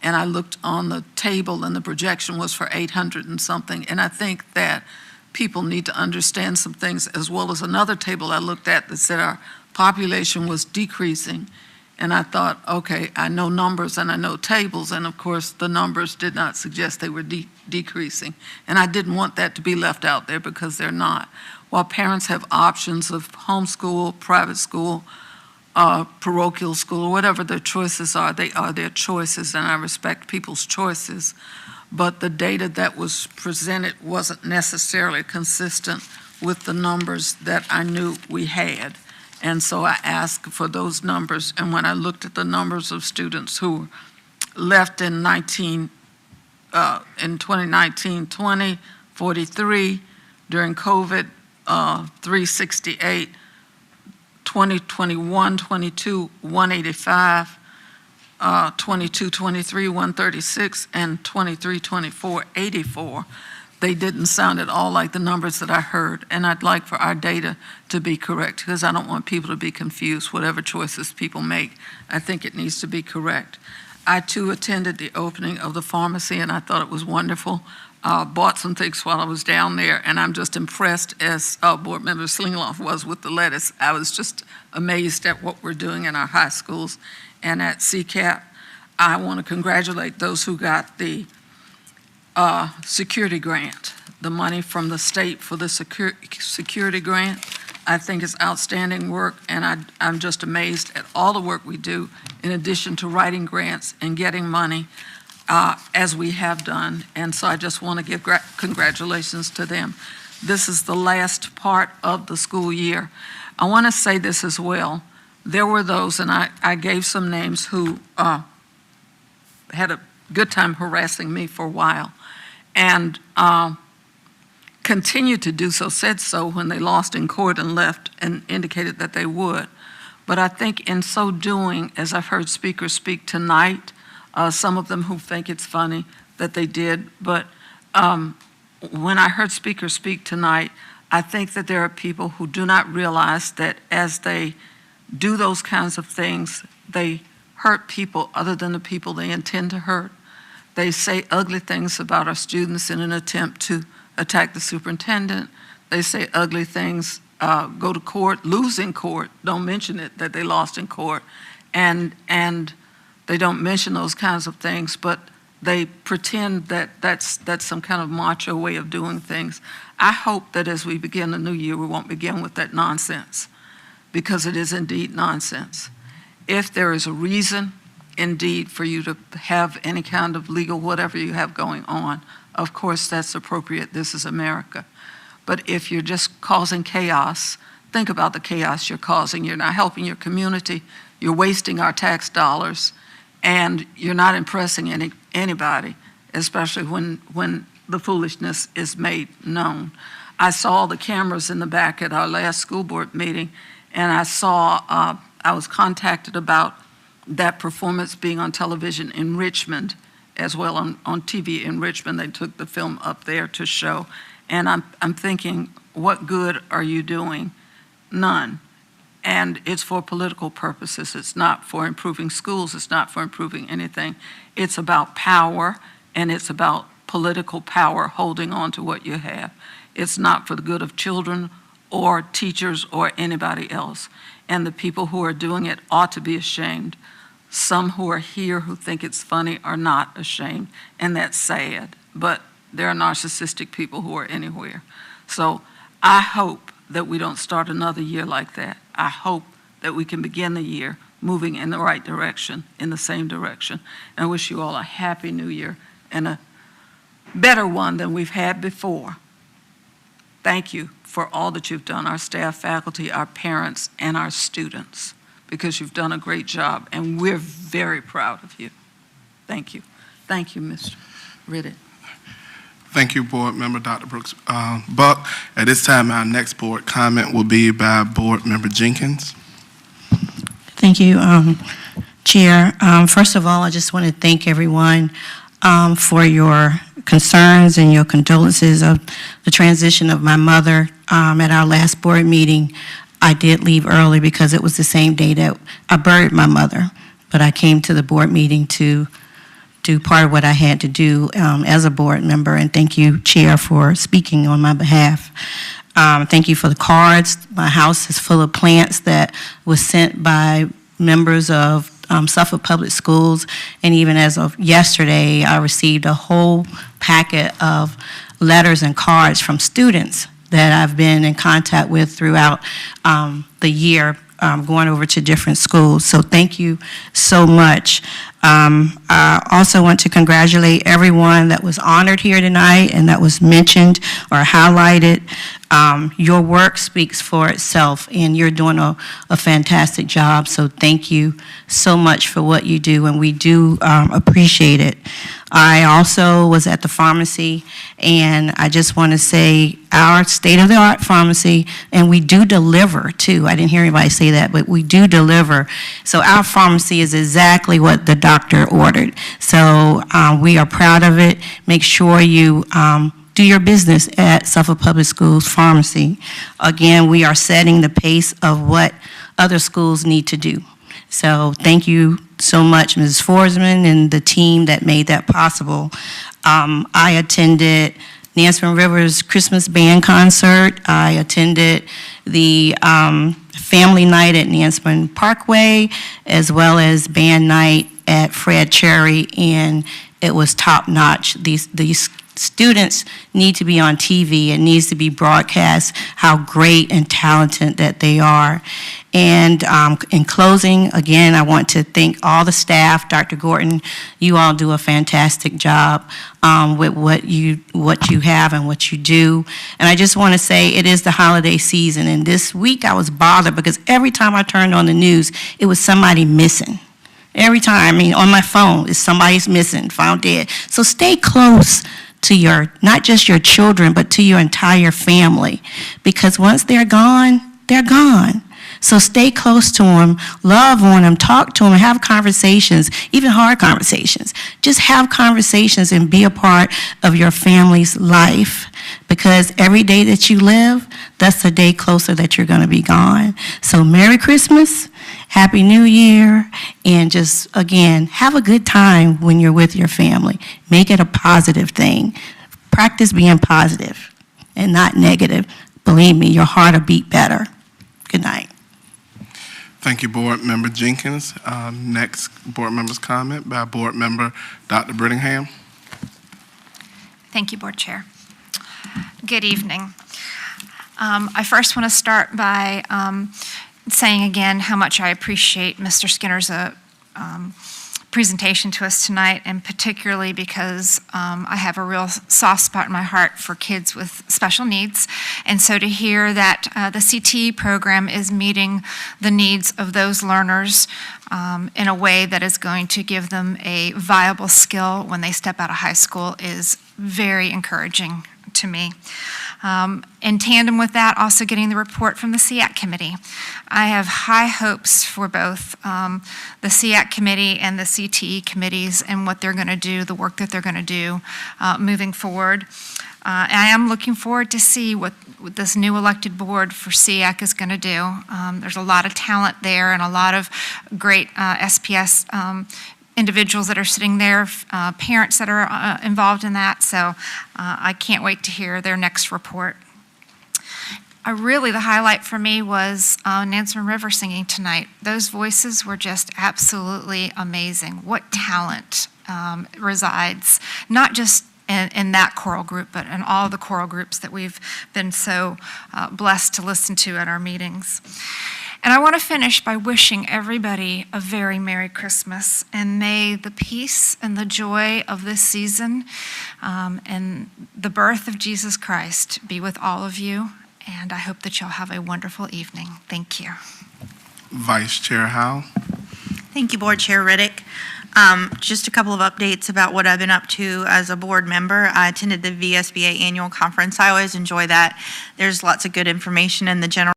And I looked on the table and the projection was for 800 and something. And I think that people need to understand some things, as well as another table I looked at that said our population was decreasing. And I thought, okay, I know numbers and I know tables, and of course the numbers did not suggest they were decreasing. And I didn't want that to be left out there, because they're not. While parents have options of homeschool, private school, parochial school, whatever their choices are, they are their choices, and I respect people's choices. But the data that was presented wasn't necessarily consistent with the numbers that I knew we had. And so I asked for those numbers, and when I looked at the numbers of students who left in 2019-20, 43, during COVID, 368, 2021-22, 185, 22-23, 136, and 23-24, 84. They didn't sound at all like the numbers that I heard, and I'd like for our data to be correct, because I don't want people to be confused. Whatever choices people make, I think it needs to be correct. I too attended the opening of the pharmacy, and I thought it was wonderful. Bought some things while I was down there, and I'm just impressed, as Board Member Slingloff was with the lettuce. I was just amazed at what we're doing in our high schools. And at CCAP, I want to congratulate those who got the security grant, the money from the state for the security grant. I think it's outstanding work, and I'm just amazed at all the work we do, in addition to writing grants and getting money, as we have done. And so I just want to give congratulations to them. This is the last part of the school year. I want to say this as well. There were those, and I gave some names, who had a good time harassing me for a while, and continued to do so, said so when they lost in court and left, and indicated that they would. But I think in so doing, as I've heard speakers speak tonight, some of them who think it's funny that they did, but when I heard speakers speak tonight, I think that there are people who do not realize that as they do those kinds of things, they hurt people other than the people they intend to hurt. They say ugly things about our students in an attempt to attack the superintendent. They say ugly things, go to court, lose in court, don't mention it, that they lost in court, and they don't mention those kinds of things, but they pretend that that's some kind of macho way of doing things. I hope that as we begin the new year, we won't begin with that nonsense, because it is indeed nonsense. If there is a reason, indeed, for you to have any kind of legal whatever you have going on, of course that's appropriate. This is America. But if you're just causing chaos, think about the chaos you're causing. You're not helping your community. You're wasting our tax dollars, and you're not impressing anybody, especially when the foolishness is made known. I saw the cameras in the back at our last school board meeting, and I was contacted about that performance being on television in Richmond, as well on TV in Richmond. They took the film up there to show. And I'm thinking, what good are you doing? None. And it's for political purposes. It's not for improving schools. It's not for improving anything. It's about power, and it's about political power, holding on to what you have. It's not for the good of children or teachers or anybody else. And the people who are doing it ought to be ashamed. some who are here who think it's funny are not ashamed, and that's sad. But there are narcissistic people who are anywhere. So I hope that we don't start another year like that. I hope that we can begin the year moving in the right direction, in the same direction. And I wish you all a happy new year and a better one than we've had before. Thank you for all that you've done, our staff, faculty, our parents, and our students, because you've done a great job, and we're very proud of you. Thank you. Thank you, Mr. Riddick. Thank you, Board Member Dr. Brooks Buck. At this time, our next board comment will be by Board Member Jenkins. Thank you, Chair. First of all, I just want to thank everyone for your concerns and your condolences of the transition of my mother. At our last board meeting, I did leave early because it was the same day that I buried my mother, but I came to the board meeting to do part of what I had to do as a board member, and thank you, Chair, for speaking on my behalf. Thank you for the cards. My house is full of plants that was sent by members of Suffolk Public Schools, and even as of yesterday, I received a whole packet of letters and cards from students that I've been in contact with throughout the year, going over to different schools. So thank you so much. I also want to congratulate everyone that was honored here tonight and that was mentioned or highlighted. Your work speaks for itself, and you're doing a fantastic job, so thank you so much for what you do, and we do appreciate it. I also was at the pharmacy, and I just want to say our state-of-the-art pharmacy, and we do deliver too. I didn't hear anybody say that, but we do deliver. So our pharmacy is exactly what the doctor ordered. So we are proud of it. Make sure you do your business at Suffolk Public Schools Pharmacy. Again, we are setting the pace of what other schools need to do. So thank you so much, Mrs. Forsman, and the team that made that possible. I attended Nansemond River's Christmas Band concert. I attended the family night at Nansemond Parkway, as well as band night at Fred Cherry, and it was top-notch. These students need to be on TV. It needs to be broadcast how great and talented that they are. And in closing, again, I want to thank all the staff. Dr. Gordon, you all do a fantastic job with what you have and what you do. And I just want to say it is the holiday season, and this week I was bothered because every time I turned on the news, it was somebody missing. Every time, I mean, on my phone, is somebody's missing, found dead. So stay close to your, not just your children, but to your entire family, because once they're gone, they're gone. So stay close to them, love on them, talk to them, have conversations, even hard conversations. Just have conversations and be a part of your family's life, because every day that you live, that's the day closer that you're going to be gone. So Merry Christmas, Happy New Year, and just, again, have a good time when you're with your family. Make it a positive thing. Practice being positive and not negative. Believe me, your heart will beat better. Good night. Thank you, Board Member Jenkins. Next board member's comment by Board Member Dr. Brittingham. Thank you, Board Chair. Good evening. I first want to start by saying again how much I appreciate Mr. Skinner's presentation to us tonight, and particularly because I have a real soft spot in my heart for kids with special needs. And so to hear that the CTE program is meeting the needs of those learners in a way that is going to give them a viable skill when they step out of high school is very encouraging to me. In tandem with that, also getting the report from the SEAC committee. I have high hopes for both the SEAC committee and the CTE committees and what they're going to do, the work that they're going to do moving forward. I am looking forward to see what this new elected board for SEAC is going to do. There's a lot of talent there and a lot of great SPS individuals that are sitting there, parents that are involved in that, so I can't wait to hear their next report. Really, the highlight for me was Nansemond River singing tonight. Those voices were just absolutely amazing. What talent resides, not just in that choral group, but in all the choral groups that we've been so blessed to listen to at our meetings. And I want to finish by wishing everybody a very Merry Christmas, and may the peace and the joy of this season and the birth of Jesus Christ be with all of you, and I hope that you'll have a wonderful evening. Thank you. Vice Chair Howell. Thank you, Board Chair Riddick. Just a couple of updates about what I've been up to as a board member. I attended the VSBA annual conference. I always enjoy that. There's lots of good information in the general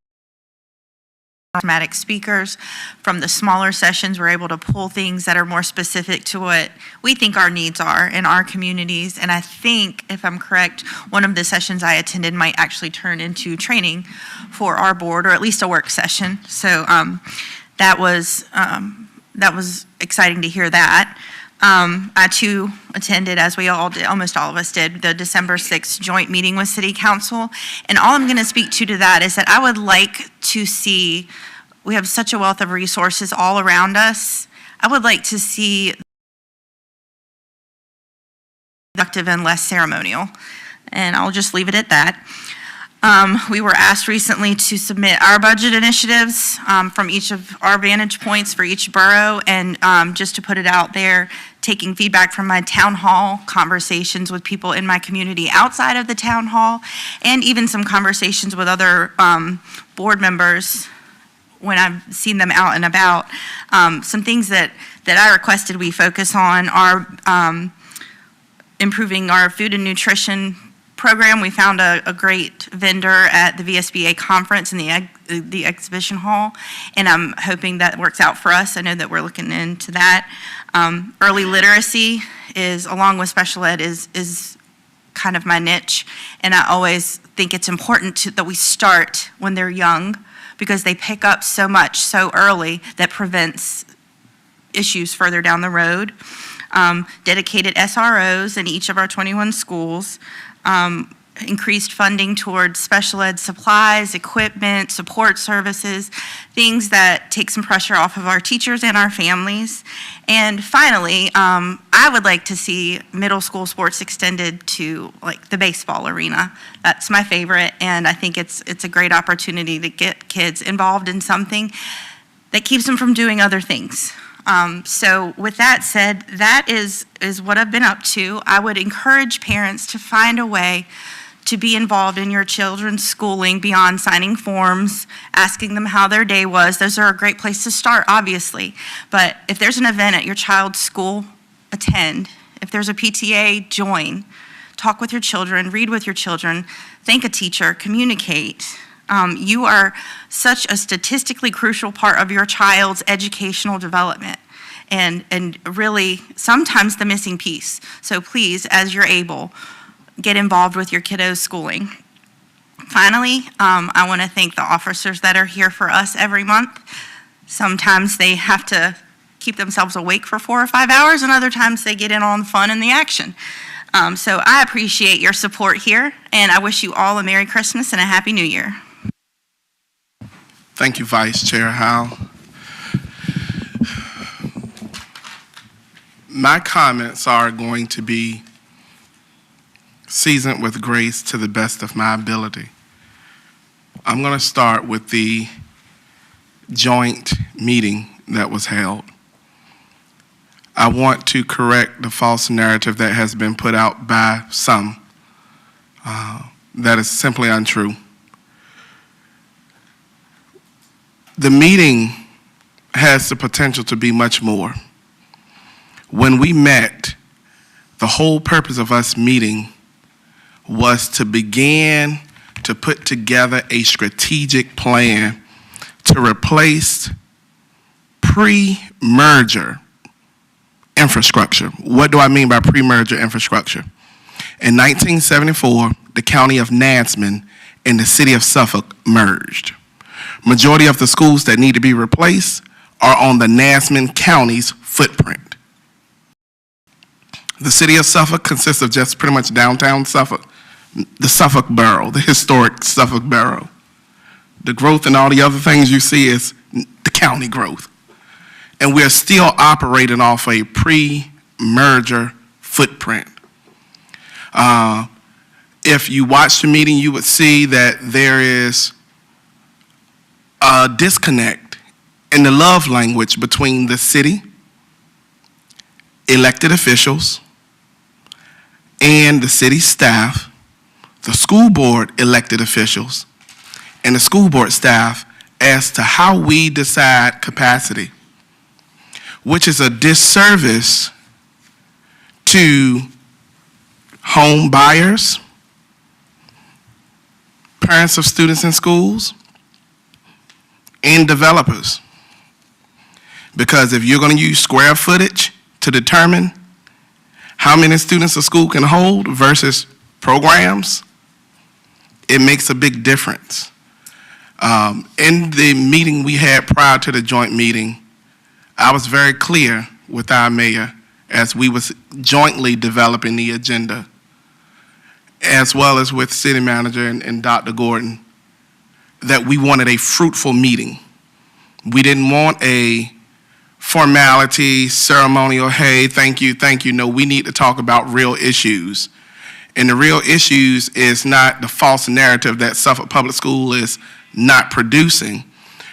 thematic speakers. From the smaller sessions, we're able to pull things that are more specific to what we think our needs are in our communities. And I think, if I'm correct, one of the sessions I attended might actually turn into training for our board, or at least a work session. So that was exciting to hear that. I too attended, as we all did, almost all of us did, the December 6th joint meeting with City Council. And all I'm going to speak to that is that I would like to see, we have such a wealth of resources all around us. I would like to see productive and less ceremonial. And I'll just leave it at that. We were asked recently to submit our budget initiatives from each of our vantage points for each borough, and just to put it out there, taking feedback from my town hall conversations with people in my community outside of the town hall, and even some conversations with other board members when I've seen them out and about. Some things that I requested we focus on are improving our food and nutrition program. We found a great vendor at the VSBA conference in the exhibition hall, and I'm hoping that works out for us. I know that we're looking into that. Early literacy is, along with special ed, is kind of my niche, and I always think it's important that we start when they're young, because they pick up so much so early that prevents issues further down the road. Dedicated SROs in each of our 21 schools. Increased funding towards special ed supplies, equipment, support services, things that take some pressure off of our teachers and our families. And finally, I would like to see middle school sports extended to like the baseball arena. That's my favorite, and I think it's a great opportunity to get kids involved in something that keeps them from doing other things. So with that said, that is what I've been up to. I would encourage parents to find a way to be involved in your children's schooling beyond signing forms, asking them how their day was. Those are a great place to start, obviously. But if there's an event at your child's school, attend. If there's a PTA, join. Talk with your children, read with your children, thank a teacher, communicate. You are such a statistically crucial part of your child's educational development, and really sometimes the missing piece. So please, as you're able, get involved with your kiddos' schooling. Finally, I want to thank the officers that are here for us every month. Sometimes they have to keep themselves awake for 4 or 5 hours, and other times they get in on the fun and the action. So I appreciate your support here, and I wish you all a Merry Christmas and a Happy New Year. Thank you, Vice Chair Howell. My comments are going to be seasoned with grace to the best of my ability. I'm going to start with the joint meeting that was held. I want to correct the false narrative that has been put out by some that is simply untrue. The meeting has the potential to be much more. When we met, the whole purpose of us meeting was to begin to put together a strategic plan to replace pre-merger infrastructure. What do I mean by pre-merger infrastructure? In 1974, the county of Nansemond and the city of Suffolk merged. Majority of the schools that need to be replaced are on the Nansemond County's footprint. The city of Suffolk consists of just pretty much downtown Suffolk, the Suffolk Borough, the historic Suffolk Borough. The growth and all the other things you see is the county growth. And we're still operating off a pre-merger footprint. If you watch the meeting, you would see that there is a disconnect in the love language between the city, elected officials, and the city staff, the school board elected officials, and the school board staff as to how we decide capacity, which is a disservice to home buyers, parents of students in schools, and developers. Because if you're going to use square footage to determine how many students a school can hold versus programs, it makes a big difference. In the meeting we had prior to the joint meeting, I was very clear with our mayor as we was jointly developing the agenda, as well as with city manager and Dr. Gordon, that we wanted a fruitful meeting. We didn't want a formality, ceremonial, hey, thank you. No, we need to talk about real issues. And the real issues is not the false narrative that Suffolk Public School is not producing.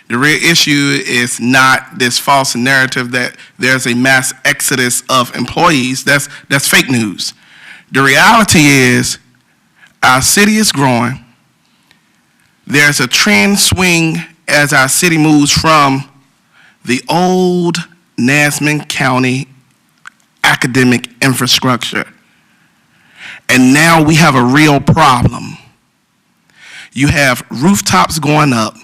The real issue is not this false narrative that there's a mass exodus of employees. That's fake news. The reality is our city is growing. There's a trend swing as our city moves from the old Nesman County academic infrastructure. And now we have a real problem. You have rooftops going up,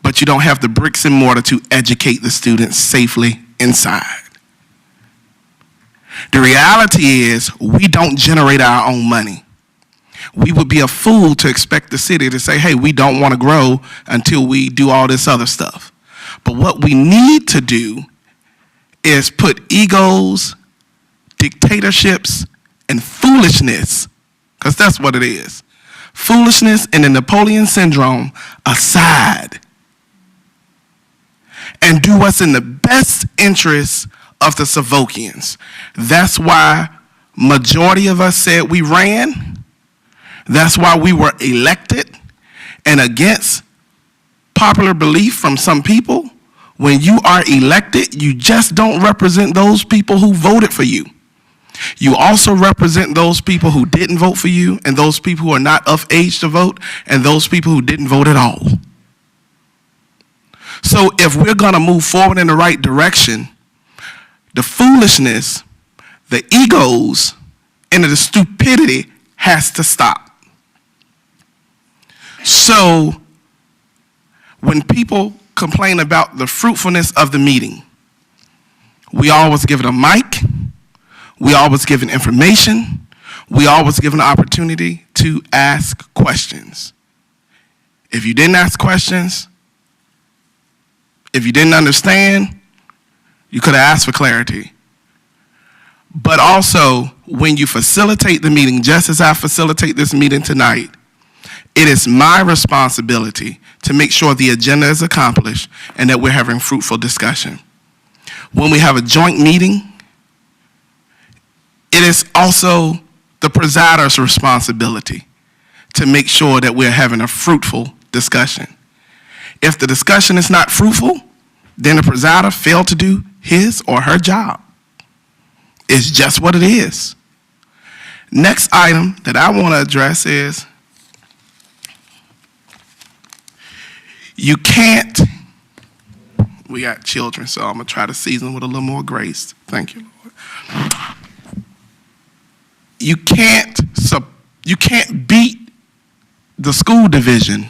but you don't have the bricks and mortar to educate the students safely inside. The reality is we don't generate our own money. We would be a fool to expect the city to say, hey, we don't want to grow until we do all this other stuff. But what we need to do is put egos, dictatorships, and foolishness, because that's what it is, foolishness and the Napoleon syndrome aside, and do what's in the best interest of the Suffolkians. That's why majority of us said we ran. That's why we were elected. And against popular belief from some people, when you are elected, you just don't represent those people who voted for you. You also represent those people who didn't vote for you, and those people who are not of age to vote, and those people who didn't vote at all. So if we're going to move forward in the right direction, the foolishness, the egos, and the stupidity has to stop. So when people complain about the fruitfulness of the meeting, we always give it a mic, we always give it information, we always give an opportunity to ask questions. If you didn't ask questions, if you didn't understand, you could have asked for clarity. But also, when you facilitate the meeting, just as I facilitate this meeting tonight, it is my responsibility to make sure the agenda is accomplished and that we're having fruitful discussion. When we have a joint meeting, it is also the presider's responsibility to make sure that we're having a fruitful discussion. If the discussion is not fruitful, then the presider failed to do his or her job. It's just what it is. Next item that I want to address is you can't, we got children, so I'm going to try to season with a little more grace. Thank you, Lord. You can't beat the school division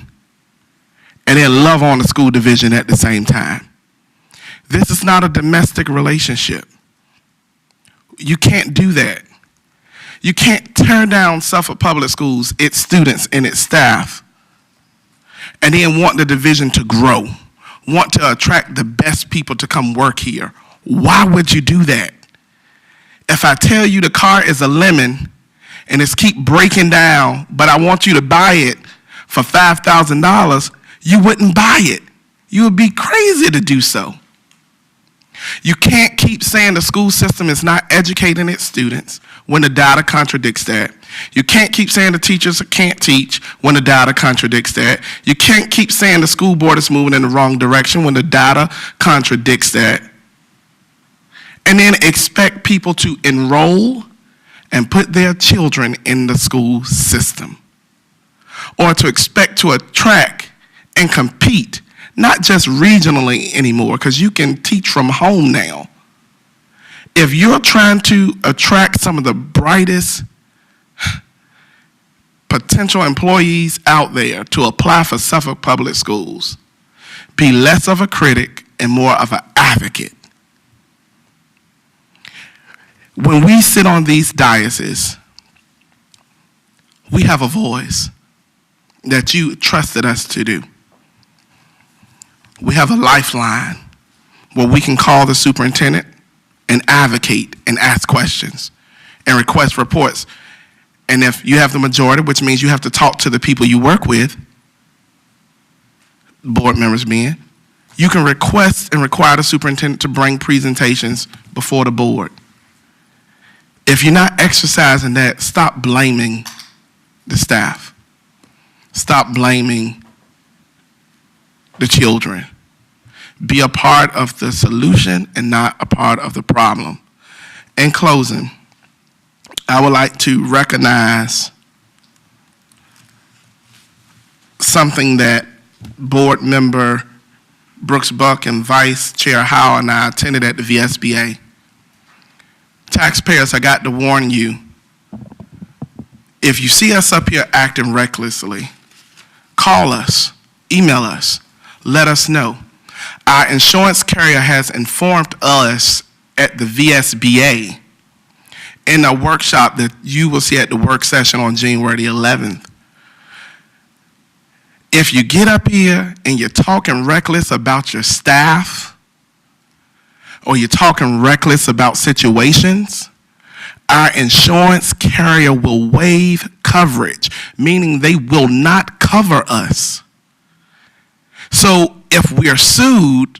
and then love on the school division at the same time. This is not a domestic relationship. You can't do that. You can't tear down Suffolk Public Schools, its students, and its staff, and then want the division to grow, want to attract the best people to come work here. Why would you do that? If I tell you the car is a lemon and it's keep breaking down, but I want you to buy it for $5,000, you wouldn't buy it. You would be crazy to do so. You can't keep saying the school system is not educating its students when the data contradicts that. You can't keep saying the teachers can't teach when the data contradicts that. You can't keep saying the school board is moving in the wrong direction when the data contradicts that. And then expect people to enroll and put their children in the school system. Or to expect to attract and compete, not just regionally anymore, because you can teach from home now. If you're trying to attract some of the brightest potential employees out there to apply for Suffolk Public Schools, be less of a critic and more of an advocate. When we sit on these dioceses, we have a voice that you trusted us to do. We have a lifeline where we can call the superintendent and advocate and ask questions and request reports. And if you have the majority, which means you have to talk to the people you work with, board members being, you can request and require the superintendent to bring presentations before the board. If you're not exercising that, stop blaming the staff. Stop blaming the children. Be a part of the solution and not a part of the problem. In closing, I would like to recognize something that board member Brooks Buck and Vice Chair Howell and I attended at the VSBA. Taxpayers, I got to warn you, if you see us up here acting recklessly, call us, email us, let us know. Our insurance carrier has informed us at the VSBA in a workshop that you will see at the work session on January the 11th. If you get up here and you're talking reckless about your staff, or you're talking reckless about situations, our insurance carrier will waive coverage, meaning they will not cover us. So if we are sued,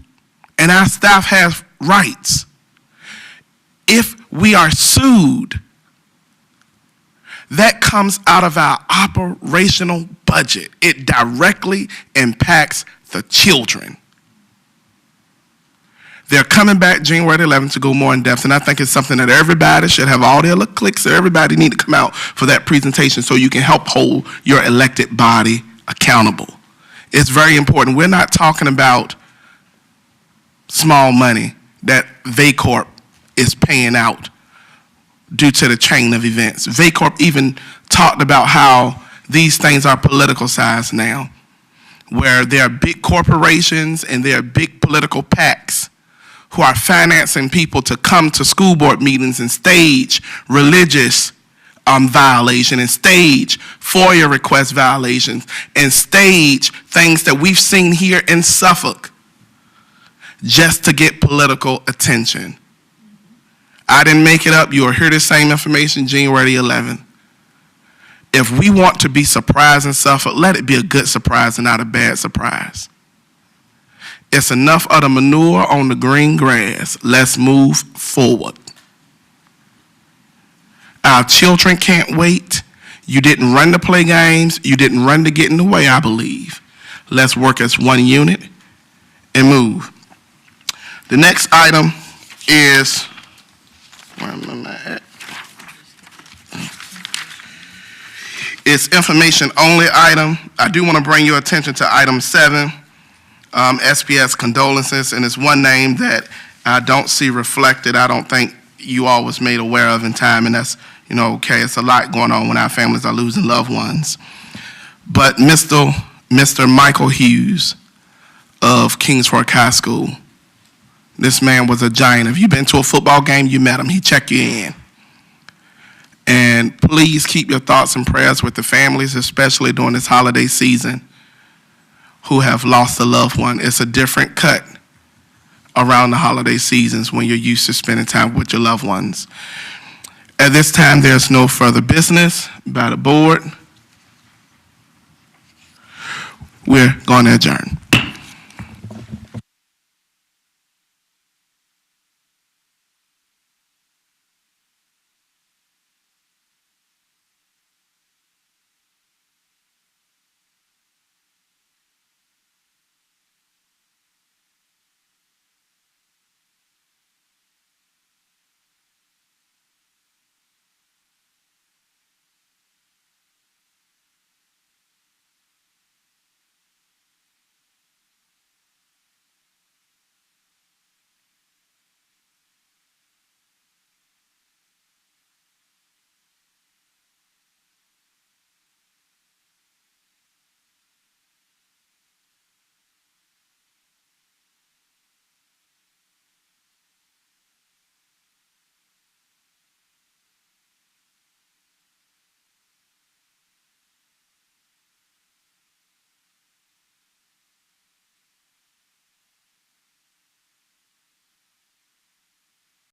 and our staff has rights, if we are sued, that comes out of our operational budget. It directly impacts the children. They're coming back January 11th to go more in depth, and I think it's something that everybody should have all their little clicks, so everybody need to come out for that presentation so you can help hold your elected body accountable. It's very important. We're not talking about small money that VACORP is paying out due to the chain of events. VACORP even talked about how these things are politicalized now, where there are big corporations and there are big political PACs who are financing people to come to school board meetings and stage religious violation and stage FOIA request violations and stage things that we've seen here in Suffolk just to get political attention. I didn't make it up. You will hear the same information January 11th. If we want to be surprised in Suffolk, let it be a good surprise and not a bad surprise. It's enough of the manure on the green grass. Let's move forward. Our children can't wait. You didn't run to play games. You didn't run to get in the way, I believe. Let's work as one unit and move. The next item is, where am I at? It's information only item. I do want to bring your attention to item 7. SPS condolences, and it's one name that I don't see reflected. I don't think you all was made aware of in time, and that's, okay, it's a lot going on when our families are losing loved ones. But Mr. Michael Hughes of Kings Fork High School, this man was a giant. If you've been to a football game, you met him, he checked you in. And please keep your thoughts and prayers with the families, especially during this holiday season, who have lost a loved one. It's a different cut around the holiday seasons when you're used to spending time with your loved ones. At this time, there's no further business by the board. We're going to adjourn.